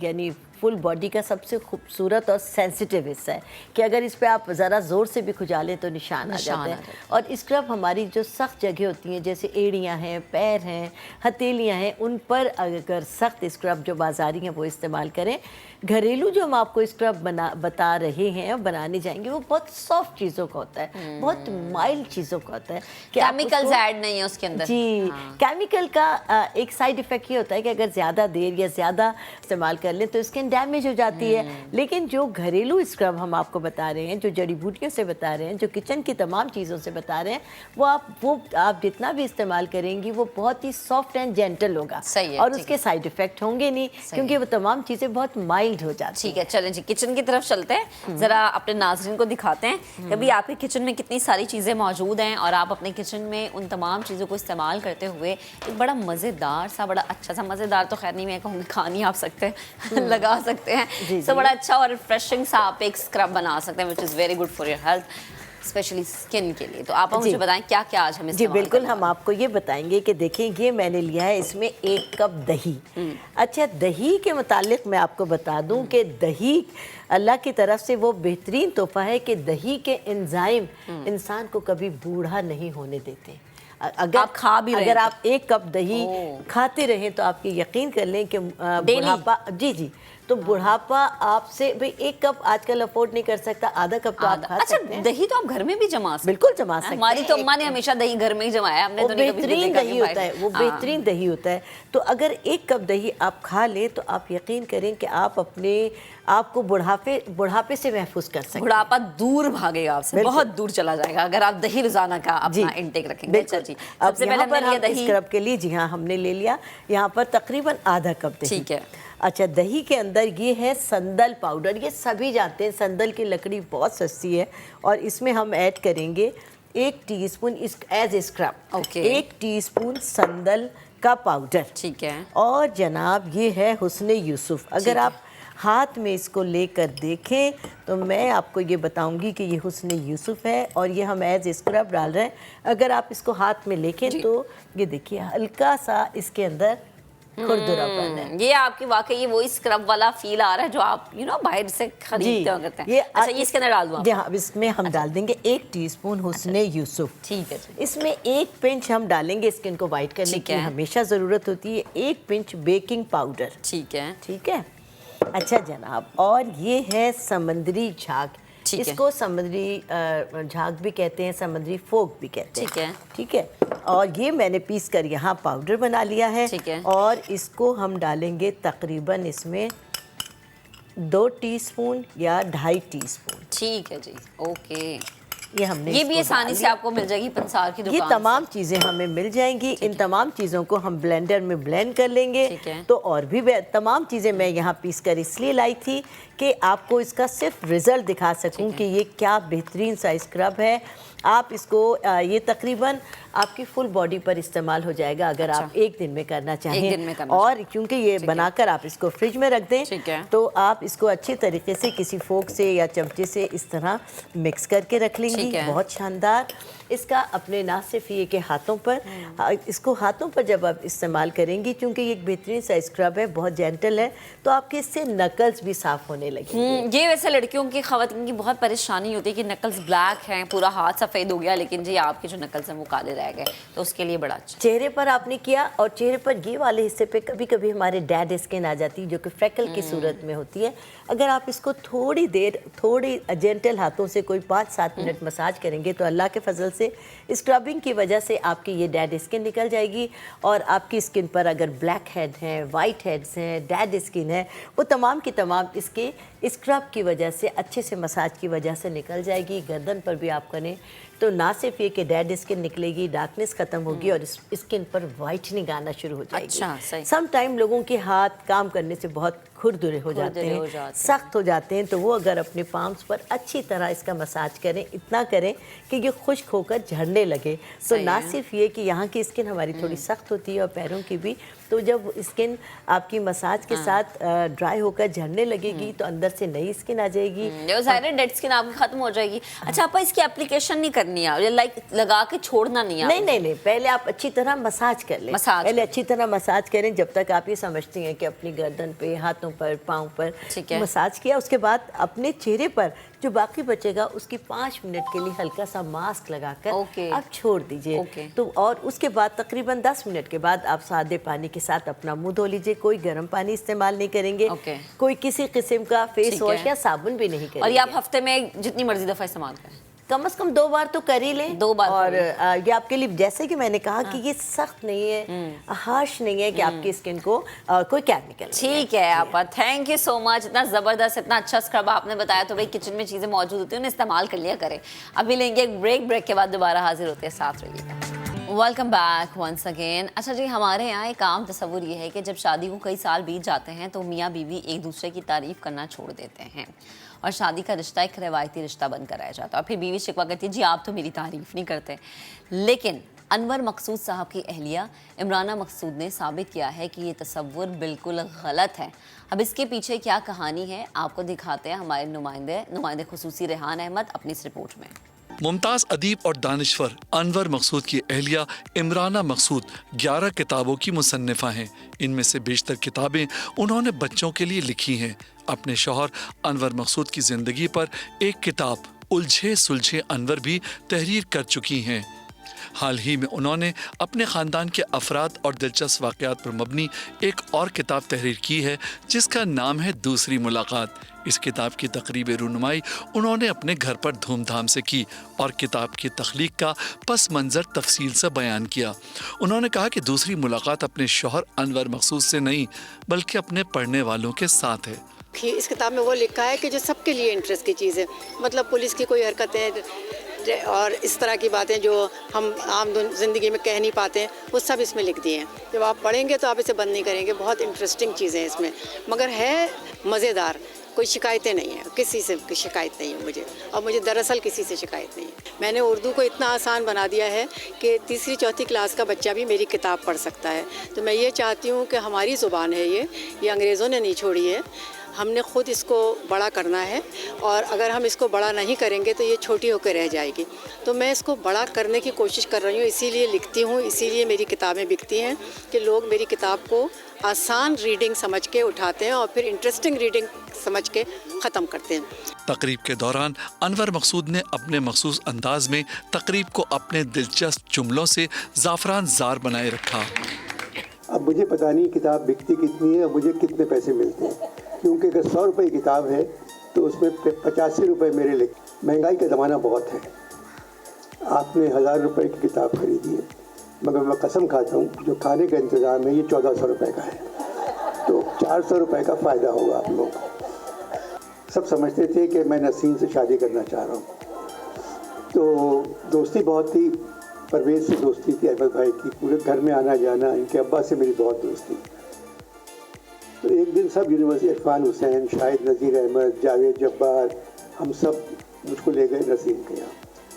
यानी फुल बॉडी का सबसे खूबसूरत और सेंसिटिव हिस्सा है कि अगर इस पे आप ज़रा ज़ोर से भी खुजालें तो निशान आ जाते हैं। और स्क्रब हमारी जो सख्त जगह होती हैं, जैसे एड़ियाँ हैं, पैर हैं, हथेलियाँ हैं, उन पर अगर सख्त स्क्रब जो बाज़ारी हैं वो इस्तेमाल करें। घरेलू जो हम आपको स्क्रब बता रहे हैं, बनाने जाएंगे, वो बहुत सॉफ्ट चीज़ों का होता है, बहुत माइल्ड चीज़ों का होता है,
केमिकल्स ऐड नहीं है उसके अंदर।
जी, केमिकल का एक साइड इफ़ेक्ट ये होता है कि अगर ज़्यादा देर या ज़्यादा इस्तेमाल कर लें तो स्किन डैमेज हो जाती है। लेकिन जो घरेलू स्क्रब हम आपको बता रहे हैं, जो जड़ी बूटियों से बता रहे हैं, जो किचन की तमाम चीज़ों से बता रहे हैं, वो आप जितना भी इस्तेमाल करेंगी वो बहुत ही सॉफ्ट एंड जेंटल होगा।
सही है,
और उसके साइड इफ़ेक्ट होंगे नहीं, क्योंकि वो तमाम चीज़ें बहुत माइल्ड हो जाती।
ठीक है, चलें जी किचन की तरफ चलते हैं, ज़रा अपने नाज़रीन को दिखाते हैं कभी आपके किचन में कितनी सारी चीज़ें मौजूद हैं और आप अपने किचन में उन तमाम चीज़ों को इस्तेमाल करते हुए एक बड़ा मज़ेदार सा, बड़ा अच्छा सा, मज़ेदार तो खैर नहीं मैं कहूँगी, खानी आप सकते हैं लगा सकते हैं, तो बड़ा अच्छा और रिफ्रेशिंग सा आप एक स्क्रब बना सकते हैं, which is very good for your health, specially skin के लिए। तो आप मुझे बताएं क्या क्या आज हम
जी बिल्कुल, हम आपको ये बताएंगे कि देखें ये मैंने लिया है इसमें 1 कप दही। अच्छा, दही के मुतालिक मैं आपको बता दूं कि दही अल्लाह की तरफ से वो बेहतरीन तोहफा है कि दही के एंजाइम इंसान को कभी बूढ़ा नहीं होने देते। अगर
आप खा भी
अगर आप 1 कप दही खाते रहें तो आप ये यकीन कर लें कि बुढ़ापा, जी तो बुढ़ापा आपसे, भाई 1 कप आजकल अफोर्ड नहीं कर सकता, आधा कप तो आप खा सकते हैं।
दही तो आप घर में भी जमा सकते हैं।
बिल्कुल जमा सकते हैं।
हमारी तो अम्मा ने हमेशा दही घर में ही जमाया, हमने तो नहीं कभी
बेहतरीन दही होता है, वो बेहतरीन दही होता है। तो अगर 1 कप दही आप खा लें तो आप यकीन करें कि आप अपने आपको बुढ़ापे से महफूज कर सकते हैं।
बुढ़ापा दूर भागेगा आपसे, बहुत दूर चला जाएगा अगर आप दही रोजाना का अपना इंटेक रखेंगे। अच्छा जी, सबसे पहले हमने दही
स्क्रब के लिए, जी हाँ, हमने ले लिया यहाँ पर तकरीबन आधा कप दही।
ठीक है।
अच्छा, दही के अंदर ये है संदल पाउडर। ये सभी जानते हैं संदल की लकड़ी बहुत सस्ती है, और इसमें हम ऐड करेंगे 1 teaspoon as a scrub. 1 teaspoon संदल का पाउडर।
ठीक है।
और जनाब ये है हुस्न यूसुफ। अगर आप हाथ में इसको लेकर देखें तो मैं आपको ये बताऊंगी कि ये हुस्न यूसुफ है, और ये हम एज स्क्रब डाल रहे हैं। अगर आप इसको हाथ में लेखें तो ये देखिए हल्का सा इसके अंदर खुरदरापन है।
ये आपकी वाकई वही स्क्रब वाला फील आ रहा है जो आप बाहर से खरीदते करते हैं। अच्छा, ये इसके अंदर डाल दूं?
हाँ, इसमें हम डाल देंगे 1 टीस्पून हुस्न यूसुफ।
ठीक है।
इसमें 1 पिंच हम डालेंगे स्किन को वाइट करने की हमेशा ज़रूरत होती है, 1 पिंच बेकिंग पाउडर।
ठीक है।
ठीक है। अच्छा जनाब, और ये है समंदरी झाग। इसको समुद्री झाग भी कहते हैं, समुद्री फोक भी कहते हैं।
ठीक है।
ठीक है। और ये मैंने पीस कर यहाँ पाउडर बना लिया है।
ठीक है।
और इसको हम डालेंगे तकरीबन इसमें 2 टीस्पून या 2.5 टीस्पून।
ठीक है जी, ओके।
ये
भी आसानी से आपको मिल जाएगी पंसार की दुकान।
ये तमाम चीज़ें हमें मिल जाएंगी। इन तमाम चीज़ों को हम ब्लेंडर में ब्लेंड कर लेंगे। तो और भी तमाम चीज़ें मैं यहाँ पीस कर इसलिए लाई थी कि आपको इसका सिर्फ रिज़ल्ट दिखा सकूँ कि ये क्या बेहतरीन सा स्क्रब है। आप इसको ये तकरीबन आपकी फुल बॉडी पर इस्तेमाल हो जाएगा अगर आप 1 दिन में करना चाहें।
1 दिन में करना
और क्योंकि ये बनाकर आप इसको फ्रिज में रख दें तो आप इसको अच्छे तरीके से किसी फोक से या चमचे से इस तरह मिक्स करके रख लेंगी। बहुत शानदार। इसका अपने ना सिर्फ ये कि हाथों पर, इसको हाथों पर जब आप इस्तेमाल करेंगी, क्योंकि ये एक बेहतरीन सा स्क्रब है, बहुत जेंटल है, तो आपके इससे नकल्स भी साफ होने लगेंगे।
ये वैसे लड़कियों की, ख़वातीन की बहुत परेशानी होती है कि नकल्स ब्लैक हैं, पूरा हाथ सफ़ेद हो गया, लेकिन जी आपके जो नकल्स हैं वो काले रह गए, तो उसके लिए बड़ा अच्छा।
चेहरे पर आपने किया, और चेहरे पर ये वाले हिस्से पे कभी कभी हमारे डेड स्किन आ जाती है जो कि फ्रेकल की सूरत में होती है। अगर आप इसको थोड़ी देर थोड़ी जेंटल हाथों से कोई 5-7 मिनट मसाज करेंगे तो अल्लाह के फजल से स्क्रबिंग की वजह से आपकी ये डेड स्किन निकल जाएगी, और आपकी स्किन पर अगर ब्लैक हेड हैं, वाइट हेड्स हैं, डेड स्किन है, वो तमाम की तमाम इसके स्क्रब की वजह से, अच्छे से मसाज की वजह से निकल जाएगी। गर्दन पर भी आप करें तो ना सिर्फ ये कि डेड स्किन निकलेगी, डार्कनेस खत्म होगी और स्किन पर वाइटनिंग आना शुरू हो जाएगी।
अच्छा, सही।
सम टाइम लोगों के हाथ काम करने से बहुत खुरदुरे हो जाते हैं, सख्त हो जाते हैं, तो वो अगर अपने पाम्स पर अच्छी तरह इसका मसाज करें, इतना करें कि ये खुश्क होकर झड़ने लगे, तो ना सिर्फ ये कि यहाँ की स्किन हमारी थोड़ी सख्त होती है और पैरों की भी, तो जब स्किन आपकी मसाज के साथ ड्राई होकर झड़ने लगेगी तो अंदर से नई स्किन आ जाएगी,
डेड स्किन आपकी खत्म हो जाएगी। अच्छा आपा, इसकी एप्लीकेशन नहीं करनी है, लाइक लगा के छोड़ना नहीं है?
नहीं, पहले आप अच्छी तरह मसाज कर लें, पहले अच्छी तरह मसाज करें जब तक आप ये समझती हैं कि अपनी गर्दन पे, हाथों पर, पाँव पर मसाज किया। उसके बाद अपने चेहरे पर जो बाकी बचेगा उसकी 5 मिनट के लिए हल्का सा मास्क लगाकर आप छोड़ दीजिए। तो और उसके बाद तकरीबन 10 मिनट के बाद आप सादे पानी के साथ अपना मुंह धो लीजिए। कोई गर्म पानी इस्तेमाल नहीं करेंगे, कोई किसी किस्म का फेस वॉश या साबुन भी नहीं करेंगे।
और ये आप हफ्ते में जितनी मर्जी दफा इस्तेमाल करें,
कम से कम 2 बार तो कर ही लें।
2 बार
और ये आपके लिए, जैसे कि मैंने कहा कि ये सख्त नहीं है, हार्श नहीं है कि आपकी स्किन को कोई केमिकल।
ठीक है आपा, थैंक यू सो मच। इतना ज़बरदस्त, इतना अच्छा स्क्रब आपने बताया। तो भाई किचन में चीज़ें मौजूद होती हैं, उन्हें इस्तेमाल कर लिया करें। अभी लेंगे एक ब्रेक के बाद दोबारा हाजिर होते हैं, साथ रहिएगा। Welcome back once again. अच्छा जी, हमारे यहाँ एक आम तस्वुर ये है कि जब शादी को कई साल बीत जाते हैं तो मियाँ बीवी एक दूसरे की तारीफ़ करना छोड़ देते हैं और शादी का रिश्ता एक रवायती रिश्ता बनकर रह जाता है। और फिर बीवी शिकवा करती है, जी आप तो मेरी तारीफ़ नहीं करते। लेकिन अनवर मकसूद साहब की अहलिया इमराना मकसूद ने साबित किया है कि ये तस्वुर बिल्कुल गलत है। अब इसके पीछे क्या कहानी है आपको दिखाते हैं हमारे नुमाइंदे खुसूसी रेहान अहमद अपनी इस रिपोर्ट में।
मुमताज़ अदीब और दानिश्वर अनवर मकसूद की अहलिया इमराना मकसूद 11 किताबों की मुसन्निफ़ा हैं। इनमें से बेशतर किताबें उन्होंने बच्चों के लिए लिखी हैं। अपने शौहर अनवर मकसूद की ज़िंदगी पर एक किताब उलझे सुलझे अनवर भी तहरीर कर चुकी हैं। हाल ही में उन्होंने अपने ख़ानदान के अफराद और दिलचस्प वाक़यात पर मबनी एक और किताब तहरीर की है जिसका नाम है दूसरी मुलाकात। इस किताब की तकरीब रूनुमाई उन्होंने अपने घर पर धूमधाम से की और किताब की तख्लीक का पस मंज़र तफसील से बयान किया। उन्होंने कहा कि दूसरी मुलाकात अपने शौहर अनवर मकसूद से नहीं बल्कि अपने पढ़ने वालों के साथ है।
इस किताब में वो लिखा है कि जो सबके लिए इंटरेस्ट की चीज़ है, मतलब पुलिस की कोई हरकतें और इस तरह की बातें जो हम आम ज़िंदगी में कह नहीं पाते हैं, वो सब इसमें लिख दिए हैं। जब आप पढ़ेंगे तो आप इसे बंद नहीं करेंगे। बहुत इंटरेस्टिंग चीज़ें हैं इसमें, मगर है मज़ेदार। कोई शिकायतें नहीं है, किसी से शिकायत नहीं है मुझे, और मुझे दरअसल किसी से शिकायत नहीं है। मैंने उर्दू को इतना आसान बना दिया है कि तीसरी चौथी क्लास का बच्चा भी मेरी किताब पढ़ सकता है। तो मैं ये चाहती हूँ कि हमारी ज़ुबान है ये अंग्रेज़ों ने नहीं छोड़ी है, हमने ख़ुद इसको बड़ा करना है। और अगर हम इसको बड़ा नहीं करेंगे तो ये छोटी होकर रह जाएगी। तो मैं इसको बड़ा करने की कोशिश कर रही हूँ, इसीलिए लिखती हूँ, इसीलिए मेरी किताबें बिकती हैं कि लोग मेरी किताब को आसान रीडिंग समझ के उठाते हैं और फिर इंटरेस्टिंग रीडिंग समझ के ख़त्म करते हैं।
तकरीब के दौरान अनवर मकसूद ने अपने मखसूस अंदाज में तकरीब को अपने दिलचस्प जुमलों से ज़ाफ़रान ज़ार बनाए रखा।
अब मुझे पता नहीं किताब बिकती कितनी है और मुझे कितने पैसे मिलते हैं, क्योंकि अगर 100 रुपये की किताब है तो उसमें 85 रुपये मेरे लिए। महंगाई का ज़माना बहुत है, आपने 1000 रुपये की किताब खरीदी है, मगर मैं कसम खाता हूँ जो खाने का इंतज़ाम है ये 1400 रुपये का है, तो 400 रुपये का फ़ायदा होगा आप लोग। सब समझते थे कि मैं नसीम से शादी करना चाह रहा हूँ, तो दोस्ती बहुत थी, परवेज़ से दोस्ती थी, अहमद भाई की, पूरे घर में आना जाना, इनके अब्बा से मेरी बहुत दोस्ती। तो एक दिन सब यूनिवर्सिटी, इरफान हुसैन, शाहिद नज़ीर अहमद, जावेद जब्बार, हम सब मुझको ले गए नसीम के यहाँ,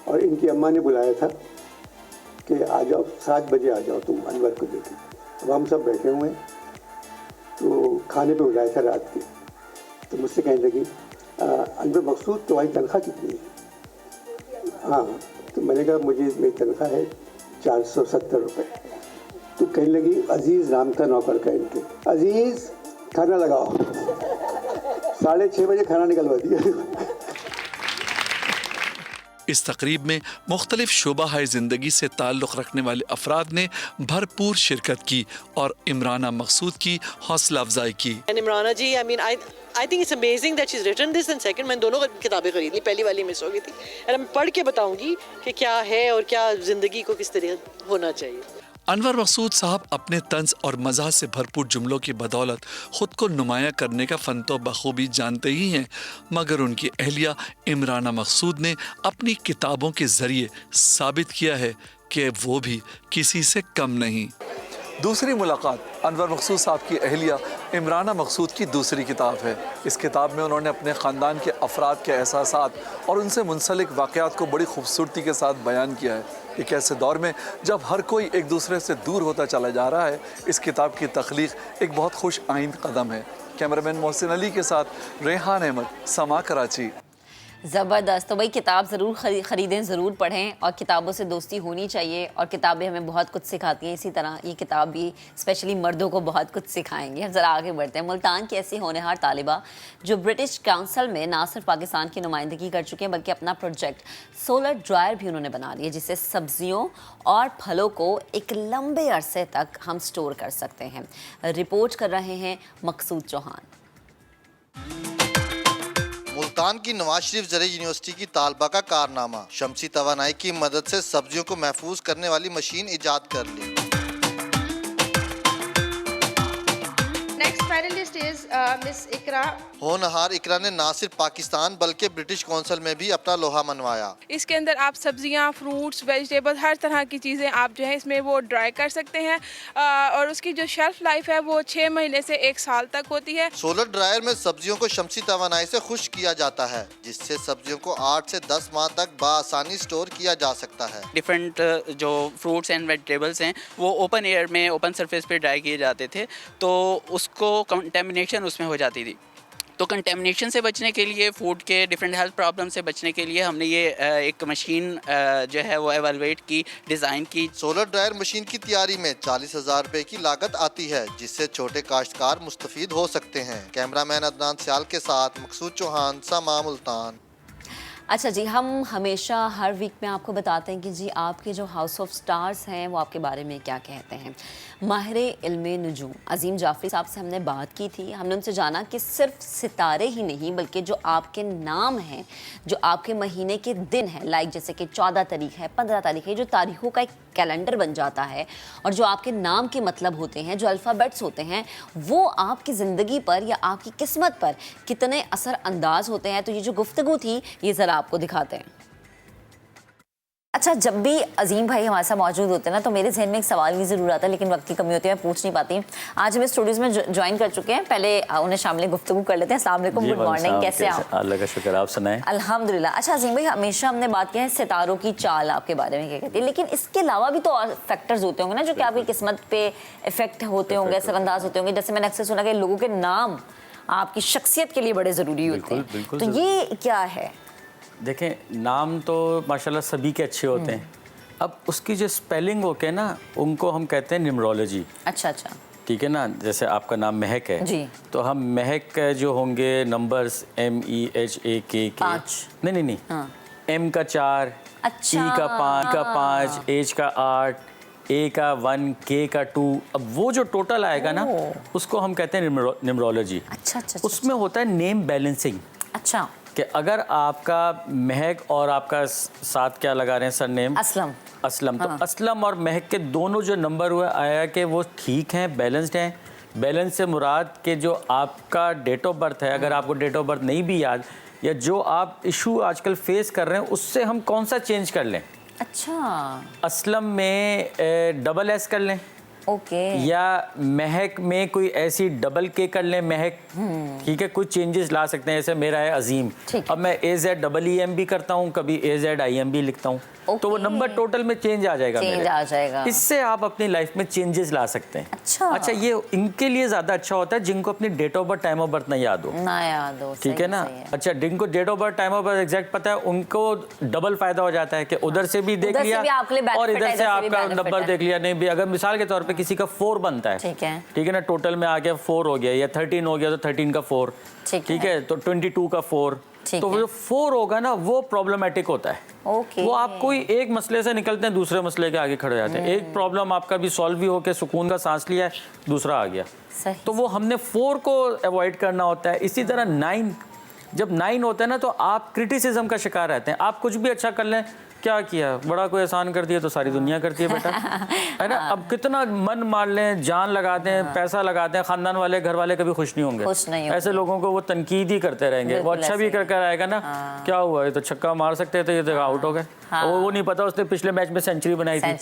और इनकी अम्मा ने बुलाया था कि आ जाओ 7 बजे आ जाओ तुम अनवर को लेके। अब हम सब बैठे हुए हैं, तो खाने पे बुलाया था रात के, तो मुझसे कहने लगी अनवर मकसूद तुम्हारी तनख्वाह कितनी है? हाँ, तो मैंने कहा मुझे मेरी तनख्वाह है 470 रुपये। तो कहने लगी, अजीज़ नाम था नौकर का इनके, अजीज़ खाना लगाओ। 6:30 बजे खाना निकलवा दिया।
इस तकरीब में मुख्तलिफ शोबा ज़िंदगी से ताल्लुक़ रखने वाले अफराद ने भरपूर शिरकत की और इमराना मकसूद की हौसला अफजाई की।
इमराना जी, I think it's amazing that she's written this, and second, मैंने दोनों किताबें खरीद ली, पहली वाली मिस हो गई थी, और मैं पढ़ के बताऊंगी कि क्या है और क्या ज़िंदगी को किस तरह होना चाहिए।
अनवर मकसूद साहब अपने तंज और मज़ाह से भरपूर जुमलों की बदौलत ख़ुद को नुमाया करने का फ़न तो बखूबी जानते ही हैं, मगर उनकी अहलिया इमराना मकसूद ने अपनी किताबों के ज़रिए साबित किया है कि वो भी किसी से कम नहीं। दूसरी मुलाकात अनवर मकसूद साहब की अहलिया इमराना मकसूद की दूसरी किताब है। इस किताब में उन्होंने अपने ख़ानदान के अफराद के एहसासात और उनसे मुंसलिक वाक़यात को बड़ी खूबसूरती के साथ बयान किया है। एक ऐसे दौर में जब हर कोई एक दूसरे से दूर होता चला जा रहा है, इस किताब की तख्लीक एक बहुत खुश आइंद कदम है। कैमरामैन मोहसिन अली के साथ रेहान अहमद, समा, कराची।
ज़बरदस्त। तो भाई किताब ज़रूर ख़रीदें, ज़रूर पढ़ें, और किताबों से दोस्ती होनी चाहिए, और किताबें हमें बहुत कुछ सिखाती हैं। इसी तरह ये किताब भी स्पेशली मर्दों को बहुत कुछ सिखाएंगे। हम ज़रा आगे बढ़ते हैं। मुल्तान की ऐसी होनहार तालिबा जो ब्रिटिश काउंसिल में ना सिर्फ पाकिस्तान की नुमाइंदगी कर चुके हैं, बल्कि अपना प्रोजेक्ट सोलर ड्रायर भी उन्होंने बना लिया, जिससे सब्जियों और फलों को एक लंबे अरसे तक हम स्टोर कर सकते हैं। रिपोर्ट कर रहे हैं मकसूद चौहान।
मुल्तान की नवाज शरीफ ज़रिए यूनिवर्सिटी की तालबा का कारनामा, शमसी तवानाई की मदद से सब्जियों को महफूज करने वाली मशीन इजाद कर ली।
नेक्स्ट फाइनलिस्ट इज मिस इकरा।
होनहार इकरा ने न सिर्फ पाकिस्तान बल्कि ब्रिटिश काउंसिल में भी अपना लोहा मनवाया।
इसके अंदर आप सब्जियां, फ्रूट्स, वेजिटेबल, हर तरह की चीज़ें आप जो है इसमें वो ड्राई कर सकते हैं, और उसकी जो शेल्फ लाइफ है वो 6 महीने से 1 साल तक होती है।
सोलर ड्रायर में सब्जियों को शमसी तवानाई से खुश्क किया जाता है, जिससे सब्जियों को 8 से 10 माह तक बआसानी स्टोर किया जा सकता है।
डिफरेंट जो फ्रूट्स एंड वेजिटेबल्स हैं वो ओपन एयर में, ओपन सरफेस पे ड्राई किए जाते थे, तो उसको कंटेमिनेशन उसमें हो जाती थी। तो कंटेमिनेशन से बचने के लिए, फूड के डिफरेंट हेल्थ प्रॉब्लम से बचने के लिए हमने ये एक मशीन जो है वो एवेलुएट की, डिज़ाइन की।
सोलर ड्रायर मशीन की तैयारी में 40,000 रुपए की लागत आती है, जिससे छोटे काश्तकार मुस्तफीद हो सकते हैं। कैमरामैन अदनान सियाल के साथ मकसूद चौहान, समा, मुल्तान।
अच्छा जी, हम हमेशा हर वीक में आपको बताते हैं कि जी आपके जो हाउस ऑफ स्टार्स हैं वो आपके बारे में क्या कहते हैं। माहिर इल्मे नुजूम अजीम जाफरी साहब से हमने बात की थी। हमने उनसे जाना कि सिर्फ सितारे ही नहीं, बल्कि जो आपके नाम हैं, जो आपके महीने के दिन हैं, लाइक जैसे कि 14 तारीख है, 15 तारीख है, जो तारीखों का एक कैलेंडर बन जाता है, और जो आपके नाम के मतलब होते हैं, जो अल्फ़ाबेट्स होते हैं, वो आपकी ज़िंदगी पर या आपकी किस्मत पर कितने असर अंदाज होते हैं। तो ये जो गुफ्तगू थी, ये ज़रा आपको दिखाते हैं। अच्छा, जब भी अजीम भाई हमारे साथ मौजूद होते हैं ना, तो मेरे जहन में एक सवाल भी ज़रूर आता है, लेकिन वक्त की कमी होती है, मैं पूछ नहीं पाती। आज हमें स्टूडियोज़ में ज्वाइन कर चुके हैं, पहले उन्हें शामिल गुफ्तगू कर लेते हैं। अस्सलाम वालेकुम, गुड मॉर्निंग, कैसे आप?
अल्लाह का शुक्र, आप सुनाएं।
अल्हम्दुलिल्लाह। अच्छा अजीम भाई, हमेशा हमने बात की है सितारों की चाल आपके बारे में क्या कहती है, लेकिन इसके अलावा भी तो और फैक्टर्स होते होंगे ना, जो कि आपकी किस्मत पे इफेक्ट होते होंगे, असरअंदाज होते होंगे। जैसे मैंने अक्सर सुना कि लोगों के नाम आपकी शख्सियत के लिए बड़े ज़रूरी होते हैं, तो ये क्या है?
देखें, नाम तो माशाल्लाह सभी के अच्छे होते हैं। अब उसकी जो स्पेलिंग होके ना, उनको हम कहते हैं न्यूमरोलॉजी।
अच्छा अच्छा,
ठीक है ना। जैसे आपका नाम महक है जी, तो हम महक जो होंगे नंबर्स MEHAK के, नहीं M का 4, E का 5, H का 8, A का 1, K का 2। अब वो जो टोटल आएगा ना, उसको हम कहते हैं न्यूमरोलॉजी।
अच्छा,
उसमें होता है नेम बैलेंसिंग।
अच्छा,
कि अगर आपका महक और आपका साथ क्या लगा रहे हैं सर नेम, असलम, तो असलम और महक के दोनों जो नंबर हुए आया कि वो ठीक हैं, बैलेंस्ड हैं। बैलेंस से मुराद के जो आपका डेट ऑफ बर्थ है, अगर आपको डेट ऑफ बर्थ नहीं भी याद, या जो आप इशू आजकल फेस कर रहे हैं, उससे हम कौन सा चेंज कर लें।
अच्छा,
असलम में SS कर लें,
ओके,
या महक में कोई ऐसी K कर लें, महक, ठीक है। कुछ चेंजेस ला सकते हैं। जैसे मेरा है अजीम, अब मैं AZEEM भी करता हूँ, कभी AZIM भी लिखता हूँ, तो वो नंबर टोटल में चेंज आ जाएगा, इससे आप अपनी लाइफ में चेंजेस ला सकते हैं। अच्छा, ये इनके लिए ज़्यादा अच्छा होता है जिनको अपनी date of birth, time of birth नहीं याद हो, ठीक है ना। अच्छा, जिनको date of birth, time of birth exact पता है, उनको डबल फायदा हो जाता है कि उधर से भी देख लिया और इधर से आपका नंबर देख लिया। नहीं भी, अगर मिसाल के तौर पे किसी का 4 बनता है, ठीक है ना, टोटल में आ गया 4 हो गया, या 13 हो गया तो 13 का 4, ठीक है, तो 22 का 4, तो वो जो 4 होगा ना, वो प्रॉब्लमेटिक होता है। वो आप कोई एक मसले से निकलते हैं, दूसरे मसले के आगे खड़े जाते हैं। एक प्रॉब्लम आपका भी सॉल्व भी होकर सुकून का सांस लिया है, दूसरा आ गया, तो वो हमने 4 को अवॉइड करना होता है। इसी तरह 9 जब 9 होता है ना तो आप क्रिटिसिज्म का शिकार रहते हैं। आप कुछ भी अच्छा कर लें, क्या किया, बड़ा कोई एहसान कर दिया तो सारी दुनिया करती है बेटा, है ना। अब कितना मन मार लें, जान लगाते हैं, पैसा लगाते हैं, खानदान वाले, घर वाले कभी खुश नहीं होंगे। ऐसे लोगों को वो तनकीद ही करते रहेंगे। वो अच्छा भी कर कर आएगा ना, क्या हुआ, ये तो छक्का मार सकते थे, ये तो आउट हो गए। वो नहीं पता उसने पिछले मैच में सेंचुरी बनाई थी।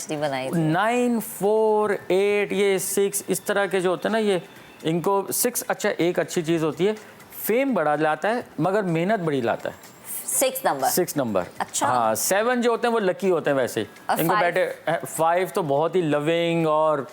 9, 4, 8, ये 6 इस तरह के जो होते हैं ना, ये इनको 6 अच्छा एक अच्छी चीज़ होती है, फेम बड़ा लाता है मगर मेहनत बड़ी लाता है।
6
नंबर
अच्छा।
हाँ, 7 जो होते हैं वो लकी होते हैं वैसे। इनको बैठे 5 तो बहुत ही लविंग और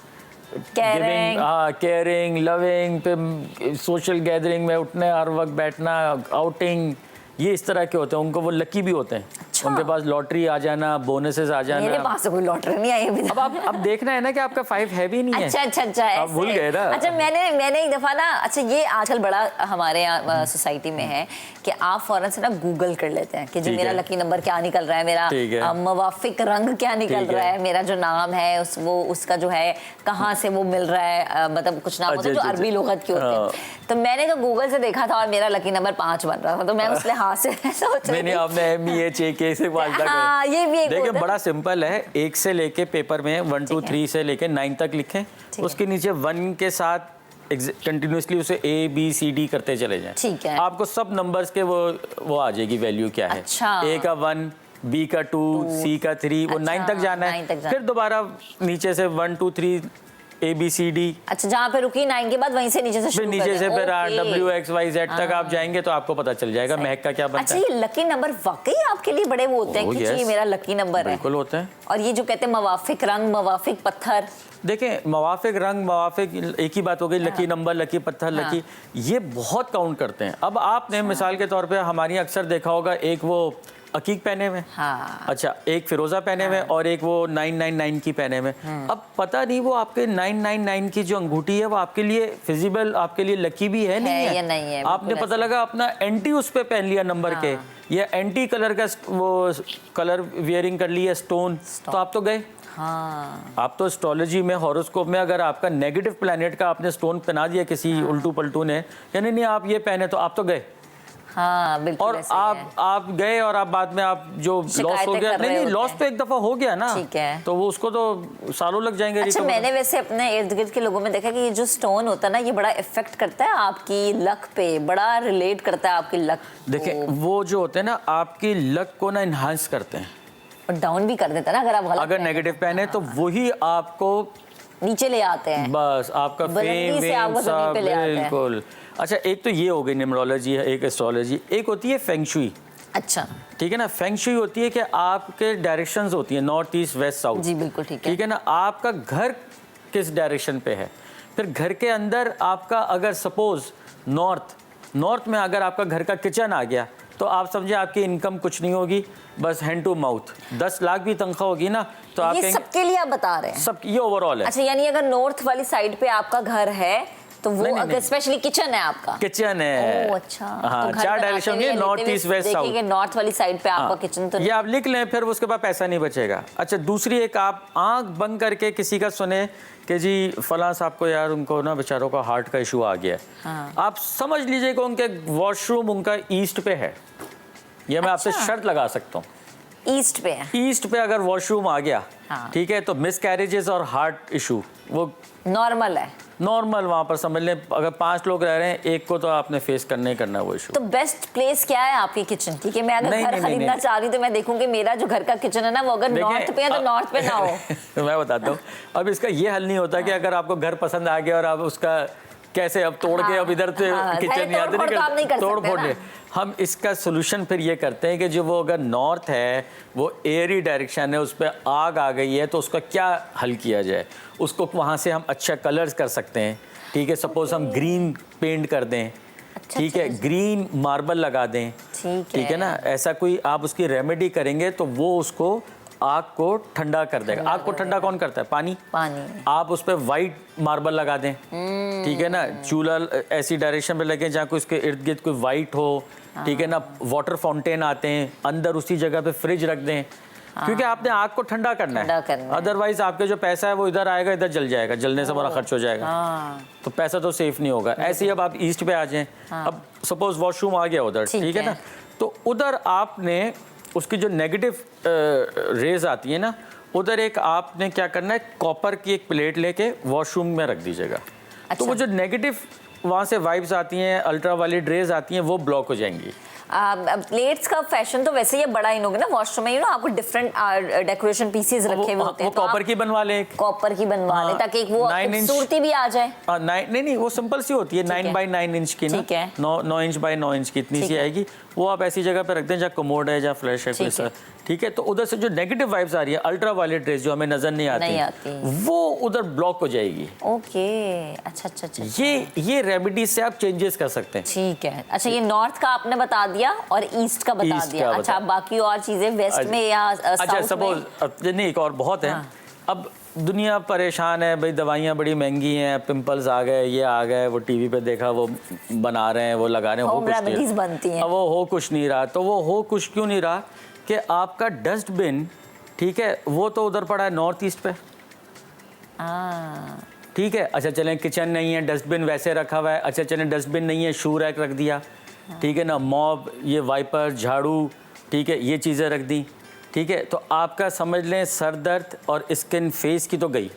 गिविंग, केयरिंग, लविंग, पे सोशल गैदरिंग में उठने, हर वक्त बैठना, आउटिंग, ये इस तरह के होते हैं। उनको वो लकी भी होते हैं। अच्छा। उनके पास लॉटरी आ जाना, बोनसेस आ जाना।
मेरे पास तो कोई लॉटरी नहीं आई अभी।
अब देखना है ना कि आपका 5 है भी नहीं है।
अच्छा
आप भूल गए ना।
अच्छा, मैंने एक दफा ना, अच्छा ये आजकल बड़ा हमारे यहाँ सोसाइटी में है कि आप फौरन से ना गूगल कर लेते हैं कि जी मेरा लकी नंबर क्या निकल रहा है, मेरा मुवाफिक रंग क्या निकल रहा है, मेरा जो नाम है उसका जो है कहाँ से वो मिल रहा है, मतलब कुछ नाम होता है जो अरबी लुगत के होते हैं। तो मैंने तो गूगल से देखा था और मेरा लकी नंबर 5 बन रहा था, तो मैं उसने हाथ से सोच रही थी।
आपने MBA से
हाँ, ये भी
देखिए बड़ा सिंपल है। 1 से लेके पेपर में 1, 2, 3 से लेके 9 तक लिखें, उसके नीचे 1 के साथ कंटिन्यूसली उसे ABCD करते चले जाएं।
ठीक है।
आपको सब नंबर्स के वो आ जाएगी वैल्यू क्या है।
अच्छा।
A का 1, B का 2, C का 3, वो 9 तक जाना है। फिर दोबारा नीचे से 1, 2, 3 ABCD।
अच्छा, जहाँ पे रुकी 9 के बाद वहीं से नीचे से शुरू
नीचे से फिर WXYZ तक आप जाएंगे तो आपको पता चल जाएगा महक का क्या बनता
है। अच्छा, ये लकी नंबर वाकई आपके लिए बड़े वो होते हैं कि जी मेरा लकी नंबर है।
बिल्कुल होते हैं।
और ये जो कहते हैं मवाफिक रंग, मवाफिक पत्थर,
देखें मवाफिक रंग, मवाफिक एक ही बात हो गई। लकी नंबर, लकी पत्थर, लकी, ये बहुत काउंट करते हैं। अब आपने मिसाल के तौर पे हमारी अक्सर देखा होगा, एक वो अकीक पहने हुए, अच्छा एक फिरोजा पहने हुए और एक वो 999 की पहने हुए। अब पता नहीं वो आपके 999 की जो अंगूठी है वो आपके लिए फिजिबल, आपके लिए लकी भी है नहीं है,
नहीं है।
आपने पता लगा अपना एंटी उस पे पहन लिया नंबर के, या एंटी कलर का वो कलर वियरिंग कर लिया स्टोन, तो आप तो गए। आप तो एस्ट्रोलॉजी में, हॉरोस्कोप में अगर आपका नेगेटिव प्लैनेट का आपने स्टोन पहना दिया किसी उल्टू पलटू ने, यानी नहीं आप ये पहने तो आप तो गए।
हाँ, बिल्कुल।
और आप गए और आप बाद में आप जो लॉस हो गया, नहीं लॉस तो एक दफा हो गया ना,
ठीक है,
तो वो उसको तो सालों लग जाएंगे।
अच्छा, मैंने वैसे अपने इर्द गिर्द के लोगों में देखा कि ये जो स्टोन होता है ना, ये बड़ा इफेक्ट करता है आपकी लक पे, बड़ा रिलेट करता है आपकी लक।
देखिए वो जो होते हैं ना आपकी लक को ना इन्हांस करते हैं
और डाउन भी कर देता है ना अगर आप गलत,
अगर नेगेटिव पहने तो वही आपको
नीचे ले आते हैं,
बस आपका फेम सब बिल्कुल। अच्छा, एक तो ये हो गई न्यूमरोलॉजी है, एक एस्ट्रोलॉजी, एक होती है फेंग शुई।
अच्छा,
ठीक है ना। फेंग शुई होती है कि आपके डायरेक्शंस होती हैं, नॉर्थ, ईस्ट, वेस्ट, साउथ।
जी बिल्कुल ठीक है।
ठीक है ना। आपका घर किस डायरेक्शन पे है, फिर घर के अंदर आपका अगर सपोज नॉर्थ में अगर आपका घर का किचन आ गया तो आप समझे आपकी इनकम कुछ नहीं होगी, बस हैंड टू माउथ। 10 लाख भी तनख्वाह होगी ना तो आप
ये सबके लिए आप बता रहे हैं?
सब, ये ओवरऑल है।
अच्छा, यानी अगर नॉर्थ वाली साइड पे आपका घर है तो वो अगर स्पेशली किचन है आपका,
किचन है।
ओह अच्छा,
हाँ, तो 4 डायरेक्शन है, नॉर्थ, ईस्ट, वेस्ट, साउथ।
देखिए नॉर्थ वाली साइड पे आपका किचन, तो
ये आप लिख लें, फिर उसके बाद पैसा नहीं बचेगा। अच्छा, दूसरी एक आप आंख बंद करके किसी का सुने कि जी फलां साहब को यार उनको ना बेचारों का हार्ट का इशू आ गया है, आप समझ लीजिए कि उनके वॉशरूम उनका ईस्ट पे है, ये मैं आपसे शर्त लगा सकता हूँ।
ईस्ट पे है,
ईस्ट पे अगर वॉशरूम आ गया, ठीक है, तो मिस कैरेजेस और हार्ट इशू वो
नॉर्मल है,
नॉर्मल। वहाँ पर समझ लें अगर 5 लोग रह रहे हैं, एक को तो आपने फेस करना ही करना है वो इशू।
तो बेस्ट प्लेस क्या है आपकी किचन? ठीक है, मैं अगर घर खरीदना चाह रही हूँ तो मैं देखूंगी मेरा जो घर का किचन है ना वो अगर नॉर्थ पे है तो नॉर्थ पे ना हो।
मैं बताता हूँ, अब इसका ये हल नहीं होता कि अगर आपको घर पसंद आ गया और आप उसका कैसे अब तोड़ के अब इधर से किचन याद नहीं कर तोड़ फोड़। हम इसका सोल्यूशन फिर ये करते हैं कि जो वो अगर नॉर्थ है वो एयरी डायरेक्शन है, उस पर आग आ गई है, तो उसका क्या हल किया जाए। उसको वहाँ से हम अच्छा कलर्स कर सकते हैं। ठीक है, सपोज हम ग्रीन पेंट कर दें, ठीक है, ग्रीन मार्बल लगा दें, ठीक है ना। ऐसा कोई आप उसकी रेमेडी करेंगे तो वो उसको आग को ठंडा कर देगा। आग को ठंडा कौन करता है? पानी। आप उस पर वाइट मार्बल लगा दें, ठीक है ना। चूल्हा ऐसी डायरेक्शन पे लगे जहाँ कोई उसके इर्द गिर्द कोई वाइट हो, ठीक है ना। वाटर फाउंटेन आते हैं, अंदर उसी जगह पे फ्रिज रख दें, کیونکہ آپ نے آگ کو ٹھنڈا کرنا ہے، ادروائز آپ کے جو پیسہ ہے وہ ادھر آئے گا، ادھر جل جائے گا، جلنے سے بڑا خرچ ہو جائے گا، تو پیسہ تو سیف نہیں ہوگا. ایسے ہی اب آپ ایسٹ پہ آ جائیں، اب سپوز واش روم آ گیا ادھر، ٹھیک ہے نا، تو ادھر آپ نے اس کی جو نیگیٹو ریز آتی ہیں نا، ادھر ایک آپ نے کیا کرنا ہے، کاپر کی ایک پلیٹ لے کے واش روم میں رکھ دیجیے گا. تو وہ جو نیگیٹو وہاں سے وائبس آتی ہیں، الٹرا وائلیٹ ریز آتی ہیں، وہ بلاک ہو جائیں گی.
پلیٹس کا فیشن تو ویسے یہ بڑا ہی ہوگا نا واش روم میں، آپ کو ڈفرنٹ ڈیکوریشن پیسز رکھے ہوئے ہوتے ہیں،
وہ کاپر کی بنوا لیں،
کاپر کی بنوا لیں تاکہ ایک وہ خوبصورتی بھی آ جائے.
نہیں وہ سمپل سی ہوتی ہے، 9x9 انچ کی نا، 9 انچ بائی 9 انچ کی اتنی سی آئے گی. وہ آپ ایسی جگہ پہ رکھ دیں جہاں کموڈ ہے، جہاں فلیش ہے، ٹھیک ہے. تو ادھر سے جو نیگیٹو وائبس آ رہی ہے، الٹرا وائلیٹ ریز جو ہمیں نظر نہیں آتی، وہ ادھر بلاک ہو جائے گی.
اوکے، اچھا.
یہ ریمیڈیز سے آپ چینجز کر سکتے ہیں.
ٹھیک ہے. اچھا، یہ نارتھ کا آپ نے بتا دیا اور ایسٹ کا بتا دیا. اچھا، باقی اور چیزیں ویسٹ میں یا
اچھا سپوز نہیں، ایک اور بہت ہیں. اب دنیا پریشان ہے بھائی، دوائیاں بڑی مہنگی ہیں، پمپلز آ گئے، یہ آ گئے، وہ ٹی وی پہ دیکھا وہ بنا رہے ہیں، وہ لگا رہے ہیں، وہ ہو کچھ نہیں رہا. تو وہ ہو کچھ کیوں نہیں رہا کہ آپ کا ڈسٹ بن، ٹھیک ہے، وہ تو ادھر پڑا ہے نارتھ ایسٹ پہ، ٹھیک ہے. اچھا چلیں کچن نہیں ہے، ڈسٹ بن ویسے رکھا ہوا ہے. اچھا چلیں ڈسٹ بن نہیں ہے، شو ریک رکھ دیا، ٹھیک ہے نا، موب، یہ وائپر، جھاڑو، ٹھیک ہے، یہ چیزیں رکھ دیں، ٹھیک ہے. تو آپ کا سمجھ لیں سر درد اور اسکن فیس کی تو گئی.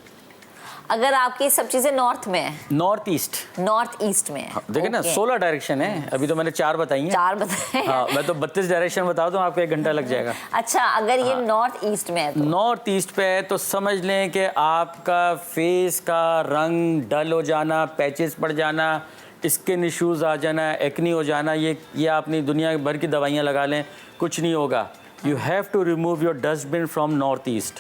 اگر آپ کی سب چیزیں نارتھ میں ہیں،
نارتھ ایسٹ میں، دیکھیں نا 16 ڈائریکشن ہے، ابھی تو میں نے 4 بتائی ہیں.
4 بتائیں.
ہاں، میں تو 32 ڈائریکشن بتا دوں آپ کو 1 گھنٹہ لگ جائے گا.
اچھا، اگر یہ نارتھ ایسٹ میں ہے،
نارتھ ایسٹ پہ ہے تو سمجھ لیں کہ آپ کا فیس کا رنگ ڈل ہو جانا، پیچز پڑ جانا، اسکن ایشوز آ جانا، ایکنی ہو جانا، یہ اپنی دنیا بھر کی دوائیاں لگا لیں، کچھ نہیں ہوگا. You have to remove your dustbin from north east.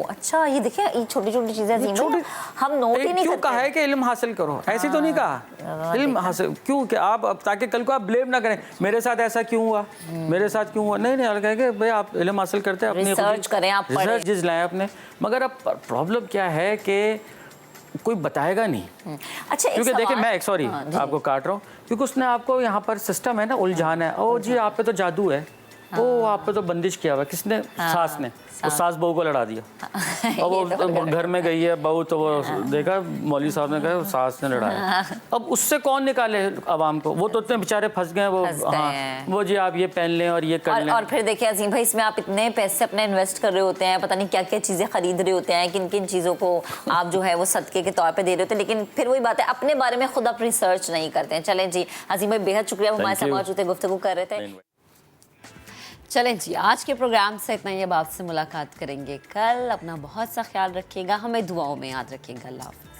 اچھا، یہ دیکھیں یہ چھوٹی چھوٹی چیزیں ہم نوٹ ہی نہیں کرتے.
کیوں کہا ہے کہ علم حاصل کرو، ایسی تو نہیں کہا علم حاصل کیوں کہ آپ تاکہ کل کو آپ بلیم نہ کریں میرے ساتھ ایسا کیوں ہوا، میرے ساتھ کیوں ہوا. نہیں کہے کہ بھائی آپ علم حاصل کرتے ہیں، اپنی
ریسرچ کریں، آپ پڑھیں،
ریسرچ لائیں اپنے. مگر اب پرابلم کیا ہے کہ کوئی بتائے گا نہیں.
اچھا،
کیونکہ دیکھیں میں سوری آپ کو کاٹ رہا ہوں، کیونکہ اس نے آپ کو یہاں پر سسٹم ہے نا، الجھان ہے. او جی آپ پہ تو جادو ہے، آپ پہ تو بندش کیا ہوا. کس نے؟ ساس نے. وہ ساس بہو کو لڑا دیا، اور وہ گھر میں گئی ہے بہو، تو وہ دیکھا مولوی صاحب نے کہا ساس نے لڑایا. اب اس سے کون نکالے عوام کو؟ وہ تو اتنے بیچارے پھنس گئے. وہ جی آپ یہ پہن لیں اور یہ کر لیں.
اور پھر دیکھیں عظیم بھائی، اس میں آپ اتنے پیسے اپنے انویسٹ کر رہے ہوتے ہیں، پتہ نہیں کیا کیا چیزیں خرید رہے ہوتے ہیں، کن کن چیزوں کو آپ جو ہے وہ صدقے کے طور پہ دے رہے ہوتے ہیں، لیکن پھر وہی بات ہے اپنے بارے میں خود آپ ریسرچ نہیں کرتے ہیں. چلیں جی عظیم بھائی، بے حد شکریہ، ہمارے ساتھ موجود تھے، گفتگو کر رہے تھے. چلیں جی، آج کے پروگرام سے اتنا ہی. اب آپ سے ملاقات کریں گے کل. اپنا بہت سا خیال رکھیے گا، ہمیں دعاؤں میں یاد رکھیے گا. اللہ حافظ.